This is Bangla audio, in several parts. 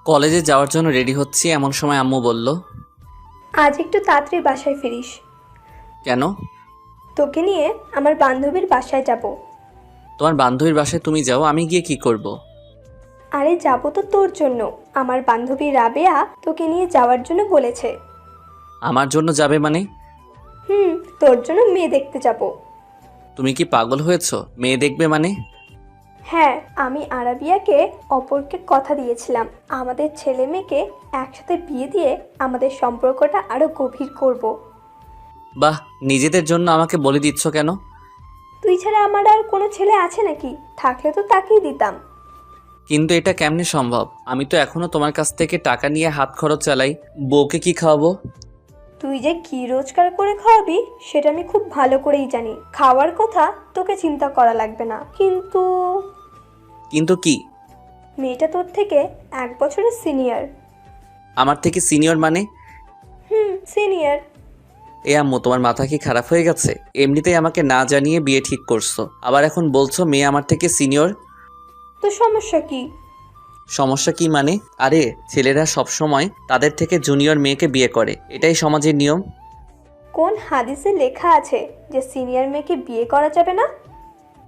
কলেজে যাওয়ার জন্য রেডি হচ্ছি, এমন সময় আম্মু বলল, আজ একটু তাড়াতাড়ি বাসায় ফিরিস। কেন? তোকে নিয়ে আমার বান্ধবীর বাসায় যাব। তোমার বান্ধবীর বাসায় তুমি যাও, আমি গিয়ে কি করব? আরে যাব তো তোর জন্য। আমার বান্ধবী রাবেয়া তোকে নিয়ে যাওয়ার জন্য বলেছে। আমার জন্য যাবে মানে? তোর জন্য মেয়ে দেখতে যাব। তুমি কি পাগল হয়েছো? মেয়ে দেখবে মানে? হ্যাঁ, আমি আরাবিয়াকে অপরকে কথা দিয়েছিলাম আমাদের ছেলে মেয়েকে একসাথে বিয়ে দিয়ে আমাদের সম্পর্কটা আরো গভীর করব। বাহ, নিজেদের জন্য আমাকে বলে দিচ্ছ কেন? তুই ছাড়া আমার আর কোনো ছেলে আছে নাকি? থাকলে তো তাকেই দিতাম। কিন্তু এটা কেমনে সম্ভব? আমি তো এখনো তোমার কাছ থেকে টাকা নিয়ে হাত খরচ চালাই। বউকে কি খাওয়াবো? তুই যে কি রোজগার করে খাওয়াবি সেটা আমি খুব ভালো করেই জানি। খাওয়ার কথা তোকে চিন্তা করা লাগবে না, কিন্তু কিন্তু কি? মেয়েটা তোর থেকে 1 বছরের সিনিয়র। আমার থেকে সিনিয়র মানে? সিনিয়র। এ আম্মু, তোমার মাথা কি খারাপ হয়ে গেছে? এমনিতেই আমাকে না জানিয়ে বিয়ে ঠিক করছো, আবার এখন বলছো মেয়ে আমার থেকে সিনিয়র। তো সমস্যা কি? সমস্যা কি মানে? আরে, ছেলেরা সব সময় তাদের থেকে জুনিয়র মেয়েকে বিয়ে করে, এটাই সমাজের নিয়ম। কোন হাদিসে লেখা আছে যে সিনিয়র মেয়েকে বিয়ে করা যাবে না?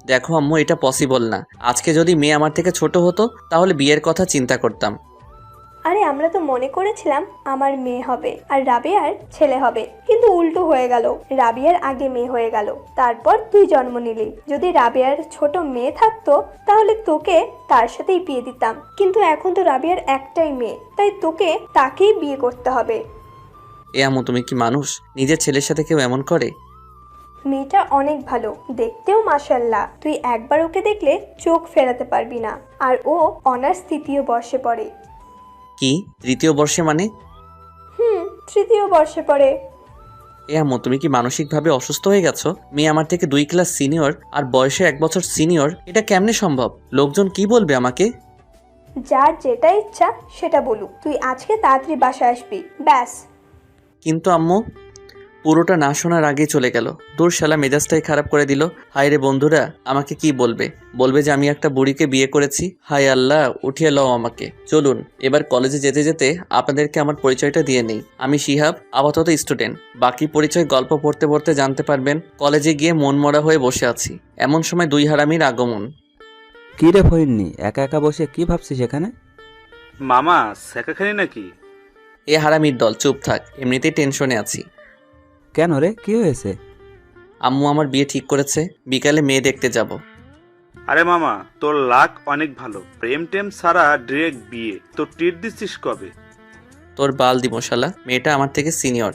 দেখো আম্মু, এটা পসিবল না। আজকে যদি মেয়ে আমার থেকে ছোট হতো তাহলে বিয়ের কথা চিন্তা করতাম। আরে আমরা তো মনে করেছিলাম আমার মেয়ে হবে আর রাবিয়ার ছেলে হবে, কিন্তু উল্টো হয়ে গেল। রাবিয়ার আগে মেয়ে হয়ে গেল, তারপর তুই জন্ম নিলি। যদি রাবিয়ার ছোট মেয়ে থাকতো তাহলে তোকে তার সাথেই বিয়ে দিতাম, কিন্তু এখন তো রাবিয়ার একটাই মেয়ে, তাই তোকে তাকেই বিয়ে করতে হবে। এ আম্মু, তুমি কি মানুষ? নিজের ছেলের সাথে কেউ এমন করে? মেয়েটা অনেক ভালো, দেখতেও মাশাআল্লাহ। তুই একবার ওকে দেখলে চোখ ফেরাতে পারবি না। আর ও অনার্স 3য় বর্ষে পড়ে। কি, তৃতীয় বর্ষে মানে? 3য় বর্ষে পড়ে। এ আম্মু, তুমি কি মানসিকভাবে অসুস্থ হয়ে গেছো? মেয়ে আমার থেকে 2 ক্লাস সিনিয়র আর বয়সে 1 বছর সিনিয়র, এটা কেমনে সম্ভব? লোকজন কি বলবে আমাকে? যার যেটা ইচ্ছা সেটা বলুক। তুই আজকে তাড়াতাড়ি বাসায় আসবি, ব্যাস। কিন্তু আম্মু, পুরোটা না শোনার আগেই চলে গেল। দূর শালা, মেজাজটাই খারাপ করে দিল। হায় রে বন্ধুরা, আমাকে কি বলবে? বলবে যে আমি একটা বুড়িকে বিয়ে করেছি। হায় আল্লাহ, উঠিয়ে লও আমাকে। চলুন এবার কলেজে যেতে যেতে আপনাদেরকে আমার পরিচয়টা দিয়ে নেই। আমি শিহাব, আপাতত স্টুডেন্ট। বাকি পরিচয় গল্প পড়তে পড়তে জানতে পারবেন। কলেজে গিয়ে মনমরা হয়ে বসে আছি, এমন সময় দুই হারামির আগমন। কি রে ফইন্নি, একা একা বসে কি ভাবছিস এখানে? মামা শেখাখানি নাকি? এ হারামির দল, চুপ থাক, এমনিতেই টেনশনে আছি। কেন রে, কি হয়েছে? আম্মু আমার বিয়ে ঠিক করেছে, বিকালে মেয়ে দেখতে যাব। আরে মামা, তোর লাক অনেক ভালো। প্রেম টেম সারা ডিরেক্ট বিয়ে। তো ট্রিট দিচ্ছিস কবে? তোর বাল দিব শালা, মেয়েটা আমার থেকে সিনিয়র।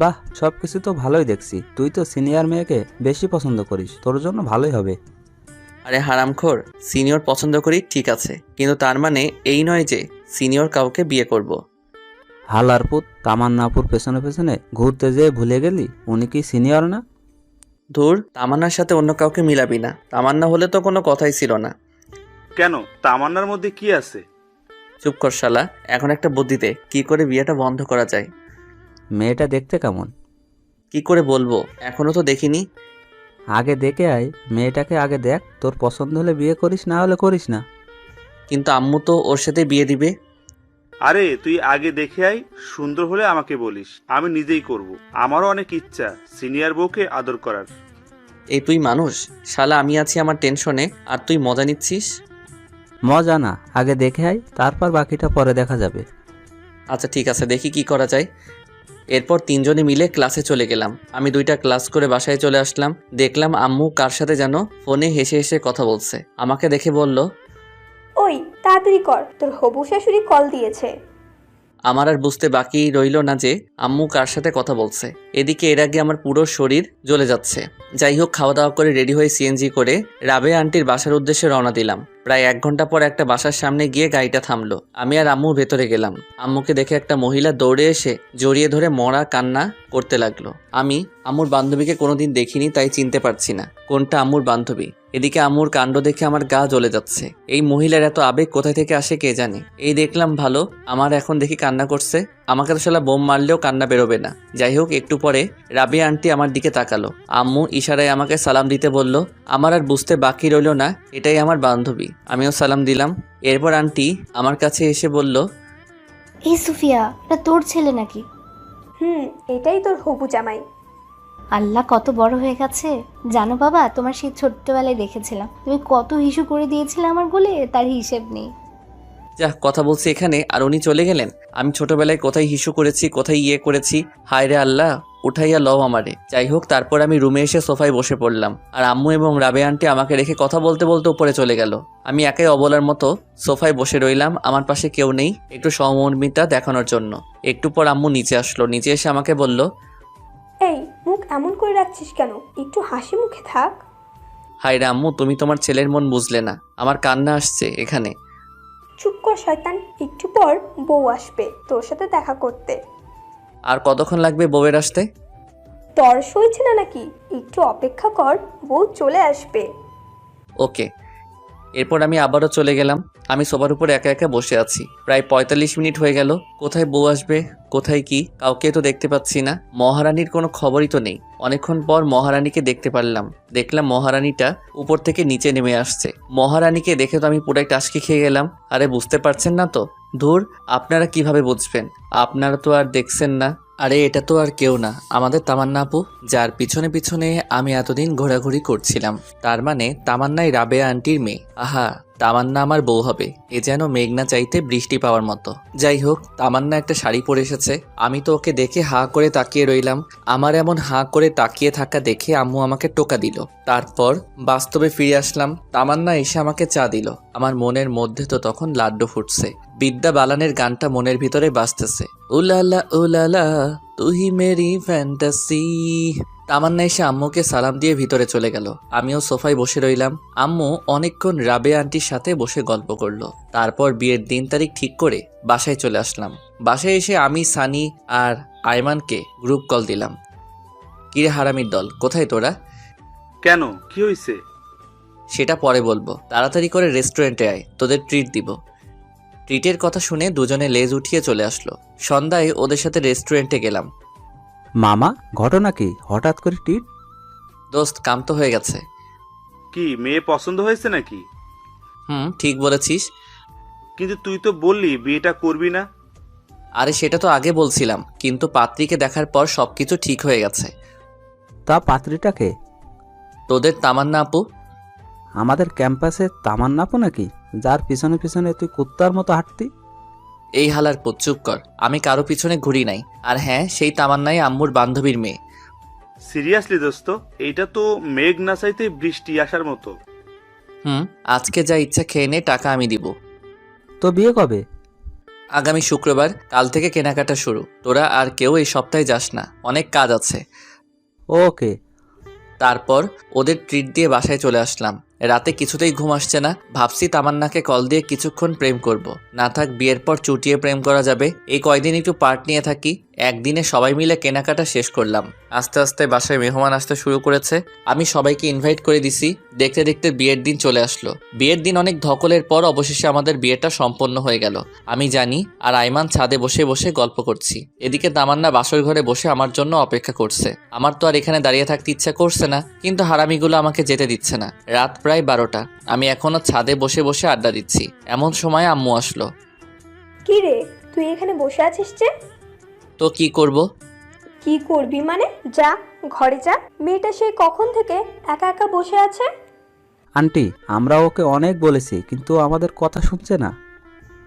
বাহ, সব কিছু তো ভালোই দেখছি। তুই তো সিনিয়র মেয়েকে বেশি পছন্দ করিস, তোর জন্য ভালোই হবে। আরে হারামখোর, সিনিয়র পছন্দ করি ঠিক আছে, কিন্তু তার মানে এই নয় যে সিনিয়র কাউকে বিয়ে করব। হালার পুত, তামান্নাপুর পেছনে পেছনে ঘুরতে যেয়ে ভুলে গেলি উনি কি সিনিয়র না? ধুর, তামান্নার সাথে অন্য কাউকে মিলাবি না। তামান্না হলে তো কোনো কথাই ছিল না। কেন, তামান্নার মধ্যে কি আছে? চুপ কর শালা, এখন একটা বুদ্ধি দে, কি করে বিয়েটা বন্ধ করা যায়। মেয়েটা দেখতে কেমন? কি করে বলবো, এখনো তো দেখিনি। আগে দেখে আয়, মেয়েটাকে আগে দেখ, তোর পছন্দ হলে বিয়ে করিস, না হলে করিস না। কিন্তু আম্মু তো ওর সাথে বিয়ে দিবে। আরে তুই আগে দেখে আয়, সুন্দর হলে আমাকে বলিস, আমি নিজেই করব। আমারও অনেক ইচ্ছা সিনিয়র বউকে আদর করার। এই তুই মানুষ? শালা, আমি আছি আমার টেনশনে আর তুই মজা নিচ্ছিস। মজা না, আগে দেখে আয়, তারপর বাকিটা পরে দেখা যাবে। আচ্ছা ঠিক আছে, দেখি কি করা যায়। এরপর তিনজনে মিলে ক্লাসে চলে গেলাম। আমি 2টা ক্লাস করে বাসায় চলে আসলাম। দেখলাম আম্মু কার সাথে যেন ফোনে হেসে হেসে কথা বলছে। আমাকে দেখে বলল, ওই তাড়াতাড়ি কর, তোর হবু শাশুড়ি কল দিয়েছে। আমার আর বুঝতে বাকি রইল না যে আম্মু কার সাথে কথা বলছে। এদিকে এর আগে আমার পুরো শরীর জ্বলে যাচ্ছে। যাই হোক, খাওয়া দাওয়া করে রেডি হয়ে সিএনজি করে রাবেয়া আন্টির বাসার উদ্দেশ্যে রওনা দিলাম। প্রায় 1 ঘন্টা পর একটা বাসার সামনে গিয়ে গাড়িটা থামলো। আমি আর আম্মু ভেতরে গেলাম। আম্মুকে দেখে একটা মহিলা দৌড়ে এসে জড়িয়ে ধরে মরা কান্না করতে লাগলো। আমি আম্মুর বান্ধবীকে কোনোদিন দেখিনি, তাই চিনতে পারছি না কোনটা আম্মুর বান্ধবী। এদিকে আম্মুর কাণ্ড দেখে আমার গা জ্বলে যাচ্ছে। এই মহিলার এত আবেগ কোথায় থেকে আসে কে জানে। এই দেখলাম ভালো, আমার এখন দেখি কান্না করছে। আমাকে তো শালা বোম মারলেও কান্না বেরোবে না। যাই হোক, একটু পরে রাবিয়া আন্টি আমার দিকে তাকালো। আম্মু ইশারায় আমাকে সালাম দিতে বলল। আমার আর বুঝতে বাকি রইল না এটাই আমার বান্ধবী। আমিও সালাম দিলাম। এরপর আন্টি আমার কাছে এসে বলল, এই সুফিয়া, এটা তোর ছেলে নাকি? এটাই তোর হবু জামাই। আল্লাহ, কত বড় হয়ে গেছে। জানো বাবা, তোমার সেই ছোট্টবেলায় দেখেছিলাম তুমি কত হিসু করে দিয়েছিলে আমার গোলে, তার হিসেব নেই। যা কথা বলছি এখানে, আর উনি চলে গেলেন। আমি ছোটবেলায় কোথায় হিসু করেছি, কোথায় ইয়ে করেছি, হায় রে আল্লাহ, উঠাইয়া লও আমারে। যাই হোক, তারপর আমি রুমে এসে সোফায় বসে পড়লাম। আর আম্মু এবং রাবে আন্টি আমাকে রেখে কথা বলতে বলতে উপরে চলে গেল। আমি একাই অবলার মতো সোফায় বসে রইলাম। আমার পাশে কেউ নেই, একটু সহমর্মিতা দেখানোর জন্য। একটু পর আম্মু নিচে আসলো। নিচে এসে আমাকে বলল, এই মুখ এমন করে রাখছিস কেন? একটু হাসি মুখে থাক। হায় রে আম্মু, তুমি তোমার ছেলের মন বুঝলে না। আমার কান্না আসছে এখানে। চুপ কর শয়তান, একটু পর বউ আসবে তোর সাথে দেখা করতে। আর কতক্ষণ লাগবে বউয়ের আসতে? তর্স হয়েছে না নাকি? একটু অপেক্ষা কর, বউ চলে আসবে। ওকে। এরপর আমি আবারও চলে গেলাম। আমি সোফার উপর একা একা বসে আছি। প্রায় ৪৫ মিনিট হয়ে গেল। কোথায় বউ আসবে, কোথায় কি, কাউকে তো দেখতে পাচ্ছি না। মহারানীর কোনো খবরই তো নেই। অনেকক্ষণ পর মহারানীকে দেখতে পারলাম। দেখলাম মহারানীটা উপর থেকে নিচে নেমে আসছে। মহারানীকে দেখে তো আমি পুরাই টাসকি খেয়ে গেলাম। আরে বুঝতে পারছেন না তো? ধুর, আপনারা কিভাবে বুঝবেন? আপনারা তো আর দেখছেন না। আরে এটা তো আর কেউ না, আমাদের তামান্না আপু, যার পিছনে পিছনে আমি এতদিন ঘোরাঘুরি করছিলাম। তার মানে তামান্নাই রাবেয়া আন্টির মেয়ে। আহা, তামান্না আমার বউ হবে, এ যেন মেঘনা চাইতে বৃষ্টি পাওয়ার মতো। যাই হোক, তামান্না একটা শাড়ি পরে এসেছে। আমি তো ওকে দেখে হাঁ করে তাকিয়ে রইলাম। আমার এমন হাঁ করে তাকিয়ে থাকা দেখে আম্মু আমাকে টোকা দিল। তারপর বাস্তবে ফিরে আসলাম। তামান্না এসে আমাকে চা দিল। আমার মনের মধ্যে তো তখন লাড্ডু ফুটছে। বিদ্যা বালানের গানটা মনের ভিতরে বাজতেছে। উলালা উলালা তুহি মেরি ফ্যান্টাসি। তামান্না এসে আম্মুকে সালাম দিয়ে ভিতরে চলে গেল। আমিও সোফায় বসে রইলাম। আম্মু অনেকক্ষণ রাবেয়া আন্টির সাথে বসে গল্প করলো। তারপর বিয়ের দিন তারিখ ঠিক করে বাসায় চলে আসলাম। বাসায় এসে আমি, সানি আর আয়মানকে গ্রুপ কল দিলাম। কিরে হারামির দল, কোথায় তোরা? কেন, কি হয়েছে? সেটা পরে বলবো। তাড়াতাড়ি করে রেস্টুরেন্টে আয়, তোদের ট্রিট দিব। ট্রিটের কথা শুনে দুজনে লেজ উঠিয়ে চলে আসলো। সন্ধ্যায় ওদের সাথে রেস্টুরেন্টে গেলাম। মামা, ঘটনা কি? হঠাৎ করে টিট? দোস্ত, কাম তো হয়ে গেছে। কি মেয়ে পছন্দ হয়েছে নাকি? ঠিক বলেছিস। কিন্তু তুই তো বললি বিয়েটা করবি না। আরে সেটা তো আগে বলছিলাম, কিন্তু পাত্রীকে দেখার পর সবকিছু ঠিক হয়ে গেছে। তা পাত্রীটাকে? তোদের তামান্না আপু। আমাদের ক্যাম্পাসে তামান্নাপো নাকি, যার পিছনে পিছনে তুই কুত্তার মতো হাঁটতি? এই হালার পুত, চুপ কর। আমি কারো পিছনে ঘুরি নাই। আর হ্যাঁ, সেই তামান্নাই আম্মুর বান্ধবীর মেয়ে। সিরিয়াসলি দোস্ত, এইটা তো মেঘ না চাইতে বৃষ্টি আসার মতো। আজকে যা ইচ্ছা খেয়ে নে, টাকা আমি দিব। তো বিয়ে কবে? আগামী শুক্রবার। কাল থেকে কেনাকাটা শুরু। তোরা আর কেউ এই সপ্তাহে যাস না, অনেক কাজ আছে। ওকে। তারপর ওদের ট্রিট দিয়ে বাসায় চলে আসলাম। রাতে কিছুতেই ঘুম আসছে না। ভাবছি তামান্নাকে কল দিয়ে কিছুক্ষণ প্রেম করব। না থাক, বিয়ের পর চুটিয়ে প্রেম করা যাবে। এই কয়দিন একটু পার্ট নিয়ে থাকি। একদিনে সবাই মিলে কেনাকাটা শেষ করলাম। আস্তে আস্তে বাসায় মেহমান আসতে শুরু করেছে। আমি সবাইকে ইনভাইট করে দিছি। দেখতে দেখতে বিয়ের দিন চলে আসলো। বিয়ের দিন অনেক ধকলের পর অবশেষে আমাদের বিয়েটা সম্পন্ন হয়ে গেল। আমি জানি আর আইমান ছাদে বসে বসে গল্প করছি। এদিকে তামান্না বাসর ঘরে বসে আমার জন্য অপেক্ষা করছে। আমার তো আর এখানে দাঁড়িয়ে থাকতে ইচ্ছা করছে না, কিন্তু হারামিগুলো আমাকে যেতে দিচ্ছে না। রাত প্রায় 12টা। আমি এখনো ছাদে বসে বসে আড্ডা দিচ্ছি। এমন সময় আম্মু আসলো। কি রে, তুই এখানে বসে আছিস যে? তো কি করব? কি করবি মানে? যা ঘরে যা। মেয়েটা সেই কখন থেকে একা একা বসে আছে। আন্টি, আমরা ওকে অনেক বলেছি, কিন্তু আমাদের কথা শুনছে না।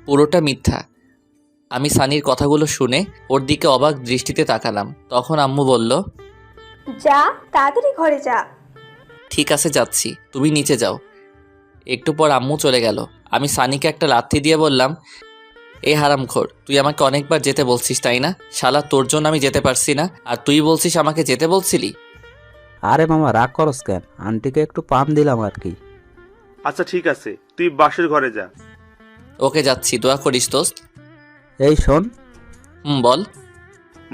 পুরোটা মিথ্যা। আমি সানির কথাগুলো শুনে ওর দিকে অবাক দৃষ্টিতে তাকালাম। তখন আম্মু বলল, যা তাড়াতাড়ি ঘরে যা। ঠিক আছে যাচ্ছি, তুমি নিচে যাও। একটু পর আম্মু চলে গেল। আমি সানিকে একটা লাথি দিয়ে বললাম, এ হারামখোর, তুই আমাকে অনেকবার যেতে বলছিস তাই না? শালা, তোর জন্য আমি যেতে পারছি না, আর তুই বলছিস আমাকে যেতে বলছিলি? আরে মামা, রাগ করস কেন? আন্টিকে একটু পাম দিলাম আর কি। আচ্ছা ঠিক আছে, তুই বাসের ঘরে যা। ওকে, যাচ্ছি, দোয়া করিস দোস্ত। এই শোন। বল।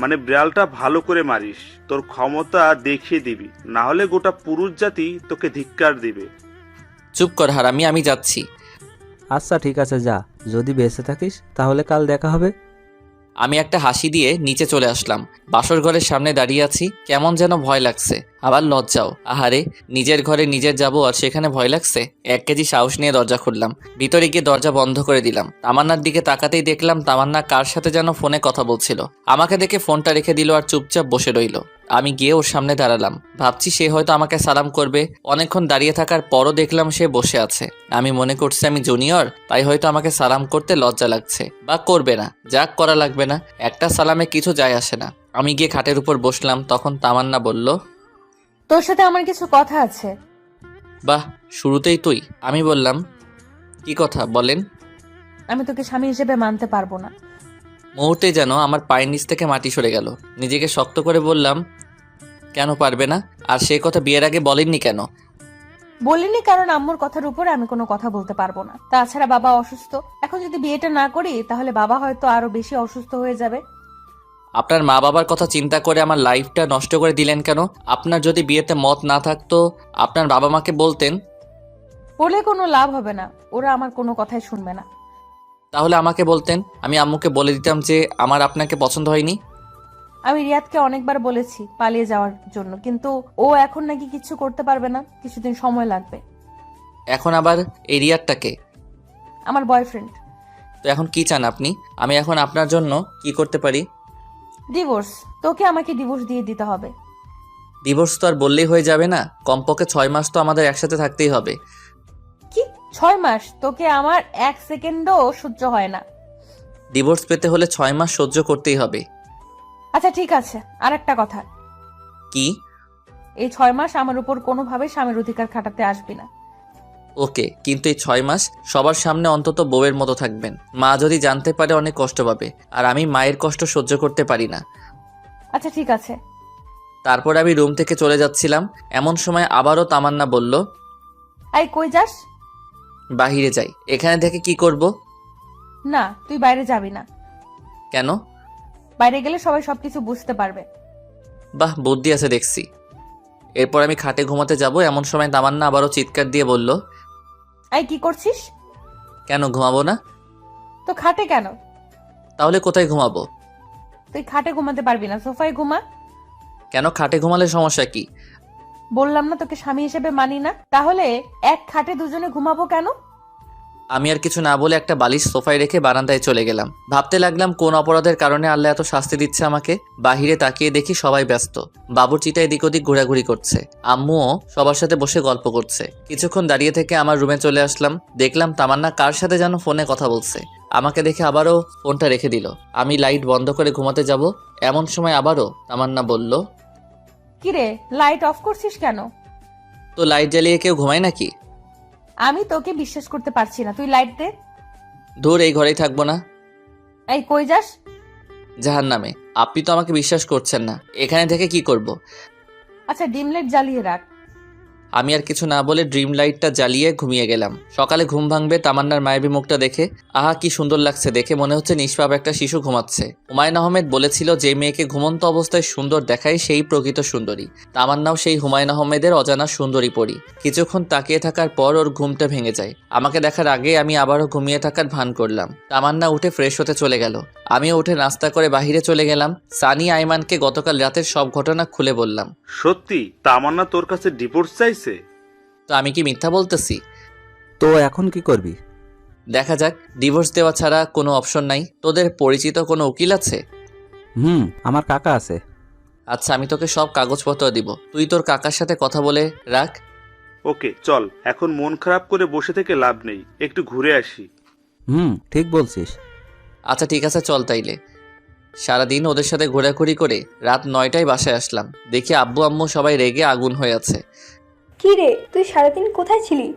মানে বিড়ালটা ভালো করে মারিস, তোর ক্ষমতা দেখিয়ে দিবি, না হলে গোটা পুরুষ জাতি তোকে ধিক্কার দিবে। চুপ কর হারামি, আমি যাচ্ছি। আচ্ছা ঠিক আছে যা, যদি বেঁচে থাকিস তাহলে কাল দেখা হবে। আমি একটা হাসি দিয়ে নিচে চলে আসলাম। বাসর ঘরের সামনে দাঁড়িয়ে আছি, কেমন যেন ভয় লাগছে, আবার লজ্জাও। আহারে, নিজের ঘরে নিজের যাব আর সেখানে ভয় লাগছে। 1 কেজি সাহস নিয়ে দরজা খুললাম, ভিতরে গিয়ে দরজা বন্ধ করে দিলাম। তামান্নার দিকে তাকাতেই দেখলাম তামান্না কার সাথে যেন ফোনে কথা বলছিল। আমাকে দেখে ফোনটা রেখে দিল আর চুপচাপ বসে রইল। আমি গিয়ে ওর সামনে দাঁড়ালাম, ভাবছি সে হয়তো আমাকে সালাম করবে। অনেকক্ষণ দাঁড়িয়ে থাকার পরও দেখলাম সে বসে আছে। আমি মনে করছি আমি জুনিয়র, তাই হয়তো আমাকে সালাম করতে লজ্জা লাগছে, বা করবে না, যাক করা লাগবে না, একটা সালামে কিছু যায় আসে না। আমি গিয়ে খাটের উপর বসলাম, তখন তামান্না বলল, তোর সাথে আমার কিছু কথা আছে। বাহ, শুরুতেই তুই? আমি বললাম, কি কথা বলেন। আমি তোকে স্বামী হিসেবে মানতে পারবো না। মুহূর্তে যেন আমার পায়ের নিচ থেকে মাটি সরে গেল। নিজেকে শক্ত করে বললাম, কেন পারবে না? আর সে কথা বিয়ের আগে বলেননি কেন? বলিনি কারণ আম্মুর কথার উপরে আমি কোনো কথা বলতে পারবো না। তাছাড়া বাবা অসুস্থ, এখন যদি বিয়েটা না করি তাহলে বাবা হয়তো আরো বেশি অসুস্থ হয়ে যাবে। আপনার মা বাবার কথা চিন্তা করে আমার লাইফটা নষ্ট করে দিলেন কেন? আপনার যদি বিয়েতে মত না থাকতো আপনার বাবা মাকে বলতেন। বলে কোনো লাভ হবে না, ওরা আমার কোনো কথাই শুনবে না। তাহলে আমাকে বলতেন, আমি আম্মুকে বলে দিতাম যে আমার আপনাকে পছন্দ হয়নি। আমি রিয়াদকে অনেকবার বলেছি পালিয়ে যাওয়ার জন্য, কিন্তু ও এখন নাকি কিছু করতে পারবে না, কিছুদিন সময় লাগবে। এখন আবার এই রিয়ারটাকে? আমার বয়ফ্রেন্ড। তো এখন কি চান আপনি? আমি এখন আপনার জন্য কি করতে পারি? ডিভোর্স। তোকে আমাকে ডিভোর্স দিয়ে দিতে হবে। ডিভোর্স তো আর বললেই হয়ে যাবে না, কমপক্ষে 6 মাস তো আমাদের একসাথে থাকতেই হবে। কি 6 মাস? তোকে আমার 1 সেকেন্ডও সহ্য হয় না। ডিভোর্স পেতে হলে 6 মাস সহ্য করতেই হবে। আচ্ছা ঠিক আছে, আর একটা কথা, কি? এই 6 মাস আমার উপর কোনোভাবে স্বামীর অধিকার খাটাতে আসবি না। ওকে, কিন্তু এই 6 মাস সবার সামনে অন্তত বউয়ের মতো থাকবেন। মা যদি জানতে পারে অনেক কষ্ট পাবে, আর আমি মায়ের কষ্ট সহ্য করতে পারি না। আচ্ছা ঠিক আছে। তারপর আমি রুম থেকে চলে যাচ্ছিলাম, এমন সময় আবারও তামান্না বলল, এই কই যাস? বাহিরে যাই। এখানে থেকে কি করব? না, তুই বাইরে যাবি না। কেন? বাইরে গেলে সবাই সবকিছু বুঝতে পারবে। বাহ, বুদ্ধি আছে দেখছি। এরপর আমি খাটে ঘুমাতে যাব, এমন সময় তামান্না আবারও চিৎকার দিয়ে বলল, এই কি করছিস? কেন ঘুমাবো না? তো খাটে কেন? তাহলে কোথায় ঘুমাবো? তুই খাটে ঘুমাতে পারবি না, সোফায় ঘুমা। কেন, খাটে ঘুমালে সমস্যা কি? বললাম না তোকে স্বামী হিসেবে মানি না, তাহলে এক খাটে দুজনে ঘুমাবো কেন? আমি আর কিছু না বলে একটা বালিশ সোফায় রেখে বারান্দায় চলে গেলাম। ভাবতে লাগলাম কোন অপরাধের কারণে আল্লাহ এত শাস্তি দিচ্ছে আমাকে। বাহিরে তাকিয়ে দেখি সবাই ব্যস্ত, বাবুর্চিটা এদিক ওদিক ঘোরাঘুরি করছে, আম্মুও সবার সাথে বসে গল্প করছে। কিছুক্ষণ দাঁড়িয়ে থেকে আমার রুমে চলে আসলাম, দেখলাম তামান্না কার সাথে যেন ফোনে কথা বলছে। আমাকে দেখে আবারও ফোনটা রেখে দিল। আমি লাইট বন্ধ করে ঘুমাতে যাব, এমন সময় আবারও তামান্না বলল, কিরে, লাইট অফ করছিস কেন? তো লাইট জ্বালিয়ে কেউ ঘুমায় নাকি? আমি তোকে বিশ্বাস করতে পারছি না, তুই লাইট দে। ধুর, এই ঘরেই থাকবো না। এই কই যাস? জাহান্নামে। আপনি তো আমাকে বিশ্বাস করছেন না, এখানে থেকে কি করব? আচ্ছা ডিম লাইট জ্বালিয়ে রাখ। আমি আর কিছু না বলে ড্রিম লাইটটা জ্বালিয়ে ঘুমিয়ে গেলাম। সকালে ঘুম ভাঙবে তামান্নার মায়াবী মুখটা দেখে। আহা, কি সুন্দর লাগছে দেখে, মনে হচ্ছে নিষ্পাপ একটা শিশু ঘুমাচ্ছে। হুমায়ুন আহমেদ বলেছিল, যে মেয়েকে ঘুমন্ত অবস্থায় সুন্দর দেখায় সেই প্রকৃত সুন্দরী। তামান্নাও সেই হুমায়ুন আহমেদের অজানা সুন্দরী পরী। কিছুক্ষণ তাকিয়ে থাকার পর ওর ঘুমটা ভেঙে যায়। আমাকে দেখার আগে আমি আবারও ঘুমিয়ে থাকার ভান করলাম। তামান্না উঠে ফ্রেশ হতে চলে গেল, আমিও উঠে নাস্তা করে বাহিরে চলে গেলাম। সানি আইমানকে গতকাল রাতের সব ঘটনা খুলে বললাম। সত্যি তামান্না তোর কাছে ডিভোর্স চাইছে? তো আমি কি মিথ্যা বলতেছি? তো এখন কি করবি? দেখা যাক, ডিভোর্স দেওয়া ছাড়া কোনো অপশন নাই। তোদের পরিচিত কোনো উকিল আছে? আমার কাকা আছে। আচ্ছা, আমি তোকে সব কাগজপত্র দিব, তুই তোর কাকার সাথে কথা বলে রাখ। ওকে চল, এখন মন খারাপ করে বসে থেকে লাভ নেই, একটু ঘুরে আসি। ঠিক বলছিস। আচ্ছা ঠিক আছে, চল তাইলে। সারাদিন ওদের সাথে ঘোরাঘুরি করে রাত 9টায় বাসায় আসলাম, দেখি আব্বু আম্মু সবাই রেগে আগুন হয়ে আছে। কি রে, তুই সারাদিন কোথায় ছিলি?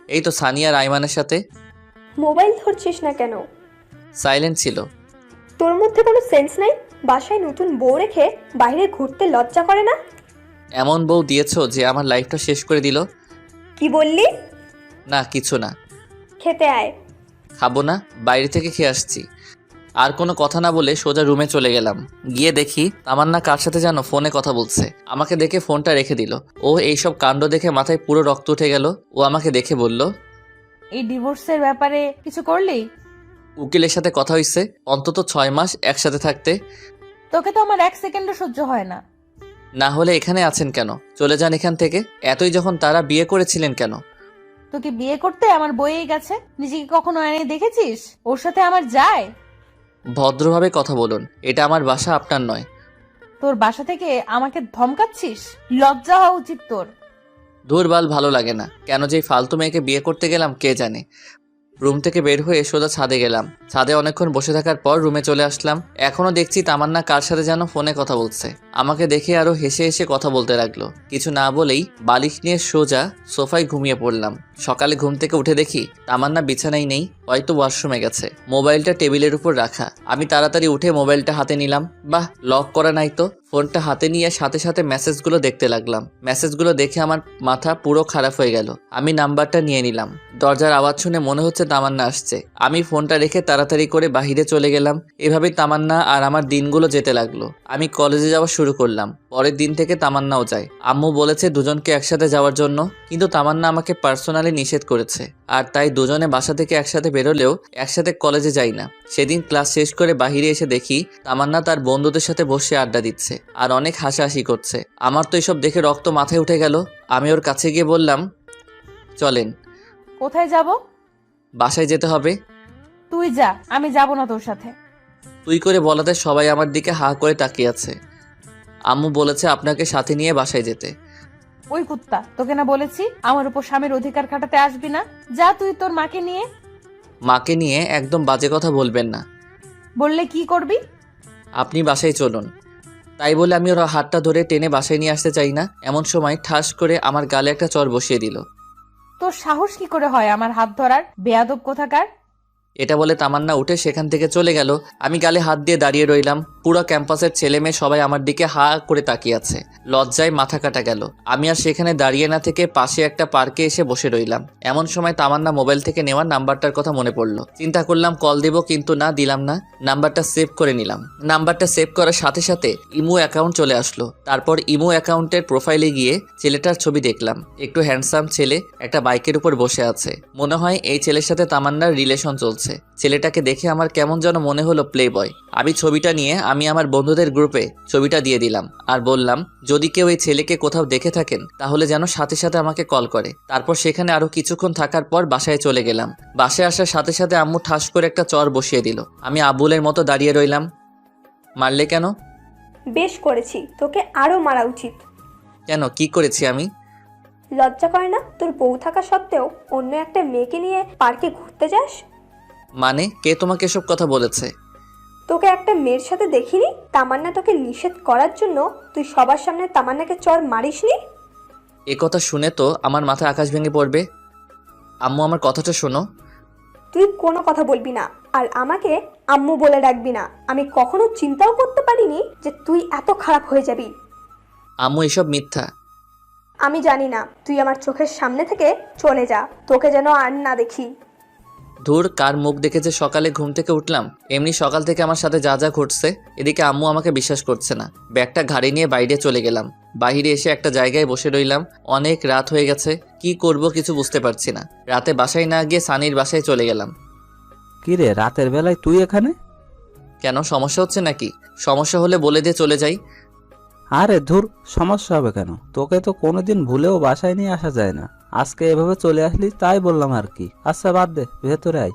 এই তো সানিয়া আর আইমানের সাথে। মোবাইল ধরছিস না কেন? সাইলেন্ট ছিল। তোর মধ্যে কোনো সেন্স নাই? বাসায় নতুন বউ রেখে বাইরে ঘুরতে লজ্জা করে না? এমন বউ দিয়েছো যে আমার লাইফটা শেষ করে দিল। কি বললি? না কিছু না। খেতে আয়। খাবো না, বাইরে থেকে খেয়ে আসছি। আর কোনো কথা না বলে সোজা রুমে চলে গেলাম। গিয়ে দেখি তামান্না কার সাথে যেন ফোনে কথা বলছে। আমাকে দেখে ফোনটা রেখে দিল। ও এইসব কাণ্ড দেখে মাথায় পুরো রক্ত উঠে গেল। ও আমাকে দেখে বলল, এই ডিভোর্সের ব্যাপারে কিছু করলি? উকিলের সাথে কথা হইছে, অন্তত 6 মাস একসাথে থাকতে। তোকে তো আমার 1 সেকেন্ডও সহ্য হয় না। না হলে এখানে আছেন কেন? চলে যান এখান থেকে। এতই যখন তারা বিয়ে করেছিলেন কেন? তোকে বিয়ে করতে আমার বইয়ে গেছে, নিজেকে কখনো আয়নায় দেখেছিস? ওর সাথে আমার যায়? ভদ্রভাবে কথা বলুন, এটা আমার বাসা, আপনার নয়। তোর বাসা থেকে আমাকে ধমকাচ্ছিস? লজ্জা হওয়া উচিত তোর। ধুরবাল, ভালো লাগে না। কেন যে এই ফালতু মেয়েকে বিয়ে করতে গেলাম কে জানে। রুম থেকে বের হয়ে সোজা ছাদে গেলাম। ছাদে অনেকক্ষণ বসে থাকার পর রুমে চলে আসলাম। এখনো দেখছি তামান্না কার সাথে যেন ফোনে কথা বলছে। আমাকে দেখে আরো হেসে হেসে কথা বলতে লাগলো। কিছু না বলেই বালিশ নিয়ে সোজা সোফায় ঘুমিয়ে পড়লাম। সকালে ঘুম থেকে উঠে দেখি তামান্না বিছানায় নেই, হয়তো ওয়াশরুমে গেছে। মোবাইলটা টেবিলের উপর রাখা। আমি তাড়াতাড়ি উঠে মোবাইলটা হাতে নিলাম। বাহ, লক করা নাই তো। ফোনটা হাতে নিয়ে সাথে সাথে মেসেজগুলো দেখতে লাগলাম। মেসেজগুলো দেখে আমার মাথা পুরো খারাপ হয়ে গেল। আমি নাম্বারটা নিয়ে নিলাম। দরজার আওয়াজ শুনে মনে হচ্ছে তামান্না আসছে। আমি ফোনটা রেখে তাড়াতাড়ি করে বাহিরে চলে গেলাম। এভাবেই তামান্না আর আমার দিনগুলো যেতে লাগলো। আমি কলেজে যাওয়া শুরু করলাম। পরের দিন থেকে তামান্নাও যায়। আম্মু বলেছে দুজনকে একসাথে যাওয়ার জন্য, কিন্তু তামান্না আমাকে পার্সোনালি নিষেধ করেছে। আর তাই দুজনে বাসা থেকে একসাথে বেরোলেও একসাথে কলেজে যাই না। সেদিন ক্লাস শেষ করে বাহিরে এসে দেখি তামান্না তার বন্ধুদের সাথে বসে আড্ডা দিচ্ছে আর অনেক হাসাহাসি করছে। আমার তো এসব দেখে রক্ত মাথায় উঠে গেল। আমি ওর কাছে গিয়ে বললাম, চলেন। কোথায় যাব? বাসায় যেতে হবে। তুই যা, আমি যাব না তোর সাথে। তুই করে বলাতে সবাই আমার দিকে হা করে তাকিয়ে আছে। আম্মু বলেছে আপনাকে সাথে নিয়ে বাসায় যেতে। ওই কুত্তা, তোকে না বলেছি আমার উপর স্বামীর অধিকার খাটাতে আসবি না? যা তুই তোর মাকে নিয়ে। মাকে নিয়ে একদম বাজে কথা বলবেন না। বললে কি করবি? আপনি বাসায় চলুন। তাই বলে আমি ওর হাতটা ধরে টেনে বাসায় নিয়ে আসতে চাই না। এমন সময় ঠাস করে আমার গালে একটা চড় বসিয়ে দিল। তোর সাহস কি করে হয় আমার হাত ধরার, বেয়াদব কোথাকার! এটা বলে তামান্না উঠে সেখান থেকে চলে গেল। আমি গালে হাত দিয়ে দাঁড়িয়ে রইলাম। পুরো ক্যাম্পাসের ছেলে মেয়ে সবাই আমার দিকে হা করে তাকিয়ে আছে। লজ্জায় মাথা কাটা গেল। আমি আর সেখানে দাঁড়িয়ে না থেকে পাশে একটা পার্কে এসে বসে রইলাম। এমন সময় তামান্না মোবাইল থেকে নেওয়া নাম্বারটার কথা মনে পড়লো। চিন্তা করলাম কল দেব, কিন্তু না, দিলাম না। নাম্বারটা সেভ করে নিলাম। নাম্বারটা সেভ করার সাথে সাথে ইমো অ্যাকাউন্ট চলে আসলো। তারপর ইমো অ্যাকাউন্টের প্রোফাইলে গিয়ে ছেলেটার ছবি দেখলাম। একটু হ্যান্ডসাম ছেলে, একটা বাইকের উপর বসে আছে। মনে হয় এই ছেলের সাথে তামান্নার রিলেশন চলছে। ছেলেটাকে দেখে আমার কেমন যেন মনে হলো প্লে বয়। আমি ছবিটা নিয়ে আমি আমার বন্ধুদের গ্রুপে ছবিটা দিয়ে দিলাম আর বললাম, যদি কেউ এই ছেলেকে কোথাও দেখে থাকেন তাহলে যেন সাথে সাথে আমাকে কল করে। তারপর সেখানে আরো কিছুক্ষণ থাকার পর বাসায় চলে গেলাম। বাসায় আসার সাথে সাথে আম্মু ঠাস করে একটা চর বসিয়ে দিল। আমি আবুলের মতো দাঁড়িয়ে রইলাম। মারলে কেন? বেশ করেছি, তোকে আরো মারা উচিত। কেন, কি করেছি আমি? লজ্জা করে না তোর বউ থাকা সত্ত্বেও অন্য একটা মেয়েকে নিয়ে পার্কে ঘুরতে যাস? মানে কে তোমাকে এসব কথা বলেছে? তোকে একটা মেয়ের সাথে দেখিনি? তামান্না তোকে নিষেধ করার জন্য তুই সবার সামনে তামান্নাকে চর মারিসনি? এ কথা শুনে তো আমার মাথায় আকাশ ভেঙে পড়বে। আম্মু, আমার কথাটা শোনো। তুই কোনো কথা বলবি না আর আমাকে আম্মু বলে ডাকবি না। আমি কখনো চিন্তাও করতে পারিনি যে তুই এত খারাপ হয়ে যাবি। আম্মু, এসব মিথ্যা। আমি জানি না, তুই আমার চোখের সামনে থেকে চলে যা, তোকে যেন আর না দেখি। ধুর, কার মুখ দেখে যে সকালে ঘুম থেকে উঠলাম। এমনি সকাল থেকে আমার সাথে যা যা ঘটছে, এদিকে আম্মু আমাকে বিশ্বাস করছে না। ব্যাগটা ঘাড়ে নিয়ে বাইরে চলে গেলাম। বাইরে এসে একটা জায়গায় বসে রইলাম। অনেক রাত হয়ে গেছে, কি করব কিছু বুঝতে পারছি না। রাতে বাসায় না গিয়ে সানির বাসায় চলে গেলাম। কি রে, রাতের বেলায় তুই এখানে? কেন, সমস্যা হচ্ছে নাকি? সমস্যা হলে বলে দিয়ে চলে যাই। আরে ধুর, সমস্যা হবে কেন? তোকে তো কোনোদিন ভুলেও বাসায় নিয়ে আসা যায় না। আজকে এভাবে চলে আসলি তাই বললাম আর কি। আচ্ছা বাদ দে, ভেতরে আয়।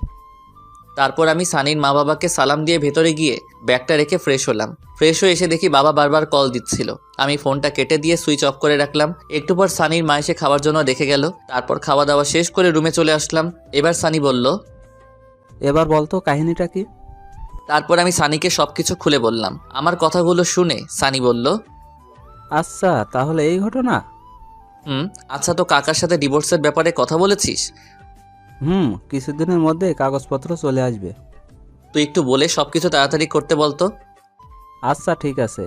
তারপর আমি সানির মা বাবাকে সালাম দিয়ে ভেতরে গিয়ে ব্যাগটা রেখে ফ্রেশ হলাম। ফ্রেশ হয়ে এসে দেখি বাবা বারবার কল দিচ্ছিল। আমি ফোনটা কেটে দিয়ে সুইচ অফ করে রাখলাম। একটু পর সানির মা এসে খাওয়ার জন্য দেখে গেল। তারপর খাওয়া দাওয়া শেষ করে রুমে চলে আসলাম। এবার সানি বলল, এবার বলতো কাহিনীটা কি? তারপর আমি সানিকে সবকিছু খুলে বললাম। আমার কথাগুলো শুনে সানি বলল, আচ্ছা তাহলে এই ঘটনা। আচ্ছা, তো কাকার সাথে ডিভোর্সের ব্যাপারে কথা বলেছিস? কিছুদিনের মধ্যে কাগজপত্র চলে আসবে। তুই একটু বলে সবকিছু তাড়াতাড়ি করতে বলতো। আচ্ছা ঠিক আছে।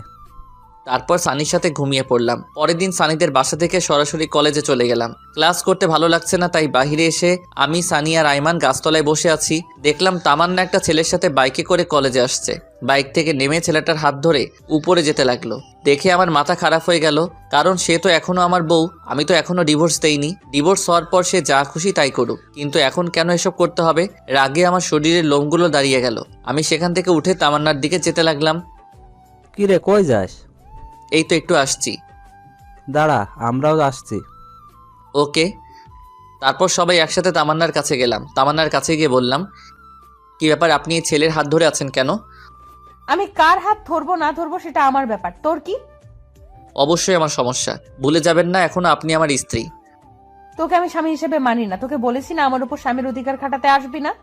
তারপর সানির সাথে ঘুমিয়ে পড়লাম। পরের দিন সানিদের বাসা থেকে সরাসরি কলেজে চলে গেলাম। ক্লাস করতে ভালো লাগছে না, তাই বাইরে এসে আমি, সানি আর আইমান গাছতলায় বসে আছি। দেখলাম তামান্না একটা ছেলের সাথে বাইকে করে কলেজে আসছে। বাইক থেকে নেমে ছেলেটার হাত ধরে উপরে যেতে লাগলো। দেখে আমার মাথা খারাপ হয়ে গেল, কারণ সে তো এখনো আমার বউ, আমি তো এখনো ডিভোর্স দেইনি। ডিভোর্স হওয়ার পর সে যা খুশি তাই করুক, কিন্তু এখন কেন এসব করতে হবে? রাগে আমার শরীরের লোমগুলো দাঁড়িয়ে গেল। আমি সেখান থেকে উঠে তামান্নার দিকে যেতে লাগলাম। কি রে, কই যাস? এই তো একটু আসছি। দাঁড়া, আমরাও আসছি। ওকে। তারপর সবাই একসাথে তামান্নার কাছে গেলাম। তামান্নার কাছে গিয়ে বললাম, কি ব্যাপার, আপনি এই ছেলের হাত ধরে আছেন কেন? আমি কার হাত ধরবো না ধরবো সেটা আমার ব্যাপার, তোর কি? অবশ্যই আমার সমস্যা, ভুলে যাবেন না এখনো আপনি আমার স্ত্রী। তোকে আমি স্বামী হিসেবে মানি না। তোকে বলেছি না আমার উপর স্বামীর অধিকার খাটাতে আসবি না।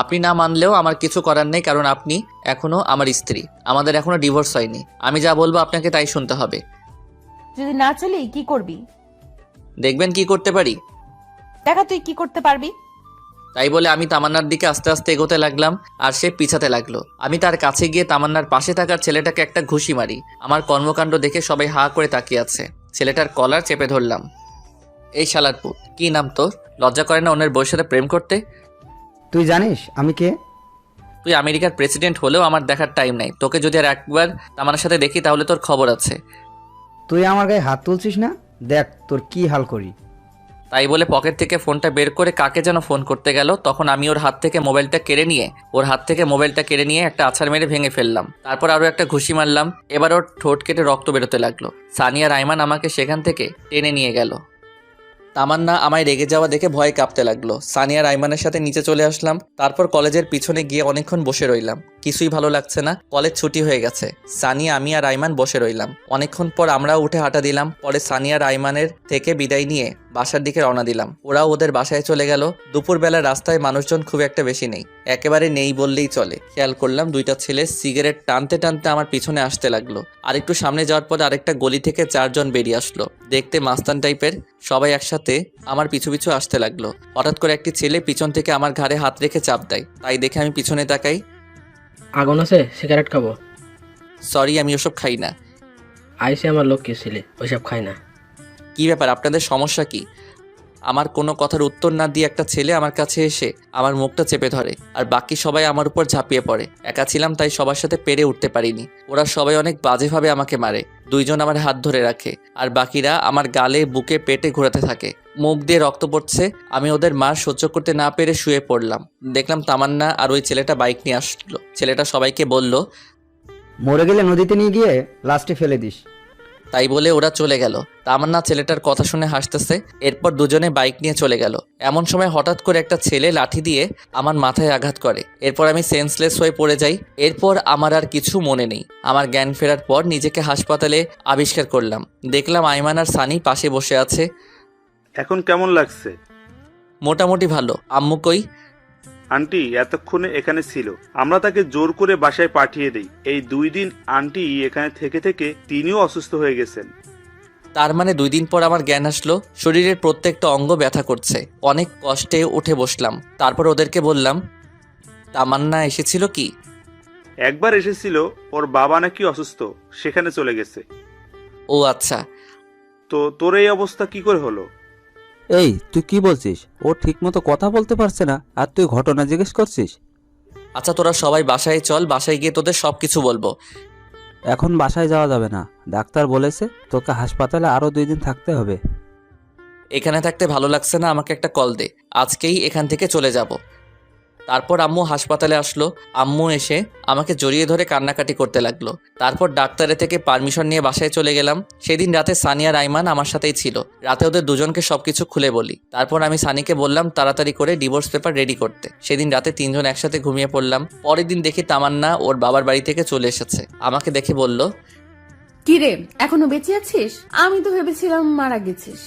আপনি না মানলেও আমার কিছু করার নেই, কারণ আপনি এখনো আমার স্ত্রী। আমাদের এখনো ডিভোর্স হয়নি। আমি যা বলবো আপনাকে তাই শুনতে হবে। যদি না চলি কি করবি? দেখবেন কি করতে পারি। দেখা তুই কি করতে পারবি। তাই বলে আমি তামান্নার দিকে আস্তে আস্তে এগোতে লাগলাম, আর সে পিছাতে লাগলো। আমি তার কাছে গিয়ে তামান্নার পাশে থাকার ছেলেটাকে একটা ঘুষি মারি। আমার কর্মকাণ্ড দেখে সবাই হা করে তাকিয়ে আছে। ছেলেটার কলার চেপে ধরলাম। এই শালার পুত, কি নাম তোর? লজ্জা করে না অন্যের বউয়ের সাথে প্রেম করতে? তুই জানিস আমি কে? তুই আমেরিকার প্রেসিডেন্ট হলেও আমার দেখার টাইম নাই। তোকে যদি আর একবার তামান্নার সাথে দেখি তাহলে তোর খবর আছে। তুই আমার গায়ে হাত তুলছিস না? দেখ তোর কি হাল করি। তাই বলে পকেট থেকে ফোনটা বের করে কাকে যেন ফোন করতে গেল। তখন আমি ওর হাত থেকে মোবাইলটা কেড়ে নিয়ে একটা আছাড় মেরে ভেঙে ফেললাম। তারপর আরও একটা ঘুষি মারলাম। এবার ওর ঠোঁট কেটে রক্ত বেরোতে লাগলো। সানিয়া রাইমান আমাকে সেখান থেকে টেনে নিয়ে গেল। তামান্না আমায় রেগে যাওয়া দেখে ভয়ে কাঁপতে লাগলো। সানিয়া রাইমানের সাথে নিচে চলে আসলাম। তারপর কলেজের পিছনে গিয়ে অনেকক্ষণ বসে রইলাম। কিছুই ভালো লাগছে না, কলেজ ছুটি হয়ে গেছে। সানিয়া, আমি আর রাইমান বসে রইলাম। অনেকক্ষণ পর আমরাও উঠে হাঁটা দিলাম। পরে সানিয়া রাইমানের থেকে বিদায় নিয়ে বাসার দিকে রওনা দিলাম। ওরাও ওদের বাসায় চলে গেল। দুপুরবেলা রাস্তায় মানুষজন খুব একটা বেশি নেই, একেবারে নেই বললেই চলে। খেয়াল করলাম দুইটা ছেলে সিগারেট টানতে টানতে আমার পিছনে আসতে লাগলো। আরেকটু সামনে যাওয়ার পর আরেকটা গলি থেকে 4 জন বেরিয়ে আসলো, দেখতে মাস্তান টাইপের। সবাই একসাথে আমার পিছু পিছু আসতে লাগলো। হঠাৎ করে একটি ছেলে পিছন থেকে আমার ঘাড়ে হাত রেখে চাপ দেয়। তাই দেখে আমি পিছনে তাকাই। আগুন আছে, সিগারেট খাবো? সরি, আমি ওসব খাই না। আইসে আমার লোক কে ছিলে, ওইসব খাই না। কি ব্যাপার, আপনাদের সমস্যা কি? আমার কোনো কথার উত্তর না দিয়ে একটা ছেলে আমার কাছে এসে আমার মুখটা চেপে ধরে, আর বাকি সবাই আমার উপর ঝাঁপিয়ে পড়ে। একা ছিলাম তাই সবার সাথে পেরে উঠতে পারিনি। ওরা সবাই অনেক বাজেভাবে আমাকে মারে। 2 জন আমার হাত ধরে রাখে, আর বাকিরা আমার গালে, বুকে, পেটে ঘোরাতে থাকে। মুখ দিয়ে রক্ত পড়ছে। আমি ওদের মার সহ্য করতে না পেরে শুয়ে পড়লাম। দেখলাম তামান্না আর ওই ছেলেটা বাইক নিয়ে আসলো। ছেলেটা সবাইকে বলল, মরে গেলে নদীতে নিয়ে গিয়ে লাস্টে ফেলে দিস। তাই বলে ওরা চলে গেল। তামান্না ছেলেটার কথা শুনে হাসতেছে। এরপর দুজনে বাইক নিয়ে চলে গেল। এমন সময় হঠাৎ করে একটা ছেলে লাঠি দিয়ে আমার মাথায় আঘাত করে। এরপর আমি সেন্সলেস হয়ে পড়ে যাই। এরপর আমার আর কিছু মনে নেই। আমার জ্ঞান ফেরার পর নিজেকে হাসপাতালে আবিষ্কার করলাম। দেখলাম আইমান আর সানি পাশে বসে আছে। এখন কেমন লাগছে? মোটামুটি ভালো। আম্মু কই? আন্টি এতক্ষণে এখানে ছিল, আমরা তাকে জোর করে বাসায় পাঠিয়ে দেই। এই 2 দিন আন্টি এখানে থেকে থেকে তিনিও অসুস্থ হয়ে গেছেন। তার মানে 2 দিন পর আমার জ্ঞান আসলো। শরীরের প্রত্যেকটা অঙ্গ ব্যথা করছে। অনেক কষ্টে উঠে বসলাম। তারপর ওদেরকে বললাম, তামান্না এসেছিল কি? একবার এসেছিল, ওর বাবা নাকি অসুস্থ, সেখানে চলে গেছে। ও আচ্ছা। তো তোর এই অবস্থা কি করে হলো? এই তুই কি বলছিস? ও ঠিক মতো কথা বলতে পারছে না, আর তুই ঘটনা জিজ্ঞেস করছিস? আচ্ছা তোরা সবাই বাসায় চল, বাসায় গিয়ে তোদের সব কিছু বলবো। এখন বাসায় যাওয়া যাবে না, ডাক্তার বলেছে তোকে হাসপাতালে আরো 2 দিন থাকতে হবে। এখানে থাকতে ভালো লাগছে না, আমাকে একটা কল দে, আজকেই এখান থেকে চলে যাব। তারপর আম্মু হাসপাতালে আসলো। আম্মু এসে আমাকে জড়িয়ে ধরে কান্নাকাটি করতে লাগলো। তারপর ডাক্তারের থেকে পারমিশন নিয়ে বাসায় চলে গেলাম। সেদিন রাতে সানিয়া রাইমান আমার সাথেই ছিল। রাতে ওদের দুজনকে সবকিছু খুলে বলি। তারপর আমি সানিকে বললাম তাড়াতাড়ি করে ডিভোর্স পেপার রেডি করতে। সেদিন রাতে 3 জন একসাথে ঘুমিয়ে পড়লাম। পরের দিন দেখি তামান্না ওর বাবার বাড়ি থেকে চলে এসেছে। আমাকে দেখে বলল, কি রে, এখনো বেঁচে আছিস? আমি তো ভেবেছিলাম মারা গেছিস।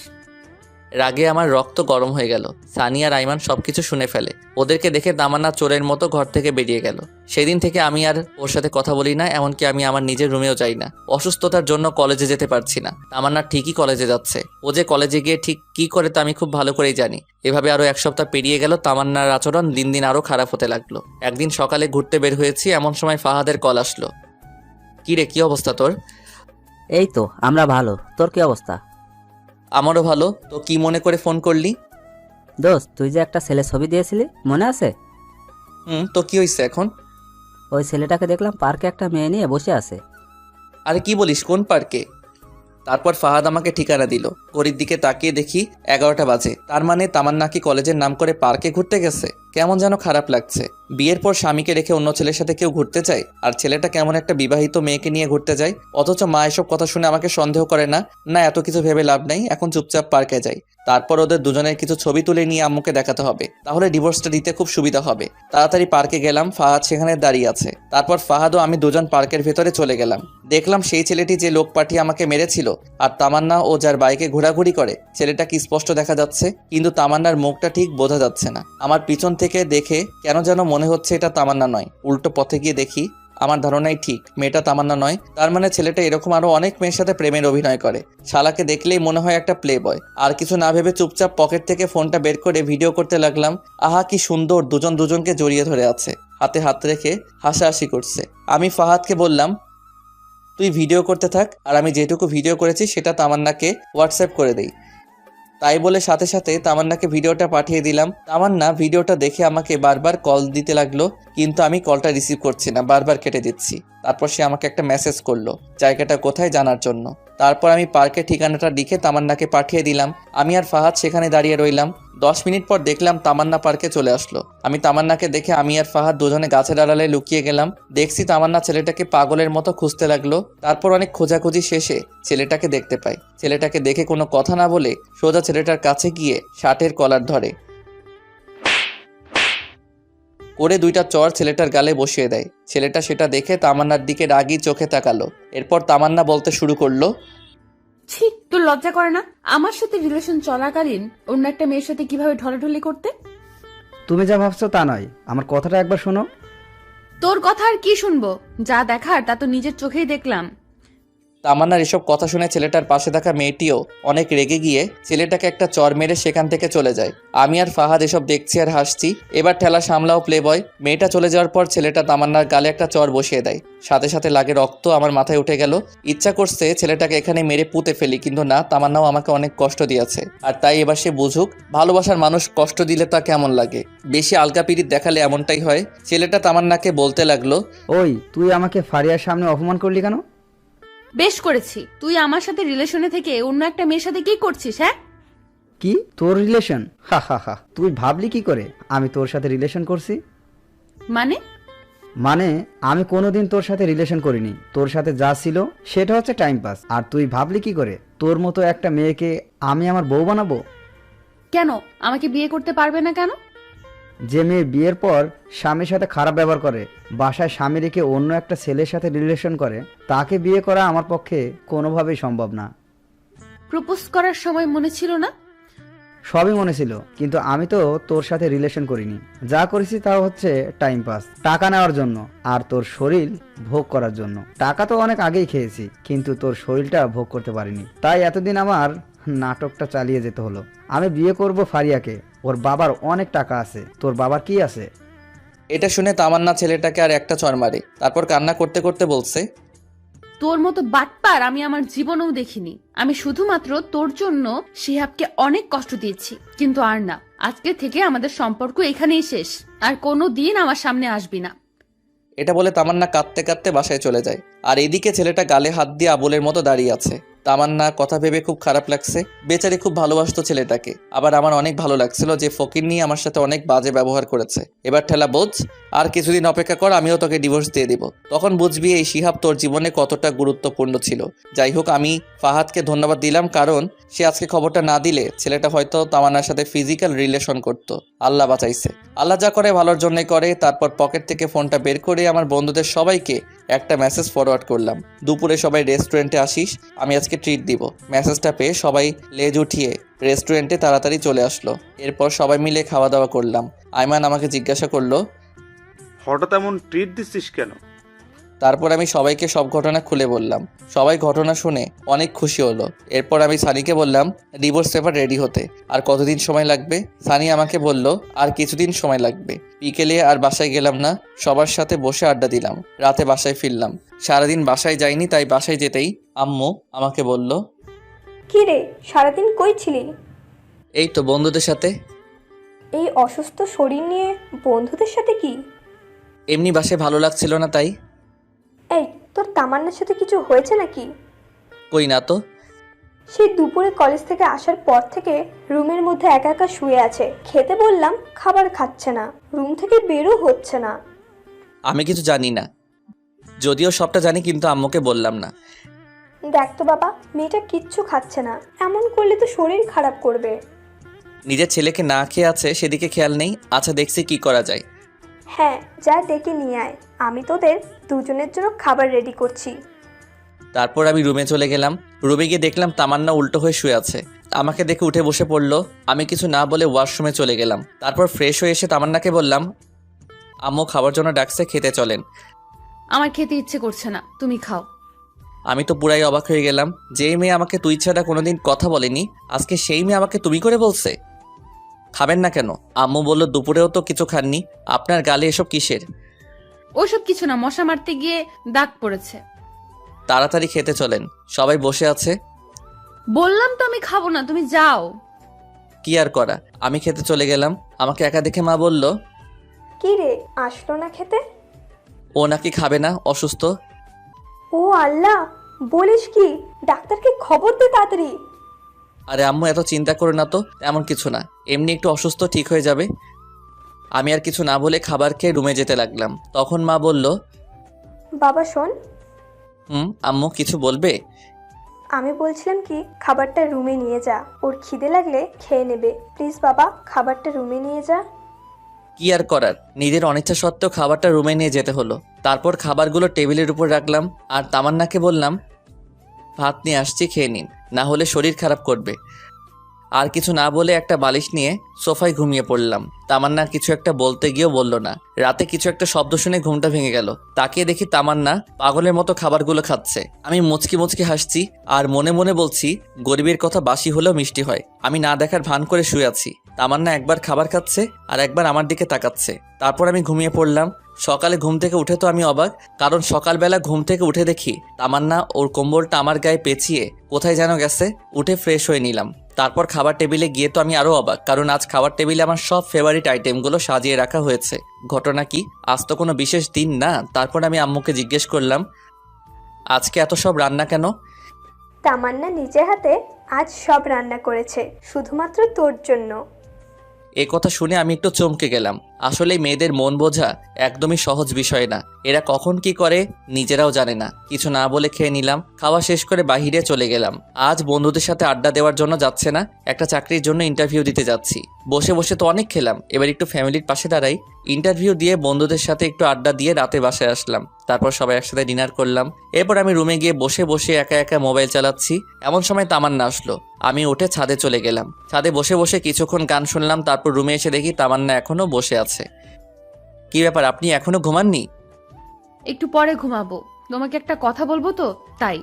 রাগে আমার রক্ত গরম হয়ে গেল। সানিয়া রাইমান সবকিছু শুনে ফেলে। ওদেরকে দেখে তামান্না চোরের মতো ঘর থেকে বেরিয়ে গেল। সেদিন থেকে আমি আর ওর সাথে কথা বলি না, এমনকি আমি আমার নিজের রুমেও যাই না। অসুস্থতার জন্য কলেজে যেতে পারছি না। তামান্না ঠিকই কলেজে যাচ্ছে। ও যে কলেজে গিয়ে ঠিক কি করে তা আমি খুব ভালো করেই জানি। এভাবে আরো 1 সপ্তাহ পেরিয়ে গেল। তামান্নার আচরণ দিন দিন আরো খারাপ হতে লাগলো। একদিন সকালে ঘুরতে বের হয়েছি, এমন সময় ফাহাদের কল আসলো। কি রে, কি অবস্থা তোর? এই তো আমরা ভালো, তোর কি অবস্থা? আমারও ভালো। তো কি মনে করে ফোন করলি? দোস্ত, তুই যে একটা ছেলে ছবি দিয়েছিলি, মনে আছে? তো কি হয়েছে এখন? ওই ছেলেটাকে দেখলাম পার্কে একটা মেয়ে নিয়ে বসে আছে। আরে কি বলিস, কোন পার্কে? তারপর ফাহাদ আমাকে ঠিকানা দিল। ঘড়ির দিকে তাকিয়ে দেখি 11টা বাজে। তার মানে তামান্না কি কলেজের নাম করে পার্কে ঘুরতে গেছে? কেমন যেন খারাপ লাগছে। বিয়ের পর স্বামীকে রেখে অন্য ছেলের সাথে কেউ ঘুরতে চায়, আর ছেলেটা কেমন একটা বিবাহিত মেয়েকে নিয়ে ঘুরতে যায়। অথচ মা এসব কথা শুনে আমাকে সন্দেহ করে না। না, এত কিছু ভেবে লাভ নাই, এখন চুপচাপ পার্কে যাই। তারপর ওদের দুজনের কিছু ছবি তুলে নিয়ে আম্মুকে দেখাতে হবে, তাহলে ডিভোর্সটা দিতে খুব সুবিধা হবে। তাড়াতাড়ি পার্কে গেলাম, ফাহাদ সেখানে দাঁড়িয়ে আছে। তারপর ফাহাদ ও আমি দুজন পার্কের ভেতরে চলে গেলাম। দেখলাম সেই ছেলেটি যে লোক পাঠিয়ে আমাকে মেরেছিল আর তামান্না ও যার বাইকে ঘোরাঘুরি করে, ছেলেটাকে স্পষ্ট দেখা যাচ্ছে, কিন্তু তামান্নার মুখটা ঠিক বোঝা যাচ্ছে না। আমার পিছন থেকে দেখে কেন যেন মনে হচ্ছে এটা তামান্না নয়। উল্টো পথে গিয়ে দেখি আমার ধারণাই ঠিক, মেয়েটা তামান্না নয়। তার মানে ছেলেটা এরকম আরো অনেক মেয়ের সাথে প্রেমের অভিনয় করে। শালাকে দেখলেই মনে হয় একটা প্লে বয়। আর কিছু না ভেবে চুপচাপ পকেট থেকে ফোনটা বের করে ভিডিও করতে লাগলাম। আহা কি সুন্দর, দুজন দুজনকে জড়িয়ে ধরে আছে, হাতে হাত রেখে হাসাহাসি করছে। আমি ফাহাদকে বললাম, তুই ভিডিও করতে থাক, আর আমি যেটুকু ভিডিও করেছি সেটা তামান্নাকে হোয়াটসঅ্যাপ করে দেই। তাই বলে সাথে সাথে তামান্নাকে ভিডিওটা পাঠিয়ে দিলাম। তামান্না ভিডিওটা দেখে আমাকে বারবার কল দিতে লাগলো, কিন্তু আমি কলটা রিসিভ করছি না, বারবার কেটে দিচ্ছি। তারপর সে আমাকে একটা মেসেজ করলো জায়গাটা কোথায় জানার জন্য। তারপর আমি পার্কের ঠিকানাটা লিখে তামান্নাকে পাঠিয়ে দিলাম। আমি আর ফাহাদ সেখানে দাঁড়িয়ে রইলাম। 10 মিনিট পর দেখলাম তামান্না পার্কে চলে আসলো। আমি তামান্নাকে দেখে আমি আর ফাহাদ দুজনে গাছের আড়ালে লুকিয়ে গেলাম। দেখছি তামান্না ছেলেটাকে পাগলের মতো খুঁজতে লাগলো। তারপর অনেক খোঁজাখুঁজি শেষে ছেলেটাকে দেখতে পাই। ছেলেটাকে দেখে কোনো কথা না বলে সোজা ছেলেটার কাছে গিয়ে শার্টের কলার ধরে করে 2টা চর ছেলেটার গালে বসিয়ে দেয়। ছেলেটা সেটা দেখে তামান্নার দিকে রাগী চোখে তাকালো। এরপর তামান্না বলতে শুরু করলো, ছি, তোর লজ্জা করে না আমার সাথে রিলেশন চলাকালীন অন্য একটা মেয়ের সাথে কিভাবে ঢলাঢলি করতে? তুমি যা ভাবছো তা নয়, আমার কথাটা একবার শোনো। তোর কথা আর কি শুনবো? যা দেখার তা তো নিজের চোখেই দেখলাম। তামান্নার এসব কথা শুনে ছেলেটার পাশে থাকা মেয়েটিও অনেক রেগে গিয়ে ছেলেটাকে একটা চর মেরে সেখান থেকে চলে যায়। আমি আর ফাহাদ এসব দেখছি আর হাসছি। এবার ঠেলা সামলাও প্লে বয়। মেয়েটা চলে যাওয়ার পর ছেলেটা তামান্নার গালে একটা চর বসিয়ে দেয়। সাথে সাথে লাগে রক্ত আমার মাথায় উঠে গেল। ইচ্ছা করছে ছেলেটাকে এখানে মেরে পুঁতে ফেলি, কিন্তু না, তামান্নাও আমাকে অনেক কষ্ট দিয়েছে, আর তাই এবার সে বুঝুক ভালোবাসার মানুষ কষ্ট দিলে তা কেমন লাগে। বেশি আলগা পিরিত দেখালে এমনটাই হয়। ছেলেটা তামান্নাকে বলতে লাগলো, ওই তুই আমাকে ফারিয়ার সামনে অপমান করলি কেন? বেশ করেছি, তুই আমার সাথে রিলেশনে থেকে অন্য একটা মেয়ের সাথে কি করছিস? হ্যাঁ, কি তোর রিলেশন? হা হা হা, তুই ভাবলি কি করে আমি তোর সাথে রিলেশন করছি? মানে আমি কোনোদিন তোর সাথে রিলেশন করিনি। তোর সাথে যা ছিল সেটা হচ্ছে টাইম পাস। আর তুই ভাবলি কি করে তোর মতো একটা মেয়েকে আমি আমার বউ বানাবো? কেন আমাকে বিয়ে করতে পারবে না কেন? যে মেয়ে বিয়ের পর স্বামীর সাথে খারাপ ব্যবহার করে, বাসায় স্বামী রেখে অন্য একটা ছেলের সাথে রিলেশন করে, তাকে বিয়ে করা আমার পক্ষে কোনোভাবেই সম্ভব না। প্রপোজ করার সময় মনে ছিল না? সবই মনে ছিল, কিন্তু আমি তো তোর সাথে রিলেশন করিনি। যা করেছি তা হচ্ছে টাইম পাস, টাকা নেওয়ার জন্য আর তোর শরীর ভোগ করার জন্য। টাকা তো অনেক আগেই খেয়েছি, কিন্তু তোর শরীরটা ভোগ করতে পারিনি। তাই এতদিন আমার নাটকটা চালিয়ে যেতে হলো। আমি বিয়ে করব ফারিয়াকে, ওর বাবার অনেক টাকা আছে। তোর বাবার কি আছে? এটা শুনে তামান্না ছেলেটাকে আর একটা চর মারে। তারপর কান্না করতে করতে বলছে, তোর মতো বাটপার আমি আমার জীবনেও দেখিনি। আমি শুধুমাত্র তোর জন্য শিহাবকে অনেক কষ্ট দিয়েছি, কিন্তু আর না। আজকে থেকে আমাদের সম্পর্ক এখানেই শেষ, আর কোনো দিন আমার সামনে আসবি না। এটা বলে তামান্না কাঁদতে কাঁদতে বাসায় চলে যায়। আর এদিকে ছেলেটা গালে হাত দিয়ে আবুলের মতো দাঁড়িয়ে আছে। তামান্না কথা ভেবে খুব খারাপ লাগছে। বেচারি খুব ভালোবাসতো ছেলেটাকে। আবার আমার অনেক ভালো লাগছিল যে ফকির নিয়ে আমার সাথে অনেক বাজে ব্যবহার করেছে। এবার ঠেলা বোঝ, আর কিছুদিন অপেক্ষা কর, আমিও তোকে ডিভোর্স দিয়ে দিব। তখন বুঝবি এই শিহাব তোর জীবনে কতটা গুরুত্বপূর্ণ ছিল। যাই হোক, আমি ফাহাদকে ধন্যবাদ দিলাম, কারণ সে আজকে খবরটা না দিলে ছেলেটা হয়তো তামান্নার সাথে ফিজিক্যাল রিলেশন করত। আল্লাহ বাঁচাইছে। আল্লাহ যা করে ভালোর জন্যই করে। তারপর পকেট থেকে ফোনটা বের করে আমার বন্ধুদের সবাইকে একটা মেসেজ ফরওয়ার্ড করলাম, দুপুরে সবাই রেস্টুরেন্টে আসিস, আমি আজকে ট্রিট দিব। মেসেজটা পেয়ে সবাই লেজ উঠিয়ে রেস্টুরেন্টে তাড়াতাড়ি চলে আসলো। এরপর সবাই মিলে খাওয়া দাওয়া করলাম। আইমান আমাকে জিজ্ঞাসা করলো, হঠাৎ এমন ট্রিট দিচ্ছিস কেন? তারপর আমি সবাইকে সব ঘটনা খুলে বললাম। সবাই ঘটনা শুনে অনেক খুশি হলো। এরপর আমি সানিকে বললাম ডিভোর্স পেপার রেডি হতে আর কতদিন সময় লাগবে। সানি আমাকে বলল আর কিছুদিন সময় লাগবে। বিকেলে আর বাসায় গেলাম না, সবার সাথে বসে আড্ডা দিলাম। রাতে বাসায় ফিরলাম। সারাদিন বাসায় যাইনি, তাই বাসায় যেতেই আম্মু আমাকে বলল, কি রে, সারাদিন কই ছিলি? এই তো বন্ধুদের সাথে। এই অসুস্থ শরীর নিয়ে বন্ধুদের সাথে কি? এমনি বাসায় ভালো লাগছিল না তাই। এই, তোর তামান্নার সাথে কিছু হয়েছে নাকি? কই না তো। সেই দুপুরে কলেজ থেকে আসার পর থেকে রুমের মধ্যে একা একা শুয়ে আছে। খেতে বললাম, খাবার খাচ্ছে না, রুম থেকে বেরও হচ্ছে না। আমি কিছু জানি না, যদিও সবটা জানি কিন্তু আম্মুকে বললাম না। দেখ তো বাবা, মেয়েটা কিচ্ছু খাচ্ছে না, এমন করলে তো শরীর খারাপ করবে। নিজের ছেলেকে না খেয়ে আছে সেদিকে খেয়াল নেই। আচ্ছা দেখছি কি করা যায়। হ্যাঁ, যা ডেকে নিয়ে আয়, আমি তোদের দুজনের জন্য খাবার রেডি করছি। তারপর আমি রুমে চলে গেলাম। রুমে গিয়ে দেখলাম তামান্না উল্টো হয়ে শুয়ে আছে। আমাকে দেখে উঠে বসে পড়লো। আমি কিছু না বলে ওয়াশরুমে চলে গেলাম। তারপর ফ্রেশ হয়ে এসে তামান্নাকে বললাম, আম্মু খাবার জন্য ডাকছে, খেতে চলেন। আমার খেতে ইচ্ছে করছে না, তুমি খাও। আমি তো পুরাই অবাক হয়ে গেলাম। যেই মেয়ে আমাকে তুই ছাড়া কোনোদিন কথা বলেনি, আজকে সেই মেয়ে আমাকে তুমি করে বলছে। খাবেন না কেন? আম্মু বলল, দুপুরেও তো কিছু খাননি, আপনার গালে এসব কিসের? ওসব কিছু না, মশা মারতে গিয়ে দাগ পড়েছে। তাড়াতাড়ি খেতে চলেন, সবাই বসে আছে। বললাম তো আমি খাবো না, তুমি যাও। কি আর করা, আমি খেতে চলে গেলাম। আমাকে একা দেখে মা বলল, কি রে, আসলো না খেতে? ও নাকি খাবে না, অসুস্থ। ও আল্লাহ, বলিস কি? ডাক্তারকে খবর দে তাড়াতাড়ি। আরে আম্মু এত চিন্তা করো না তো, এমন কিছু না, এমনি একটু অসুস্থ, ঠিক হয়ে যাবে। আমি আর কিছু না বলে খাবার খেয়ে রুমে যেতে লাগলাম। তখন মা বলল, বাবা শোন, আম্মু কিছু বলবে? আমি বলছিলাম কি, খাবারটা রুমে নিয়ে যা, ওর খিদে লাগলে খেয়ে নেবে। প্লিজ বাবা, খাবারটা রুমে নিয়ে যা। কি আর করার, নিজের অনিচ্ছা সত্ত্বেও খাবারটা রুমে নিয়ে যেতে হলো। তারপর খাবারগুলো টেবিলের উপর রাখলাম আর তামান্নাকে বললাম, ভাত নিয়ে আসছি, খেয়ে নিন, না হলে শরীর খারাপ করবে। আর কিছু না বলে একটা বালিশ নিয়ে সোফায় ঘুমিয়ে পড়লাম। তামান্না কিছু একটা বলতে গিয়েও বলল না। রাতে কিছু একটা শব্দ শুনে ঘুমটা ভেঙে গেল। তাকিয়ে দেখি তামান্না পাগলের মতো খাবারগুলো খাচ্ছে। আমি মুচকি মুচকি হাসছি আর মনে মনে বলছি, গরিবের কথা বাসি হলেও মিষ্টি হয়। আমি না দেখার ভান করে শুয়ে আছি। তামান্না একবার খাবার খাচ্ছে আর একবার আমার দিকে তাকাচ্ছে। তারপর আমি ঘুমিয়ে পড়লাম। সকালে ঘুম থেকে উঠে তো আমি অবাক, কারণ সকালবেলা ঘুম থেকে উঠে দেখি তামান্না ওর কম্বলটা আমার গায়ে পেঁচিয়ে কোথায় যেন গেছে। উঠে ফ্রেশ হয়ে নিলাম। তারপর খাবার টেবিলে গিয়ে তো আমি আরও অবাক, কারণ আজ খাবার টেবিলে আমার সব ফেভারিট আইটেমগুলো সাজিয়ে রাখা হয়েছে। ঘটনা কি, আজ তো কোনো বিশেষ দিন না। তারপর আমি আম্মুকে জিজ্ঞেস করলাম, আজকে এত সব রান্না কেন? তামান্না নিজে হাতে আজ সব রান্না করেছে, শুধুমাত্র তোর জন্য। এ কথা শুনে আমি একটু চমকে গেলাম। আসলে মেয়েদের মন বোঝা একদমই সহজ বিষয় না। এরা কখন কি করে নিজেরাও জানে না। কিছু না বলে খেয়ে নিলাম। খাওয়া শেষ করে বাহিরে চলে গেলাম। আজ বন্ধুদের সাথে আড্ডা দেওয়ার জন্য যাচ্ছে না, একটা চাকরির জন্য ইন্টারভিউ দিতে যাচ্ছি। বসে বসে তো অনেক খেলাম, এবার একটু ফ্যামিলির পাশে দাঁড়াই। ইন্টারভিউ দিয়ে বন্ধুদের সাথে একটু আড্ডা দিয়ে রাতে বাসায় আসলাম। তারপর সবাই একসাথে ডিনার করলাম। এরপর আমি রুমে গিয়ে বসে বসে একা একা মোবাইল চালাচ্ছি। এমন সময় তামান্না আসলো। আমি উঠে ছাদে চলে গেলাম। ছাদে বসে বসে কিছুক্ষণ গান শুনলাম। তারপর রুমে এসে দেখি তামান্না এখনো বসে আছে। কি ব্যাপার, আপনি এখনো ঘুমাননি? একটু পরে ঘুমাবো, তোমাকে একটা কথা বলবো তো তাই।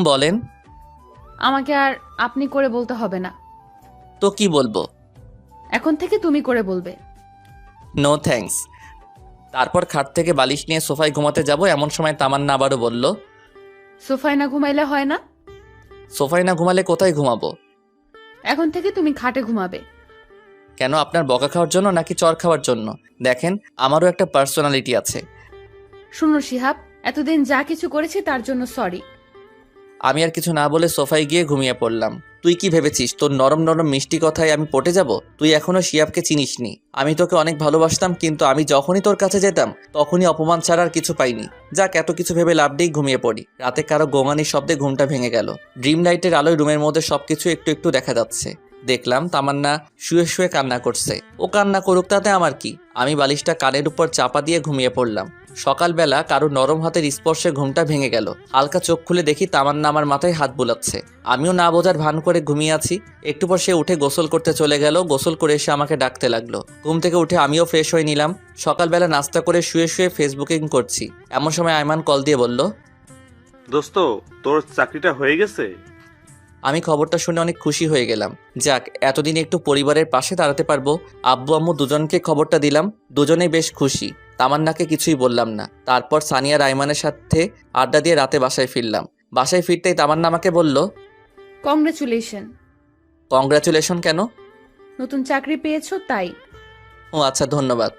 বলেন। আমাকে আর আপনি করে বলতে হবে না, তো কি বলবো? এখন থেকে তুমি করে বলবে। No thanks. তারপর খাট থেকে বালিশ নিয়ে সোফায় ঘুমাতে যাব, এমন সময় তামান্না আবারও বলল, সোফায় না ঘুমাইলে হয় না? সোফায় না ঘুমালে কোথায় ঘুমাবো? এখন থেকে তুমি খাটে ঘুমাবে। কেন, আপনার বকা খাওয়ার জন্য নাকি চর খাওয়ার জন্য? দেখেন, আমারও একটা পার্সোনালিটি আছে। শুনো শিহাব, এতদিন যা কিছু করেছি তার জন্য সরি। আমি আর কিছু না বলে সোফায় গিয়ে ঘুমিয়ে পড়লাম। তুই কি ভেবেছিস তোর নরম নরম মিষ্টি কথায় আমি পটে যাব? তুই এখনো শিয়াবকে চিনিসনি। আমি তোকে অনেক ভালোবাসতাম, কিন্তু আমি যখনই তোর কাছে যেতাম তখনই অপমান ছাড়া আর কিছু পাইনি। যাক, এত কিছু ভেবে লাভ নেই, ঘুমিয়ে পড়ি। রাতে কারো গোঙানির শব্দে ঘুমটা ভেঙে গেল। ড্রিম লাইটের আলোয় রুমের মধ্যে সবকিছু একটু একটু দেখা যাচ্ছে। দেখলাম তামান্না শুয়ে শুয়ে কান্না করছে। ও কান্না করুক, তাতে আমার কি? আমি বালিশটা কানের উপর চাপা দিয়ে ঘুমিয়ে পড়লাম। সকালবেলা কারো নরম হাতের স্পর্শে ঘুমটা ভেঙে গেল। হালকা চোখ খুলে দেখি তামান্না আমার মাথায় হাত বুলাচ্ছে। আমিও না বোঝার ভান করে ঘুমিয়ে আছি। একটু পর সে উঠে গোসল করতে চলে গেল। গোসল করে এসে আমাকে ডাকতে লাগলো। ঘুম থেকে উঠে আমিও ফ্রেশ হয়ে নিলাম। সকালবেলা নাস্তা করে শুয়ে শুয়ে ফেসবুকিং করছি। এমন সময় আয়মান কল দিয়ে বলল, দোস্ত, তোর চাকরিটা হয়ে গেছে? আমি খবরটা শুনে অনেক খুশি হয়ে গেলাম। যাক, এতদিন একটু পরিবারের পাশে দাঁড়াতে পারবো। আব্বু আম্মু দুজনকে খবরটা দিলাম, দুজনেই বেশ খুশি। তামান্নাকে কিছুই বললাম না। তারপর সানিয়া রাইমানের সাথে আড্ডা দিয়ে রাতে বাসায় ফিরলাম। বাসায় ফিরতেই তামান্না আমাকে বলল, কংগ্রেচুলেশন। কংগ্রাচুলেশন কেন? নতুন চাকরি পেয়েছো তাই। ও আচ্ছা, ধন্যবাদ।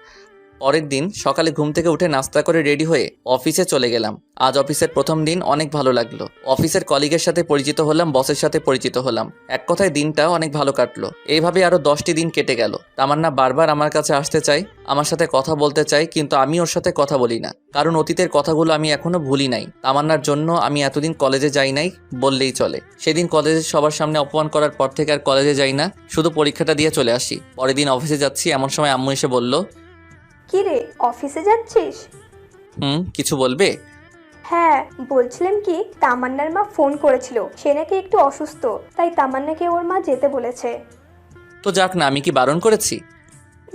পরের দিন সকালে ঘুম থেকে উঠে নাস্তা করে রেডি হয়ে অফিসে চলে গেলাম। আজ অফিসের প্রথম দিন, অনেক ভালো লাগলো। অফিসের কলিগের সাথে পরিচিত হলাম, বসের সাথে পরিচিত হলাম। এক কথায় দিনটা অনেক ভালো কাটলো। এইভাবে আরো 10টি দিন কেটে গেল। তামান্না বারবার আমার কাছে আসতে চাই, আমার সাথে কথা বলতে চাই, কিন্তু আমি ওর সাথে কথা বলি না, কারণ অতীতের কথাগুলো আমি এখনো ভুলি নাই। তামান্নার জন্য আমি এতদিন কলেজে যাই নাই বললেই চলে। সেদিন কলেজে সবার সামনে অপমান করার পর থেকে আর কলেজে যাই না, শুধু পরীক্ষাটা দিয়ে চলে আসি। পরের দিন অফিসে যাচ্ছি, এমন সময় আম্মু এসে বলল, কি রে, অফিসে যাচ্ছিস? কিছু বলবে? হ্যাঁ, বলছিলাম কি, তামান্নার মা ফোন করেছিল, সে নাকি একটু অসুস্থ, তাই তামান্নাকে ওর মা যেতে বলেছে। তো যাক না, আমি কি বারণ করেছি?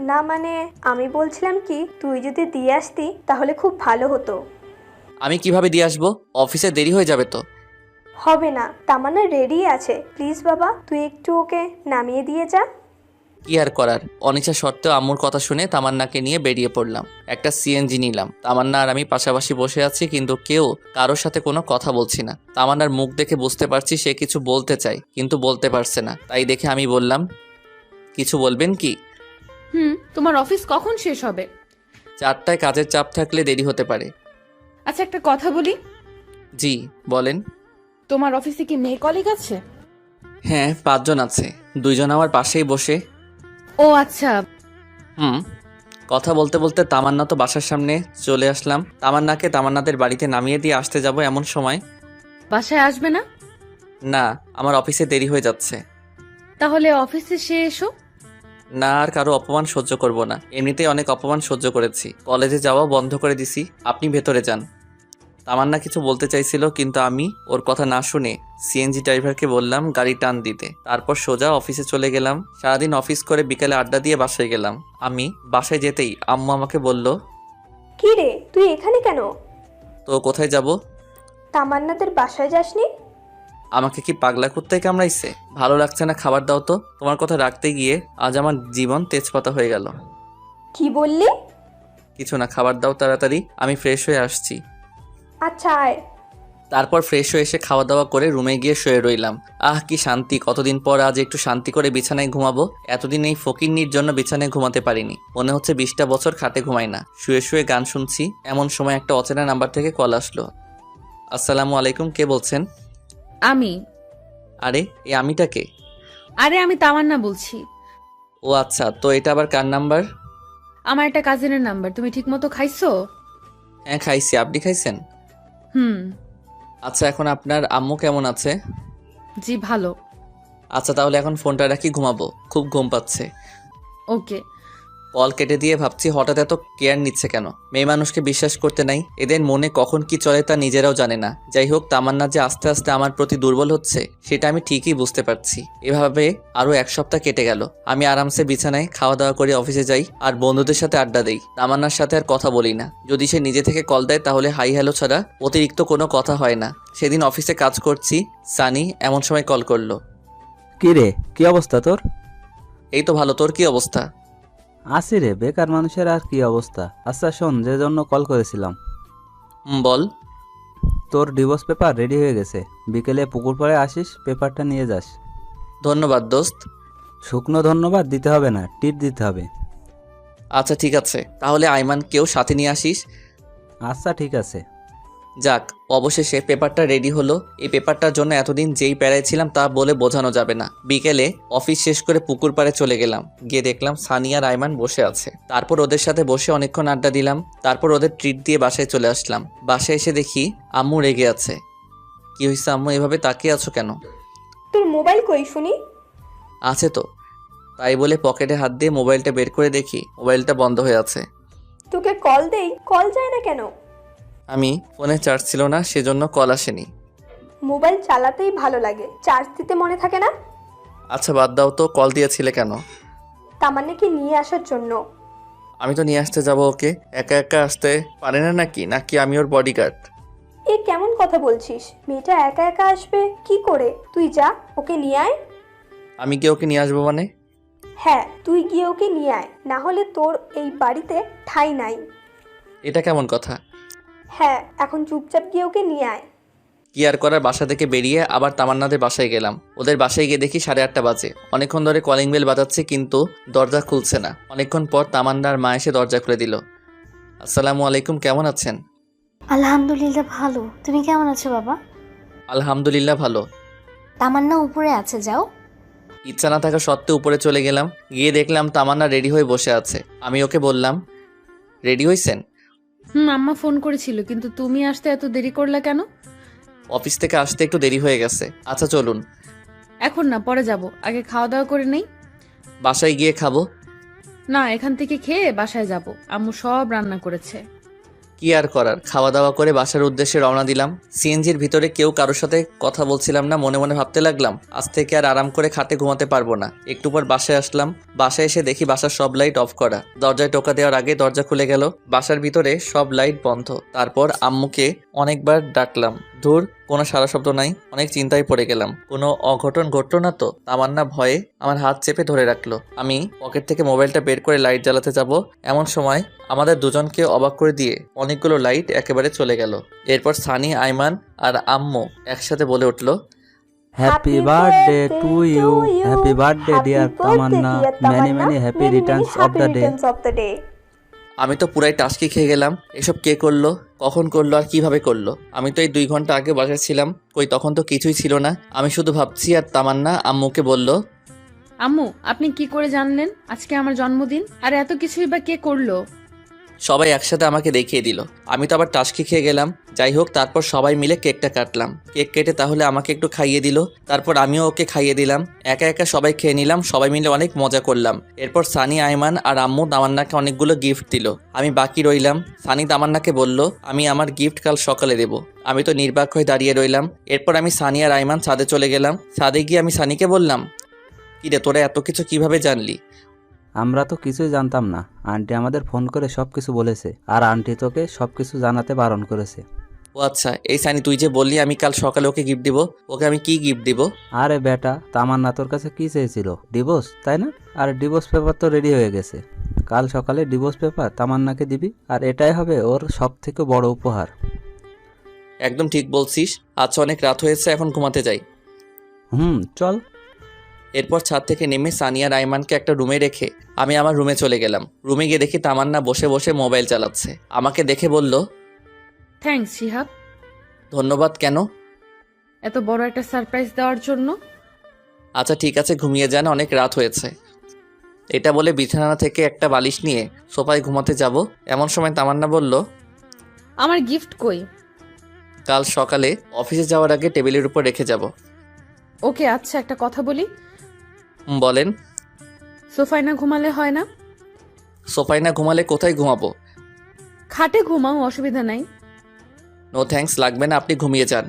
না মানে, আমি বলছিলাম কি, তুই যদি দিয়ে আসতি তাহলে খুব ভালো হতো। আমি কিভাবে দিয়ে আসবো? অফিসে দেরি হয়ে যাবে তো। হবে না, তামান্না রেডি আছে, প্লিজ বাবা তুই একটু ওকে নামিয়ে দিয়ে যা। কি আর করার, অনিচ্ছা সত্ত্বেও আম্মুর কথা শুনে তামান্নাকে নিয়ে বেরিয়ে পড়লাম। একটা সিএনজি নিলাম। তামান্না আর আমি পাশাপাশি বসে আছি, কিন্তু কেউ কারোর সাথে কোনো কথা বলছি না। তামান্নার মুখ দেখে বুঝতে পারছি সে কিছু বলতে চায়, কিন্তু বলতে পারছে না। তাই দেখে আমি বললাম, কিছু বলবেন কি? তোমার অফিস কখন শেষ হবে? 4টায়, কাজের চাপ থাকলে দেরি হতে পারে। আচ্ছা, একটা কথা বলি। জি বলেন। তোমার অফিসে কি মেয়ে কলিগ আছে? হ্যাঁ, 5 জন আছে, 2 জন আমার পাশেই বসে। ও আচ্ছা। কথা বলতে বলতে তামান্না তো বাসার সামনে চলে আসলাম। তামান্নাকে তামান্নাদের বাড়িতে নামিয়ে দিয়ে আসতে যাব এমন সময়, বাসায় আসবে না? না, আমার অফিসে দেরি হয়ে যাচ্ছে। তাহলে অফিসে সে এসো। না, আর কারো অপমান সহ্য করব না। এমনিতেই অনেক অপমান সহ্য করেছি। কলেজে যাওয়া বন্ধ করে দিছি, আপনি ভেতরে যান। তামান্না কিছু বলতে চাইছিল, কিন্তু আমি ওর কথা না শুনে সিএনজি ড্রাইভারকে বললাম গাড়ি টান দিতে। তারপর সোজা অফিসে চলে গেলাম। সারাদিন অফিস করে বিকালে আড্ডা দিয়ে বাসায় গেলাম। আমি বাসায় যেতেই আম্মু আমাকে বলল, কি রে, তুই এখানে কেন? তো কোথায় যাব? তামান্নাদের বাসায় যাসনি? আমাকে কি পাগলা কুত্তায় কামড়াইছে? ভালো লাগছে না, খাবার দাও তো। তোমার কথা রাখতে গিয়ে আজ আমার জীবন তেজপাতা হয়ে গেল। কি বললি? কিছু না, খাবার দাও তাড়াতাড়ি, আমি ফ্রেশ হয়ে আসছি। আচ্ছা আয়। তারপর ফ্রেশ হয়ে এসে খাওয়া দাওয়া করে রুমে গিয়ে শুয়ে রইলাম। আহ কি শান্তি, কতদিন পর আজ একটু শান্তি করে বিছানায় ঘুমাবো। এতদিন এই ফকিন্নির জন্য বিছানায় ঘুমাতে পারিনি। মনে হচ্ছে 20টা বছর খাটে ঘুমাই না। শুয়ে শুয়ে গান শুনছি, এমন সময় একটা অচেনা নাম্বার থেকে কল আসলো। আসসালামু আলাইকুম, কে বলছেন? আমি। আরে এই আমিটা কে? আরে আমি তামান্না বলছি। ও আচ্ছা, তো এটা আবার কার নাম্বার? আমার একটা কাজিনের নাম্বার। তুমি ঠিক মতো খাইছো? হ্যাঁ খাইছি, আপনি খাইছেন? আচ্ছা, এখন আপনার আম্মু কেমন আছে? জি ভালো। আচ্ছা তাহলে এখন ফোনটা রাখি, ঘুমাবো, খুব ঘুম পাচ্ছে। ওকে। কল কেটে দিয়ে ভাবছি হঠাৎ এত কেয়ার নিচ্ছে কেন। মেয়ে মানুষকে বিশ্বাস করতে নাই, এদের মনে কখন কি চলে তা নিজেরাও জানে না। যাই হোক, তামান্না যে আস্তে আস্তে আমার প্রতি দুর্বল হচ্ছে সেটা আমি ঠিকই বুঝতে পারছি। এভাবে আরো 1 সপ্তাহ কেটে গেল। আমি আরামসে বিছানায় খাওয়া দাওয়া করে অফিসে যাই আর বন্ধুদের সাথে আড্ডা দেই। তামান্নার সাথে আর কথা বলি না। যদি সে নিজে থেকে কল দেয় তাহলে হাই হ্যালো ছাড়া অতিরিক্ত কোনো কথা হয় না। সেদিন অফিসে কাজ করছি, সানি এমন সময় কল করলো। কি রে, কি অবস্থা তোর? এই তো ভালো, তোর কি অবস্থা? আসি রে, বেকার মানুষের আর কি অবস্থা। আচ্ছা শোন, যে জন্য কল করেছিলাম। বল। তোর ডিভোর্স পেপার রেডি হয়ে গেছে, বিকেলে পুকুর পাড়ে আসিস, পেপারটা নিয়ে যাস। ধন্যবাদ দোস্ত। শুকনো ধন্যবাদ দিতে হবে না, টিট দিতে হবে। আচ্ছা ঠিক আছে, তাহলে আইমানকেও সাথে নিয়ে আসিস। আচ্ছা ঠিক আছে। যাক, অবশেষে পেপারটা রেডি হলো। এই পেপারটার জন্য এতদিন যেই প্যারায় ছিলাম তা বলে বোঝানো যাবে না। বিকেলে অফিস শেষ করে পুকুর পাড়ে চলে গেলাম। গিয়ে দেখলাম সানি আর আইমান বসে আছে। তারপর ওদের সাথে বসে অনেকক্ষণ আড্ডা দিলাম। তারপর ওদের ট্রিট দিয়ে বাসায় চলে আসলাম। বাসায় এসে দেখি আম্মু রেগে আছে। কি হয়েছে আম্মু, এভাবে তাকিয়ে আছো কেন? তোর মোবাইল কই শুনি? আছে তো। তাই বলে পকেটে হাত দিয়ে মোবাইলটা বের করে দেখি মোবাইলটা বন্ধ হয়ে আছে। তোকে কল দেই, কল যায় না কেন? আমি ফোনে চার্জ ছিল না, সেজন্য কল আসেনি। মোবাইল চালাতেই ভালো লাগে, চার্জ দিতে মনে থাকে না। আচ্ছা বাদ দাও তো, কল দিয়েছিলে কেন? তামান্নাকে নিয়ে আসার জন্য। আমি তো নিয়ে আসতে যাব ওকে, একা একা আসতে পারে না নাকি? নাকি আমি ওর বডিগার্ড? এ কেমন কথা বলছিস? মেয়েটা একা একা আসবে কি করে? তুই যা, ওকে নিয়ে আয়। আমি গিয়ে ওকে নিয়ে আসবো মানে? হ্যাঁ, তুই গিয়ে ওকে নিয়ে আয়, না হলে তোর এই বাড়িতে ঠাঁই নাই। এটা কেমন কথা? হ্যাঁ, এখন চুপচাপ গিয়ে ওকে নিয়ে আয়। কি আর করার, বাসা থেকে বেরিয়ে আবার তামান্নাদের বাসায় গেলাম। ওদের বাসায় গিয়ে দেখি 8:30 বাজে। অনেকক্ষণ ধরে কলিং বেল বাজাচ্ছে কিন্তু দরজা খুলছে না। অনেকক্ষণ পর তামান্নার মা এসে দরজা খুলে দিল। আসসালামু আলাইকুম, কেমন আছেন? আলহামদুলিল্লাহ ভালো। তুমি কেমন আছো বাবা? আলহামদুলিল্লাহ ভালো। তামান্না উপরে আছে, যাও। ইচ্ছা না থাকা সত্ত্বেও উপরে চলে গেলাম। গিয়ে দেখলাম তামান্না রেডি হয়ে বসে আছে। আমি ওকে বললাম, রেডি হয়েছেন? আম্মা ফোন করেছিল, কিন্তু তুমি আসতে এত দেরি করলা কেন? অফিস থেকে আসতে একটু দেরি হয়ে গেছে। আচ্ছা চলুন। এখন না, পরে যাব, আগে খাওয়া দাওয়া করে নেই। বাসায় গিয়ে খাবো। না, এখান থেকে খেয়ে বাসায় যাব, আম্মু সব রান্না করেছে। কি আর করার, খাওয়া দাওয়া করে বাসার উদ্দেশ্যে রওনা দিলাম। সিএনজির ভিতরে কেউ কারোর সাথে কথা বলছিলাম না। মনে মনে ভাবতে লাগলাম, আজ থেকে আর আরাম করে খাটে ঘুমাতে পারবো না। একটু পর বাসায় আসলাম। বাসায় এসে দেখি বাসার সব লাইট অফ করা। দরজায় টোকা দেওয়ার আগে দরজা খুলে গেল। বাসার ভিতরে সব লাইট বন্ধ। তারপর আম্মুকে অনেকবার ডাকলাম, ধুর কোনো সারা শব্দ নাই। অনেক চিন্তায় পড়ে গেলাম, কোনো অঘটন ঘটলো না তো? তামান্না ভয়ে আমার হাত চেপে ধরে রাখলো। আমি পকেট থেকে মোবাইলটা বের করে লাইট জ্বালাতে যাব, এমন সময় আমাদের দুজনকে অবাক করে দিয়ে অনেকগুলো লাইট একেবারে চলে গেল। এরপর সানি, আইমান আর আম্মু একসাথে বলে উঠলো, happy birthday to you, happy birthday dear Tamanna, many many happy returns of the day. আমি তো পুরাই টাস্কি খেয়ে গেলাম। এসব কে করলো, কখন করলো আর কিভাবে করলো? আমি তো এই 2 ঘন্টা আগে বাসায় ছিলাম, কই তখন তো কিছুই ছিল না। আমি শুধু ভাবছি। আর তামান্না আম্মুকে বলল, আম্মু, আপনি কি করে জানলেন আজকে আমার জন্মদিন? আর এত কিছুই বা কে করলো? সবাই একসাথে আমাকে দেখিয়ে দিল। আমি তো আবার টাস্কি খেয়ে গেলাম। যাই হোক, তারপর সবাই মিলে কেকটা কাটলাম। কেক কেটে তাহলে আমাকে একটু খাইয়ে দিল। তারপর আমিও ওকে খাইয়ে দিলাম। একা একা সবাই খেয়ে নিলাম। সবাই মিলে অনেক মজা করলাম। এরপর সানি, আইমান আর আম্মু তামান্নাকে অনেকগুলো গিফট দিল। আমি বাকি রইলাম। সানি তামান্নাকে বলল, আমি আমার গিফট কাল সকালে দেব। আমি তো নির্বাক হয়ে দাঁড়িয়ে রইলাম। এরপর আমি সানি আর আইমান ছাদে চলে গেলাম। ছাদে গিয়ে আমি সানিকে বললাম, কিরে তোরা এত কিছু কিভাবে জানলি? আমরা তো কিছুই জানতাম না, আন্টি আমাদের ফোন করে সব কিছু বলেছে, আর আন্টি তোকে সব কিছু জানাতে বারণ করেছে। ও আচ্ছা, এই সানি তুই যে বললি আমি কাল সকালে ওকে গিফট দিব, ওকে আমি কি গিফট দিব? আরে বেটা, তামান্না তোর কাছে কি চেয়েছিল? ডিভোর্স, তাই না? আর ডিভোর্স পেপার তো রেডি হয়ে গেছে। কাল সকালে ডিভোর্স পেপার তামান্নাকে দিবি, আর এটাই হবে ওর সব থেকে বড় উপহার। একদম ঠিক বলছিস। আচ্ছা অনেক রাত হয়েছে, এখন ঘুমাতে যাই। চল। এরপর ছাদ থেকে নেমে সানিয়া রাইমানকে একটা রুমে রেখে আমি আমার রুমে চলে গেলাম। রুমে গিয়ে দেখি তামান্না বসে বসে মোবাইল চালাচ্ছে। আমাকে দেখে বলল, থ্যাঙ্কস শিহাব। ধন্যবাদ। কেন? এত বড় একটা সারপ্রাইজ দেওয়ার জন্য। আচ্ছা ঠিক আছে, ঘুমিয়ে যান, অনেক রাত হয়েছে। এটা বলে বিছানা থেকে একটা বালিশ নিয়ে সোফায় ঘুমাতে যাব। এমন সময় তামান্না বলল, আমার গিফট কই? কাল সকালে অফিসে যাওয়ার আগে টেবিলের উপর রেখে যাব। ওকে, আচ্ছা একটা কথা বলি। বলেন। সোফায় না ঘুমালে হয় না? সোফায় না ঘুমালে কোথায় ঘুমাবো? খাটে ঘুমাও, অসুবিধা নাই। নো থ্যাঙ্কস, লাগবে না, আপনি ঘুমিয়ে যান।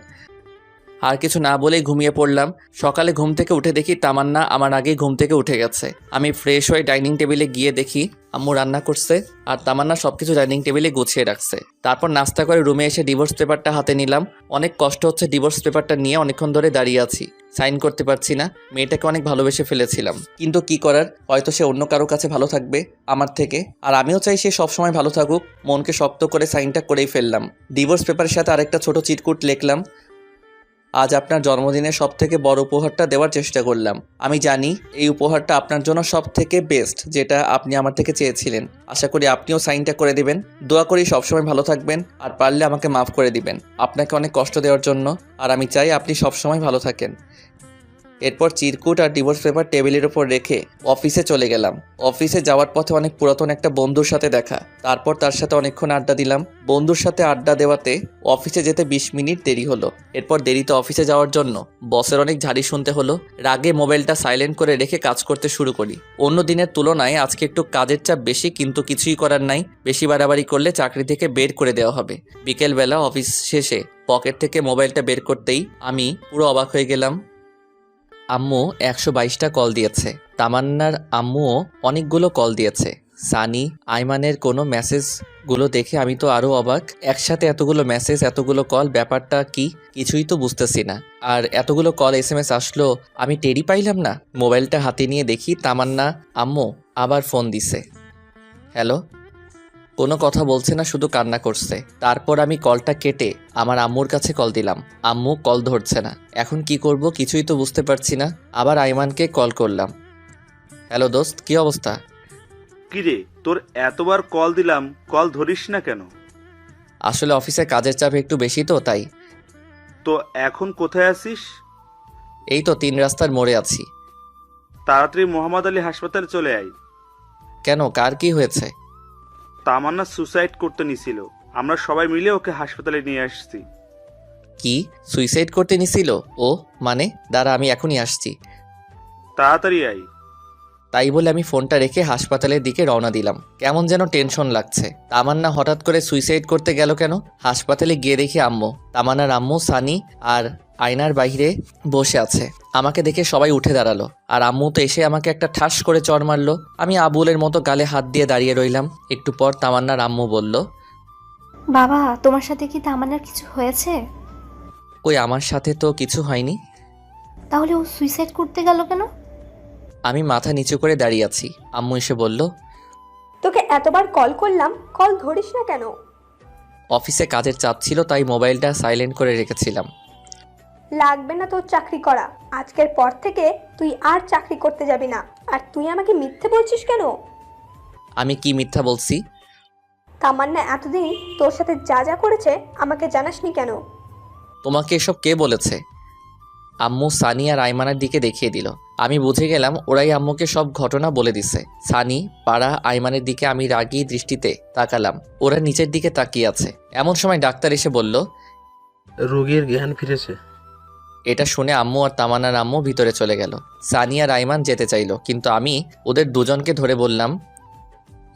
আর কিছু না বলেই ঘুমিয়ে পড়লাম। সকালে ঘুম থেকে উঠে দেখি তামান্না আমার আগেই ঘুম থেকে উঠে গেছে। আমি ফ্রেশ হয়ে ডাইনিং টেবিলে গিয়ে দেখি আম্মু রান্না করছে আর তামান্না সবকিছু ডাইনিং টেবিলে গুছিয়ে রাখছে। তারপর নাস্তা করে রুমে এসে ডিভোর্স পেপারটা হাতে নিলাম। অনেক কষ্ট হচ্ছে ডিভোর্স পেপারটা নিয়ে অনেকক্ষণ ধরে দাঁড়িয়ে আছি, সাইন করতে পারছি না। মেয়েটাকে অনেক ভালোবেসে ফেলেছিলাম, কিন্তু কি করার, হয়তো সে অন্য কারো কাছে ভালো থাকবে আমার থেকে, আর আমিও চাই সে সবসময় ভালো থাকুক। মনকে শক্ত করে সাইনটা করেই ফেললাম। ডিভোর্স পেপারের সাথে আরেকটা ছোট চিটকুট লিখলাম, আজ আপনার জন্মদিনে সব থেকে বড় উপহারটা দেওয়ার চেষ্টা করলাম। আমি জানি এই উপহারটা আপনার জন্য সব থেকে বেস্ট, যেটা আপনি আমার থেকে চেয়েছিলেন। আশা করি আপনিও সাইনটা করে দিবেন। দোয়া করি সবসময় ভালো থাকবেন, আর পারলে আমাকে মাফ করে দিবেন আপনাকে অনেক কষ্ট দেওয়ার জন্য, আর আমি চাই আপনি সবসময় ভালো থাকেন। এরপর চিরকুট আর ডিভোর্স পেপার টেবিলের উপর রেখে অফিসে চলে গেলাম। অফিসে যাওয়ার পথে অনেক পুরাতন একটা বন্ধুর সাথে দেখা। তারপর তার সাথে অনেকক্ষণ আড্ডা দিলাম। বন্ধুর সাথে আড্ডা দেওয়াতে অফিসে যেতে 20 মিনিট দেরি হলো। এরপর দেরিতে অফিসে যাওয়ার জন্য বসের অনেক ঝাড়ি শুনতে হলো। রাগে মোবাইলটা সাইলেন্ট করে রেখে কাজ করতে শুরু করি। অন্য দিনের তুলনায় আজকে একটু কাজের চাপ বেশি, কিন্তু কিছুই করার নাই। বেশি বাড়াবাড়ি করলে চাকরি থেকে বের করে দেওয়া হবে। বিকেলবেলা অফিস শেষে পকেট থেকে মোবাইলটা বের করতেই আমি পুরো অবাক হয়ে গেলাম। আম্মু 122টা কল দিয়েছে। তামান্নার আম্মুও অনেকগুলো কল দিয়েছে। সানি, আইমানের কোনো মেসেজগুলো দেখে আমি তো আরও অবাক। একসাথে এতগুলো মেসেজ, এতগুলো কল, ব্যাপারটা কি কিছুই তো বুঝতেছি না। আর এতগুলো কল SMS আসলো, আমি টেরই পাইলাম না। মোবাইলটা হাতে নিয়ে দেখি তামান্না আম্মু আবার ফোন দিছে। হ্যালো, কোনো কথা বলছে না, শুধু কান্না করছে। তারপর আমি কলটা কেটে আমার আম্মুর কাছে কল দিলাম। আম্মু কল ধরছে না। এখন কি করব কিছুই তো বুঝতে পারছি না। আবার আইমানকে কল করলাম। হ্যালো দোস্ত, কি অবস্থা? কিরে, তোর এতবার কল দিলাম, কল ধরিস না কেন? আসলে অফিসে কাজের চাপ একটু বেশি তো, তাই। তো এখন কোথায় আছিস? এই তো 3 রাস্তার মোড়ে আছি। তাড়াতাড়ি মোহাম্মদ আলী হাসপাতালে চলে আয়। কেন, কার কি হয়েছে? তামান্না সুসাইড করতে নিছিল, আমরা সবাই মিলে ওকে হাসপাতালে নিয়ে আসছি। কি, সুইসাইড করতে নিছিল ও? মানে দাঁড়া, আমি এখনই আসছি। তাড়াতাড়ি আয়। তাই বলে আমি ফোনটা রেখে হাসপাতালের দিকে রওনা দিলাম। কেমন যেন টেনশন লাগছে। তামান্না হঠাৎ করে সুইসাইড করতে গেল কেন? হাসপাতালে গিয়ে দেখি আম্মু, তামান্নার আম্মু, সানি আর আয়নার বাইরে বসে আছে। আমাকে দেখে সবাই উঠে দাঁড়ালো, আর আম্মু তো এসে আমাকে একটা ঠাস করে চড় মারলো। আমি আবুলের মতো গালে হাত দিয়ে দাঁড়িয়ে রইলাম। একটু পর তামান্নার আম্মু বলল, বাবা তোমার সাথে কি তামান্নার কিছু হয়েছে? কই, আমার সাথে তো কিছু হয়নি। তাহলে ও সুইসাইড করতে গেল কেন? আমি মাথা নিচু করে দাঁড়িয়ে আছি। আম্মু এসে বলল, তোকে এতবার কল করলাম, কল ধরিস না কেন? অফিসে কাজের চাপ ছিল, তাই মোবাইলটা সাইলেন্ট করে রেখেছিলাম। লাগবে না তোর চাকরি করা। আজকের পর থেকে তুই আর চাকরি করতে যাবি না। আর তুই আমাকে মিথ্যে বলছিস কেন? আমি কি মিথ্যা বলছি? তামান্না এতদিন তোর সাথে যা যা করেছে আমাকে জানাসনি কেন? তোমাকে এসব কে বলেছে? আম্মু সানি আর আইমানের দিকে দেখিয়ে দিল। আমি বুঝে গেলাম ওরাই আম্মুকে সব ঘটনা বলে দিছে। সানি, পাড়া, আইমানের দিকে আমি রাগী দৃষ্টিতে তাকালাম। ওরা নিচের দিকে তাকিয়ে আছে। এমন সময় ডাক্তার এসে বলল, রোগীর জ্ঞান ফিরেছে। এটা শুনে আম্মু আর তামান্নার আম্মু ভিতরে চলে গেল। সানি আর আইমান যেতে চাইলো, কিন্তু আমি ওদের দুজনকে ধরে বললাম,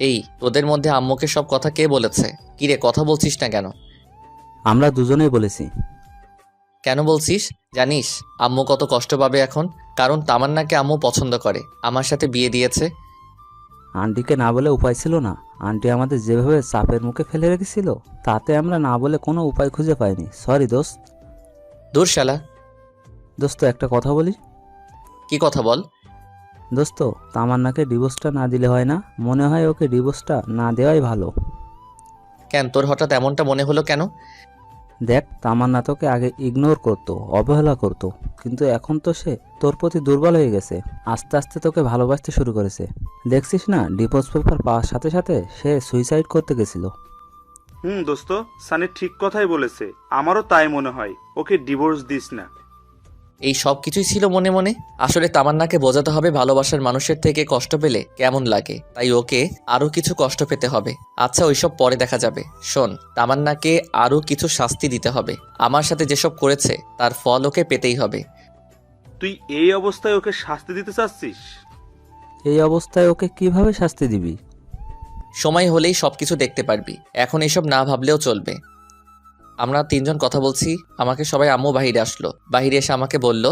এই তোদের মধ্যে আম্মুকে সব কথা কে বলেছে? কিরে, কথা বলছিস না কেন? আমরা দুজনেই বলেছি। কেন বলছিস? জানিস আম্মু কত কষ্ট পাবে এখন? কারণ তামান্নাকে আম্মু পছন্দ করে, আমার সাথে বিয়ে দিয়েছে। আন্টিকে না বলে উপায় ছিল না। আন্টি আমাদের যেভাবে চাপের মুখে ফেলে রেখেছিল, তাতে আমরা না বলে কোনো উপায় খুঁজে পাইনি। সরি দোস্ত। দূর শালা। দোস্ত একটা কথা বলি। কি কথা বল? দোস্ত, তামান্নাকে ডিভোর্সটা না দিলে হয় না? মনে হয় ওকে ডিভোর্সটা না দেওয়াই ভালো। কেন, তোর হঠাৎ এমনটা মনে হলো কেন? দেখ, তামান্না তোকে আগে ইগনোর করতো, অবহেলা করতো, কিন্তু এখন তো সে তোর প্রতি দুর্বল হয়ে গেছে। আস্তে আস্তে তোকে ভালোবাসতে শুরু করেছে। দেখছিস না, ডিভোর্স পেপার পাওয়ার সাথে সাথে সে সুইসাইড করতে গেছিল। দোস্ত, সানি ঠিক কথাই বলেছে। আমারও তাই মনে হয়। ওকে ডিভোর্স দিস না। এই সব কিছুই ছিল মনে মনে। আসলে তামান্নাকে বোঝাতে হবে ভালোবাসার মানুষের থেকে কষ্ট পেলে কেমন লাগে, তাই ওকে আরো কিছু কষ্ট পেতে হবে। আচ্ছা, ওইসব পরে দেখা যাবে। শোন, তামান্নাকে আরো কিছু শাস্তি দিতে হবে। আমার সাথে যেসব করেছে তার ফল ওকে পেতেই হবে। তুই এই অবস্থায় ওকে শাস্তি দিতে চাচ্ছিস? এই অবস্থায় ওকে কিভাবে শাস্তি দিবি? সময় হলেই সবকিছু দেখতে পারবি। এখন এসব না ভাবলেও চলবে। আমরা 3 জন কথা বলছি, আমাকে সবাই আম্মু বাহিরে আসলো। বাহিরে এসে আমাকে বলল,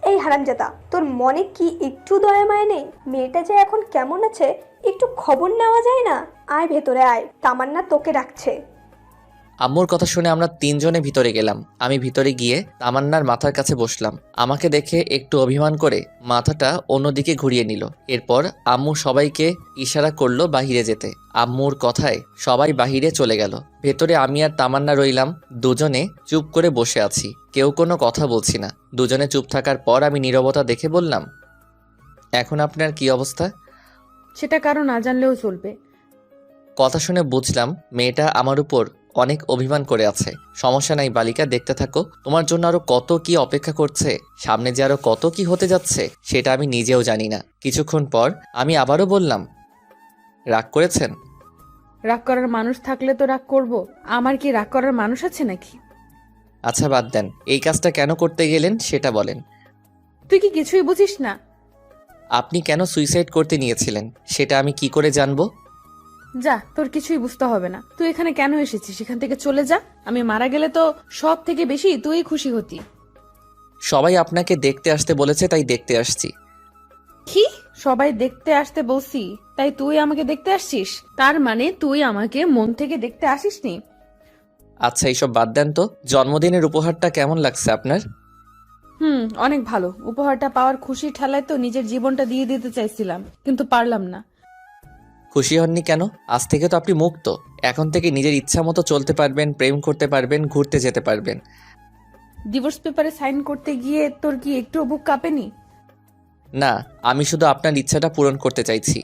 এই হারামজাদা, তোর মনে কি একটু দয়া মায়া নেই? মেয়েটা যে এখন কেমন আছে একটু খবর নেওয়া যায় না? আয় ভেতরে আয়, তামান্না তোকে ডাকছে। আম্মুর কথা শুনে আমরা 3 জনে ভিতরে গেলাম। আমি ভিতরে গিয়ে তামান্নার মাথার কাছে বসলাম। আমাকে দেখে একটু অভিমান করে মাথাটা অন্যদিকে ঘুরিয়ে নিল। এরপর আম্মু সবাইকে ইশারা করলো বাহিরে যেতে। আম্মুর কথায় সবাই বাহিরে চলে গেল। ভেতরে আমি আর তামান্না রইলাম। দুজনে চুপ করে বসে আছি, কেউ কোনো কথা বলছি না। দুজনে চুপ থাকার পর আমি নীরবতা দেখে বললাম, এখন আপনার কি অবস্থা? সেটা কারো না জানলেও চলবে। কথা শুনে বুঝলাম মেয়েটা আমার উপর অনেক অভিমান করে আছে। সমস্যা নাই বালিকা, দেখতে থাকো। তোমার জন্য আরো কত কি অপেক্ষা করছে, সামনে যে আরো কত কি হতে যাচ্ছে সেটা আমি নিজেও জানি না। কিছুক্ষণ পর আমি আবারও বললাম, রাগ করেছেন? রাগ করার মানুষ থাকলে তো রাগ করব। আমার কি রাগ করার মানুষ আছে নাকি? আচ্ছা বাদ দেন, এই কাজটা কেন করতে গেলেন সেটা বলেন। তুই কি কিছুই বুঝিস না? আপনি কেন সুইসাইড করতে নিয়েছিলেন সেটা আমি কি করে জানবো? যা, তোর কিছুই বুঝতে হবে না। তুই এখানে কেন এসেছিস? এখান থেকে চলে যা। আমি মারা গেলে তো সব থেকে বেশি তুই খুশি হতি। সবাই আপনাকে দেখতে আসতে বলেছে, তাই দেখতে আসছি। কি? সবাই দেখতে আসতে বলছি, তাই তুই আমাকে দেখতে আসছিস? তার মানে তুই আমাকে মন থেকে দেখতে আসিসনি? আচ্ছা এইসব বাদ দেন তো, জন্মদিনের উপহারটা কেমন লাগছে আপনার? অনেক ভালো। উপহারটা পাওয়ার খুশি ঠেলায় তো নিজের জীবনটা দিয়ে দিতে চাইছিলাম, কিন্তু পারলাম না। খুশি হননি কেন? আজ থেকে তো আপনি মুক্ত। এখন থেকে নিজের ইচ্ছা মতো চলতে পারবেন, প্রেম করতে পারবেন, ঘুরতে যেতে পারবেন। ডিভোর্স পেপারে সাইন করতে গিয়ে তোর কি একটু বুক কাঁপেনি? না, আমি শুধু আপনার ইচ্ছাটা পূরণ করতে চাইছি।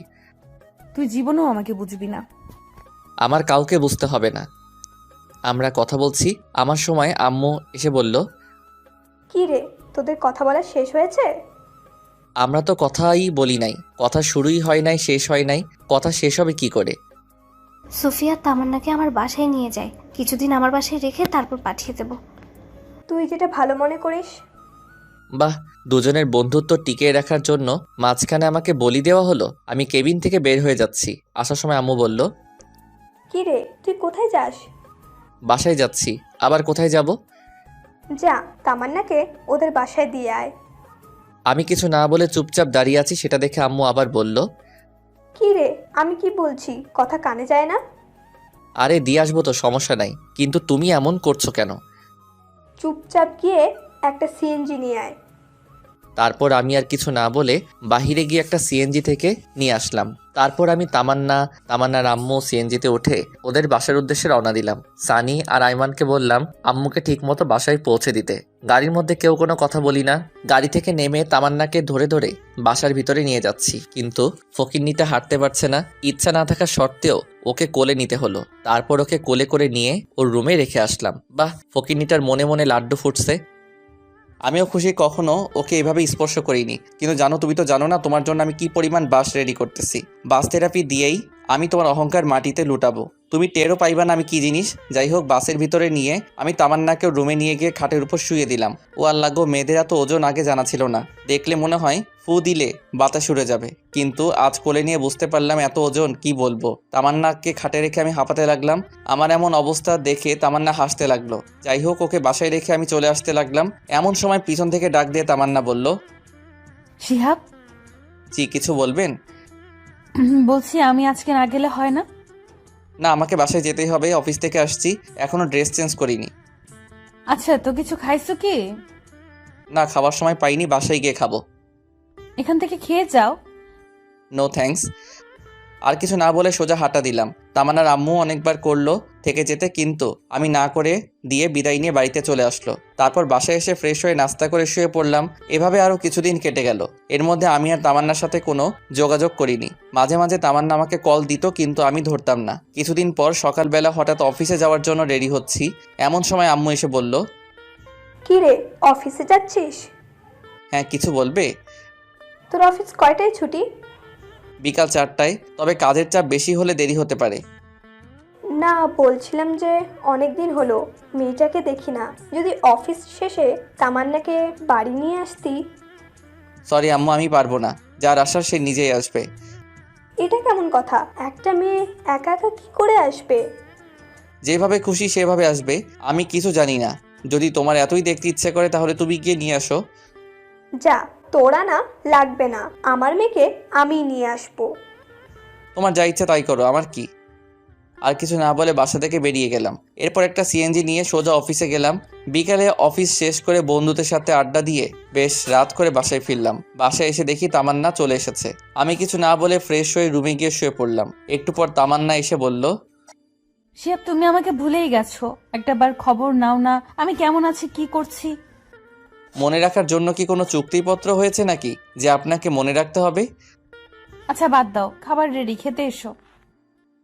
তুই জীবনেও আমাকে বুঝবি না। আমার কাউকে বুঝতে হবে না। আমরা কথা বলছি, আমার সময় আম্মু এসে বলল, কি রে, তোদের কথা বলা শেষ হয়েছে? আমরা তো কথাই বলি নাই, কথা শুরুই হয় নাই, শেষ হয় নাই, কথা শেষ হবে কি করে? সুফিয়া তামান্নাকে আমার বাসায় নিয়ে যায়, কিছুদিন আমার বাসায় রেখে তারপর পাঠিয়ে দেব। তুই যেটা ভালো মনে করিস। বাহ, দুজনের বন্ধুত্ব টিকিয়ে রাখার জন্য মাঝখানে আমাকে বলি দেওয়া হলো। আমি কেবিন থেকে বের হয়ে যাচ্ছি। আসার সময় আম্মু বলল, কি রে, তুই কোথায় যাস? বাসায় যাচ্ছি। আবার কোথায় যাব? যা, তামান্নাকে ওদের বাসায় দিয়ে আয়। আমি কিছু না বলে চুপচাপ দাঁড়িয়ে আছি, সেটা দেখে আম্মু আবার বলল, কি রে, আমি কি বলছি কথা কানে যায় না? আরে দিয়ে আসবো তো, সমস্যা নাই, কিন্তু তুমি এমন করছো কেন? চুপচাপ গিয়ে একটা সিএনজি নিয়ে আয়। তারপর আমি আর কিছু না বলে বাহিরে গিয়ে একটা সিএনজি থেকে নিয়ে আসলাম। তারপর আমি তামান্নার আম্মু সিএনজিতে উঠে ওদের বাসার উদ্দেশ্যে রওনা দিলাম। সানি আর আইমানকে বললাম আম্মুকে ঠিকমতো বাসায় পৌঁছে দিতে। গাড়ির মধ্যে কেউ কোনো কথা বলি না। গাড়ি থেকে নেমে তামান্নাকে ধরে ধরে বাসার ভিতরে নিয়ে যাচ্ছি, কিন্তু ফকিন্নিটা হাঁটতে পারছে না। ইচ্ছা না থাকা সত্ত্বেও ওকে কোলে নিতে হলো। তারপর ওকে কোলে করে নিয়ে ওর রুমে রেখে আসলাম। বাহ, ফকিন্নিটার মনে মনে লাড্ডু ফুটছে। আমিও খুশি, কখনো ওকে এভাবে স্পর্শ করিনি। কিন্তু তুমি তো জানো না তোমার জন্য আমি কি পরিমাণ বাস রেডি করতেছি। বাস থেরাপি দিয়েই আমি তোমার অহংকার মাটিতে লুটাবো। তুমি টেরও পাইবা না আমি কি জিনিস। যাই হোক, বাসের ভিতরে নিয়ে আমি তামান্নাকেও রুমে নিয়ে গিয়ে খাটের উপর শুয়ে দিলাম। ও আল্লাহ গো, মেয়েদের এত ওজন আগে জানা ছিল না। দেখলে মনে হয় ফু দিলে বাতাস উড়ে যাবে, কিন্তু আজ কোলে নিয়ে বুঝতে পারলাম এত ওজন কি বলবো। তামান্নাকে খাটে রেখে আমি হাঁপাতে লাগলাম। আমার এমন অবস্থা দেখে তামান্না হাসতে লাগলো। যাই হোক, ওকে বাসায় রেখে আমি চলে আসতে লাগলাম। এমন সময় পিছন থেকে ডাক দিয়ে তামান্না বলল, শিহাব, জি কিছু বলবেন? বলছি আমি আজকে না গেলে হয় না? না, আমাকে বাসায় যেতেই হবে, অফিস থেকে আসছি, এখনো ড্রেস চেঞ্জ করিনি। আচ্ছা, তো কিছু খাইছো কি? না, খাবার সময় পাইনি, বাসায় গিয়ে খাবো। এখান থেকে খেয়ে যাও। No thanks. আর কিছু না বলে সোজা হাঁটা দিলাম। তামান্নার আম্মু অনেকবার করলো থেকে যেতে, কিন্তু আমি না করে দিয়ে বিদায় নিয়ে বাড়িতে চলে আসলো। তারপর বাসায় এসে ফ্রেশ হয়ে নাস্তা করে শুয়ে পড়লাম। এভাবে আরও কিছুদিন কেটে গেল। এর মধ্যে আমি আর তামান্নার সাথে কোনো যোগাযোগ করিনি। মাঝে মাঝে তামান্না আমাকে কল দিত, কিন্তু আমি ধরতাম না। কিছুদিন পর সকালবেলা হঠাৎ অফিসে যাওয়ার জন্য রেডি হচ্ছি, এমন সময় আম্মু এসে বলল, কি রে, অফিসে যাচ্ছিস? হ্যাঁ, কিছু বলবে? তোর অফিস কয়টায় ছুটি? বিকাল 4টায়, তবে কাজের চাপ বেশি হলে দেরি হতে পারে। না, বলছিলাম যে অনেক দিন হলো মেয়েটাকে দেখি না, যদি অফিস শেষে তামান্নাকে বাড়ি নিয়ে আসতি। সরি আম্মু, আমি পারবো না। যার আসার সে নিজেই আসবে। এটা কেমন কথা? একটা মেয়ে একা একা কি করে আসবে? যেভাবে খুশি সেভাবে আসবে। আমি কিছু জানি না। যদি তোমার এতই দেখতে ইচ্ছে করে তাহলে তুমি গিয়ে নিয়ে আসো। যা, তোরা না লাগবে না, আমার মেয়েকে আমি নিয়ে আসবো। তোমার যা ইচ্ছা তাই করো, আমার কি। আর কিছু না বলে বাসা থেকে বেরিয়ে গেলাম। এরপর একটা সিএনজি নিয়ে সোজা অফিসে গেলাম। বিকালে অফিস শেষ করে বন্ধুদের সাথে আড্ডা দিয়ে বেশ রাত করে বাসায় ফিরলাম। বাসায় এসে দেখি তামান্না চলে এসেছে। আমি কিছু না বলে ফ্রেশ হয়ে রুমে গিয়ে শুয়ে পড়লাম। একটু পর তামান্না এসে বলল, শিহাব, তুমি আমাকে ভুলেই গেছো। একটাবার খবর নাও না আমি কেমন আছি, কি করছি। মনে রাখার জন্য কি কোনো চুক্তিপত্র হয়েছে নাকি যে আপনাকে মনে রাখতে হবে? আচ্ছা বাদ দাও, খাবার রেডি, খেতে এসো।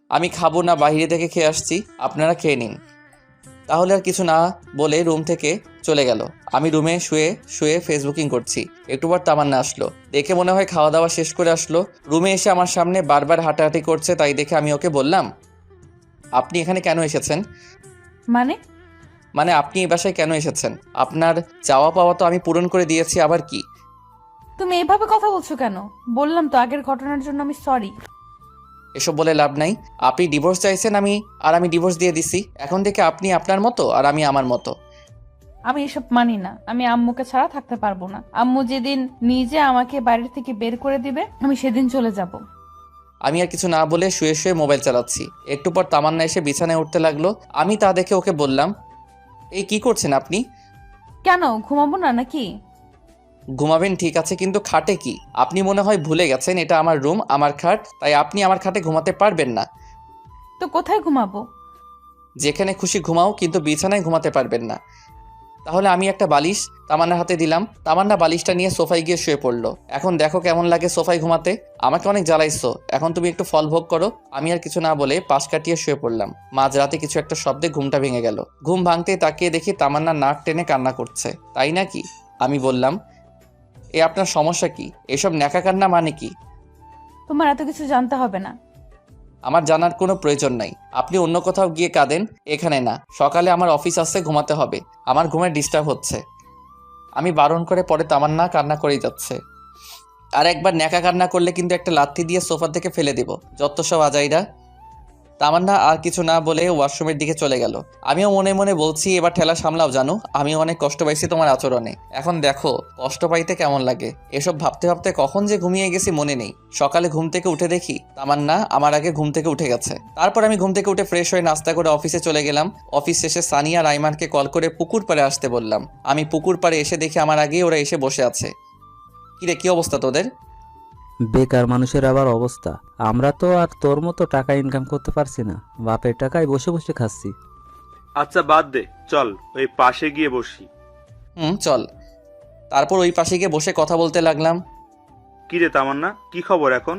আমি খাবো না, বাইরে থেকে খেয়ে আসছি, আপনারা খেয়ে নিন। তাহলে আর কিছু না বলে রুম থেকে চলে গেল। আমি রুমে শুয়ে শুয়ে ফেসবুকিং করছি। একটু পর তামান্না আসলো। দেখে মনে হয় খাওয়া দাওয়া শেষ করে আসলো। রুমে এসে আমার সামনে বারবার হাঁটাহাঁটি করছে, তাই দেখে আমি ওকে বললাম, আপনি এখানে কেন এসেছেন? মানে আপনি এই বাসায় কেন এসেছেন? আপনার চাওয়া পাওয়া তো আমি পূরণ করে দিয়েছি, আবার কি? তুমি এভাবে কথা বলছো কেন? বললাম তো আগের ঘটনার জন্য আমি সরি। এসব বলে লাভ নাই। আপনি ডিভোর্স চাইছেন, আমি ডিভোর্স দিয়ে দিছি। এখন থেকে আপনি আপনার মতো আর আমি আমার মতো। আমি এসব মানি না। আমি আম্মুকে ছাড়া থাকতে পারবো না। আম্মু যেদিন নিজে আমাকে বাড়ির থেকে বের করে দিবে আমি সেদিন চলে যাব। আমি আর কিছু না বলে শুয়ে শুয়ে মোবাইল চালাচ্ছি। একটু পর তামান্না এসে বিছানায় উঠতে লাগলো। আমি তা দেখে ওকে বললাম, এই কি করছেন আপনি? কেন, ঘুমাবো না নাকি? ঘুমাবেন ঠিক আছে, কিন্তু খাটে কি? আপনি মনে হয় ভুলে গেছেন এটা আমার রুম, আমার খাট, তাই আপনি আমার খাটে ঘুমাতে পারবেন না। তো কোথায় ঘুমাবো? যেখানে খুশি ঘুমাও, কিন্তু বিছানায় ঘুমাতে পারবেন না। তাহলে আমি একটা বালিশ তামান্নার হাতে দিলাম। তামান্না বালিশটা নিয়ে সোফায় গিয়ে শুয়ে পড়লো। এখন দেখো কেমন লাগে সোফায় ঘুমাতে। আমাকে অনেক জ্বালাইছো, এখন তুমি একটু ফল ভোগ করো। আমি আর কিছু না বলে পাশ কাটিয়ে শুয়ে পড়লাম। মাঝরাতে কিছু একটা শব্দে ঘুমটা ভেঙে গেল। ঘুম ভাঙতেই তাকিয়ে দেখি তামান্না নাক টেনে কান্না করছে। তাই নাকি? আমি বললাম, এ আপনার সমস্যা কি? এসব ন্যাকা কান্না মানে কি? তোমার এত কিছু জানতে হবে না। আমার জানার কোনো প্রয়োজন নাই। আপনি অন্য কোথাও গিয়ে কাঁদেন, এখানে না। সকালে আমার অফিস আসছে, ঘুমাতে হবে। আমার ঘুমের ডিস্টার্ব হচ্ছে। আমি বারণ করে পরে তামান্না কান্না করেই যাচ্ছে। আর একবার ন্যাকা কান্না করলে কিন্তু একটা লাথি দিয়ে সোফা থেকে ফেলে দেব। যত সব আজাইরা। তামান্না আর কিছু না বলে ওয়াশরুমের দিকে চলে গেল। আমিও মনে মনে বলছি, এবার ঠেলা সামলাও জানো, আমিও অনেক কষ্ট পাইছি তোমার আচরণে। এখন দেখো কষ্ট পাইতে কেমন লাগে। এসব ভাবতে ভাবতে কখন যে ঘুমিয়ে গেছি মনে নেই। সকালে ঘুম থেকে উঠে দেখি তামান্না আমার আগে ঘুম থেকে উঠে গেছে। তারপর আমি ঘুম থেকে উঠে ফ্রেশ হয়ে নাস্তা করে অফিসে চলে গেলাম। অফিস শেষে সানিয়া আর আইমানকে কল করে পুকুর পাড়ে আসতে বললাম। আমি পুকুর পাড়ে এসে দেখি আমার আগেই ওরা এসে বসে আছে। কিরে, কি অবস্থা তোদের? বেকার মানুষের আবার অবস্থা। আমরা তো আর তোর মতো টাকা ইনকাম করতে পারছি না, বাপের টাকায় বসে বসে খাচ্ছি। আচ্ছা বাদ দে, চল ওই পাশে গিয়ে বসি। চল। তারপর ওই পাশে গিয়ে বসে কথা বলতে লাগলাম। কি রে তামান্না, কি খবর এখন?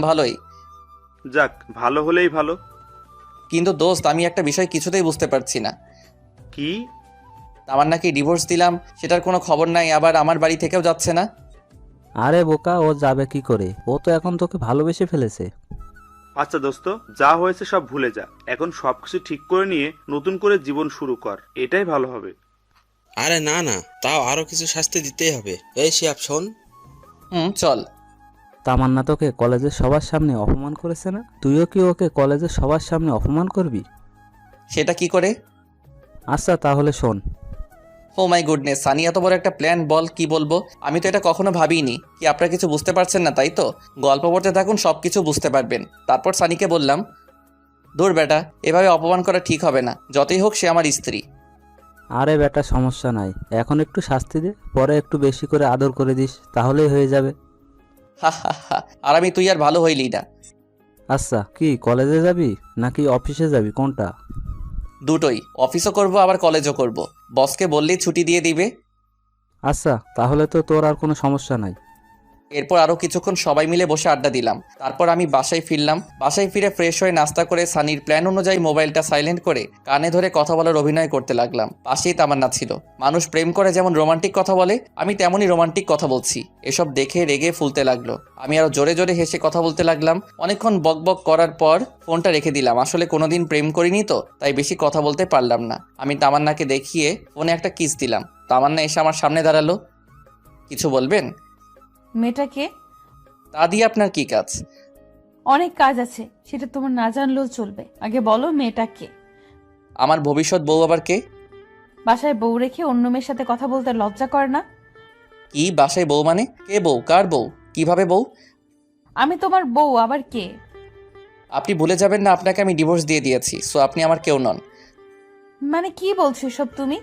ভালোই। যাক, ভালো হলেই ভালো। কিন্তু দোস্ত, আমি একটা বিষয় কিছুতেই বুঝতে পারছি না। কি? তামান্নাকে ডিভোর্স দিলাম, সেটার কোনো খবর নাই, আবার আমার বাড়ি থেকেও যাচ্ছে না। আরে বোকা, ও যাবে কি করে? ও তো এখন তোকে ভালোবেসে ফেলেছে। আচ্ছা দোস্ত, যা হয়েছে সব ভুলে যা। এখন সবকিছু ঠিক করে নিয়ে নতুন করে জীবন শুরু কর, এটাই ভালো হবে। আরে না না, তাও আরো কিছু শাস্তি দিতেই হবে। এই শিহাব শোন। চল। তামান্না তোকে কলেজের সবার সামনে অপমান করেছে না? তুইও কি ওকে কলেজের সবার সামনে অপমান করবি? সেটা কি করে? আচ্ছা তাহলে শোন। ও মাই গুডনেস, সানি এত বড় একটা প্ল্যান! বল, কি বলবো? আমি তো এটা কখনো ভাবিনি। কি আপনারা কিছু বুঝতে পারছেন না, তাই তো? গল্প পড়তে থাকুন, সব কিছু বুঝতে পারবেন। তারপর সানিকে বললাম, দূর বেটা, এভাবে অপমান করা ঠিক হবে না। যতই হোক সে আমার স্ত্রী। আরে বেটা, সমস্যা নাই, এখন একটু শাস্তি দে, পরে একটু বেশি করে আদর করে দিস, তাহলেই হয়ে যাবে। হা হা হা। আর আমি তুই আর ভালো হইলি না। আচ্ছা, কি কলেজে যাবি নাকি অফিসে যাবি, কোনটা? দুটোই। অফিসও করব, আবার কলেজও করব। বসকে বললেই ছুটি দিয়ে দিবে। আচ্ছা, তাহলে তো তোর আর কোনো সমস্যা নাই। এরপর আরও কিছুক্ষণ সবাই মিলে বসে আড্ডা দিলাম। তারপর আমি বাসায় ফিরলাম। বাসায় ফিরে ফ্রেশ হয়ে নাস্তা করে সানির প্ল্যান অনুযায়ী মোবাইলটা সাইলেন্ট করে কানে ধরে কথা বলার অভিনয় করতে লাগলাম। পাশেই তামান্না ছিল। মানুষ প্রেম করে যেমন রোমান্টিক কথা বলে, আমি তেমনই রোমান্টিক কথা বলছি। এসব দেখে রেগে ফুলতে লাগলো। আমি আরও জোরে জোরে হেসে কথা বলতে লাগলাম। অনেকক্ষণ বক বক করার পর ফোনটা রেখে দিলাম। আসলে কোনোদিন প্রেম করিনি তো, তাই বেশি কথা বলতে পারলাম না। আমি তামান্নাকে দেখিয়ে ফোনে একটা কিস দিলাম। তামান্না এসে আমার সামনে দাঁড়ালো। কিছু বলবেন? মেয়েটাকে? তা দিয়ে আপনার কি কাজ? অনেক কাজ আছে, সেটা তোমার না জানলেও চলবে। আগে বলো মেয়েটাকে। আমার ভবিষ্যৎ বউ আবার কে? বাসায় বউ রেখে অন্য মেয়ের সাথে কথা বলতে লজ্জা করে না? কি বাসায় বউ মানে? কে বউ? কার বউ? কিভাবে বউ? আমি তোমার বউ, আবার কে? আপনি ভুলে যাবেন না আপনাকে আমি ডিভোর্স দিয়ে দিয়েছি, সো আপনি আমার কেউ নন। মানে কি বলছো এসব তুমি?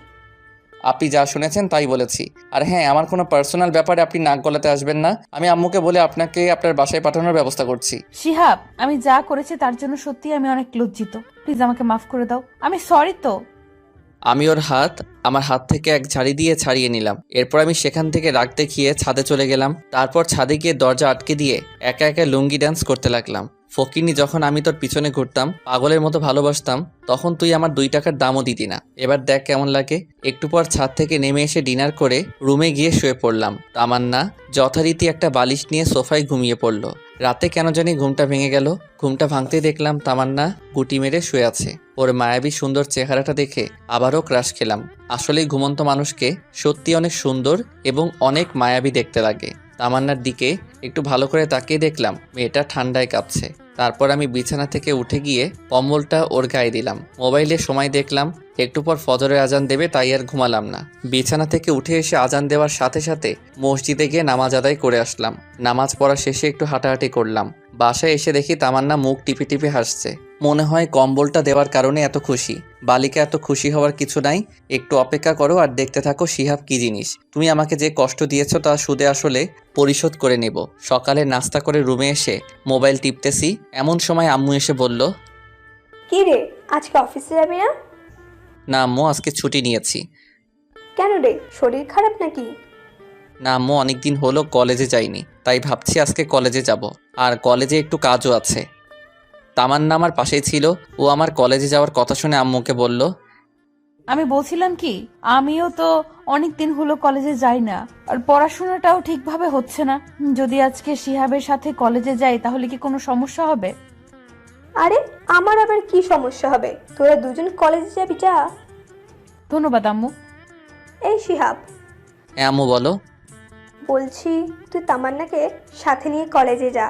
আপনি যা শুনেছেন তাই বলেছি। আর হ্যাঁ, আমার কোনো পার্সোনাল ব্যাপারে আপনি নাক গলাতে আসবেন না। আমি আম্মুকে বলে আপনাকে আপনার বাসায় পাঠানোর ব্যবস্থা করছি। শিহাব, আমি যা করেছি তার জন্য সত্যি আমি অনেক লজ্জিত। প্লিজ আমাকে মাফ করে দাও, আমি সরি তো। আমি ওর হাত আমার হাত থেকে এক ঝাড়ি দিয়ে ছাড়িয়ে নিলাম। এরপর আমি সেখান থেকে রাগ দেখিয়ে ছাদে চলে গেলাম। তারপর ছাদে গিয়ে দরজা আটকে দিয়ে একা একা লুঙ্গি ডান্স করতে লাগলাম। ফকিনি, যখন আমি তোর পিছনে ঘুরতাম, পাগলের মতো ভালোবাসতাম, তখন তুই আমার 2 টাকার দামও দিতি না। এবার দেখ কেমন লাগে। একটু পর ছাদ থেকে নেমে এসে ডিনার করে রুমে গিয়ে শুয়ে পড়লাম। তামান্না যথারীতি একটা বালিশ নিয়ে সোফায় ঘুমিয়ে পড়ল। রাতে কেন জানি ঘুমটা ভেঙে গেল। ঘুমটা ভাঙতেই দেখলাম তামান্না গুটি মেরে শুয়ে আছে। ওর মায়াবী সুন্দর চেহারাটা দেখে আবারও ক্রাশ খেলাম। আসলেই ঘুমন্ত মানুষকে সত্যি অনেক সুন্দর এবং অনেক মায়াবী দেখতে লাগে। তামান্নার দিকে একটু ভালো করে তাকিয়ে দেখলাম মেয়েটা ঠান্ডায় কাঁপছে। তারপর আমি বিছানা থেকে উঠে গিয়ে কম্বলটা ওর গায়ে দিলাম। মোবাইলে সময় দেখলাম, একটু পর ফজরের আজান দেবে, তাই আর ঘুমালাম না। বিছানা থেকে উঠে এসে আজান দেওয়ার সাথে সাথে মসজিদে গিয়ে নামাজ আদায় করে আসলাম। নামাজ পড়া শেষে একটু হাঁটাহাঁটি করলাম। বাসায় এসে দেখি তামান্না মুখ টিপে টিপে হাসছে। মনে হয় কম্বলটা দেওয়ার কারণে এত খুশি। বালিকা এত খুশি হওয়ার কিছু নাই। একটু অপেক্ষা করো আর দেখতে থাকো শিহাব কি জিনিস। তুমি আমাকে যে কষ্ট দিয়েছো তা সুদে আসলে পরিশোধ করে নেব। সকালে নাস্তা করে রুমে এসে মোবাইল টিপতেছি, এমন সময় আম্মু এসে বলল, কি রে, আজকে অফিসে যাবি না? না আম্মু, আজকে ছুটি নিয়েছি। কেন রে, শরীর খারাপ নাকি? না আম্মু, অনেকদিন হলো কলেজে যাইনি, তাই ভাবছি আজকে কলেজে যাব। আর কলেজে একটু কাজও আছে। তামান্না আমার পাশেই ছিল। ও আমার কলেজে যাওয়ার কথা শুনে আম্মুকে বলল, আমি বলছিলাম কি, আমিও তো অনেক দিন হলো কলেজে যাই না, আর পড়াশোনাটাও ঠিকভাবে হচ্ছে না। যদি আজকে শিহাবের সাথে কলেজে যাই তাহলে কি কোনো সমস্যা হবে? আরে আমার আবার কি সমস্যা হবে? তোরা দুজন কলেজে যাবি, যা। ধন্যবাদ আম্মু। এই শিহাব, হ্যাঁ আম্মু বলো। বলছি তুই তামান্নাকে সাথে নিয়ে কলেজে যা।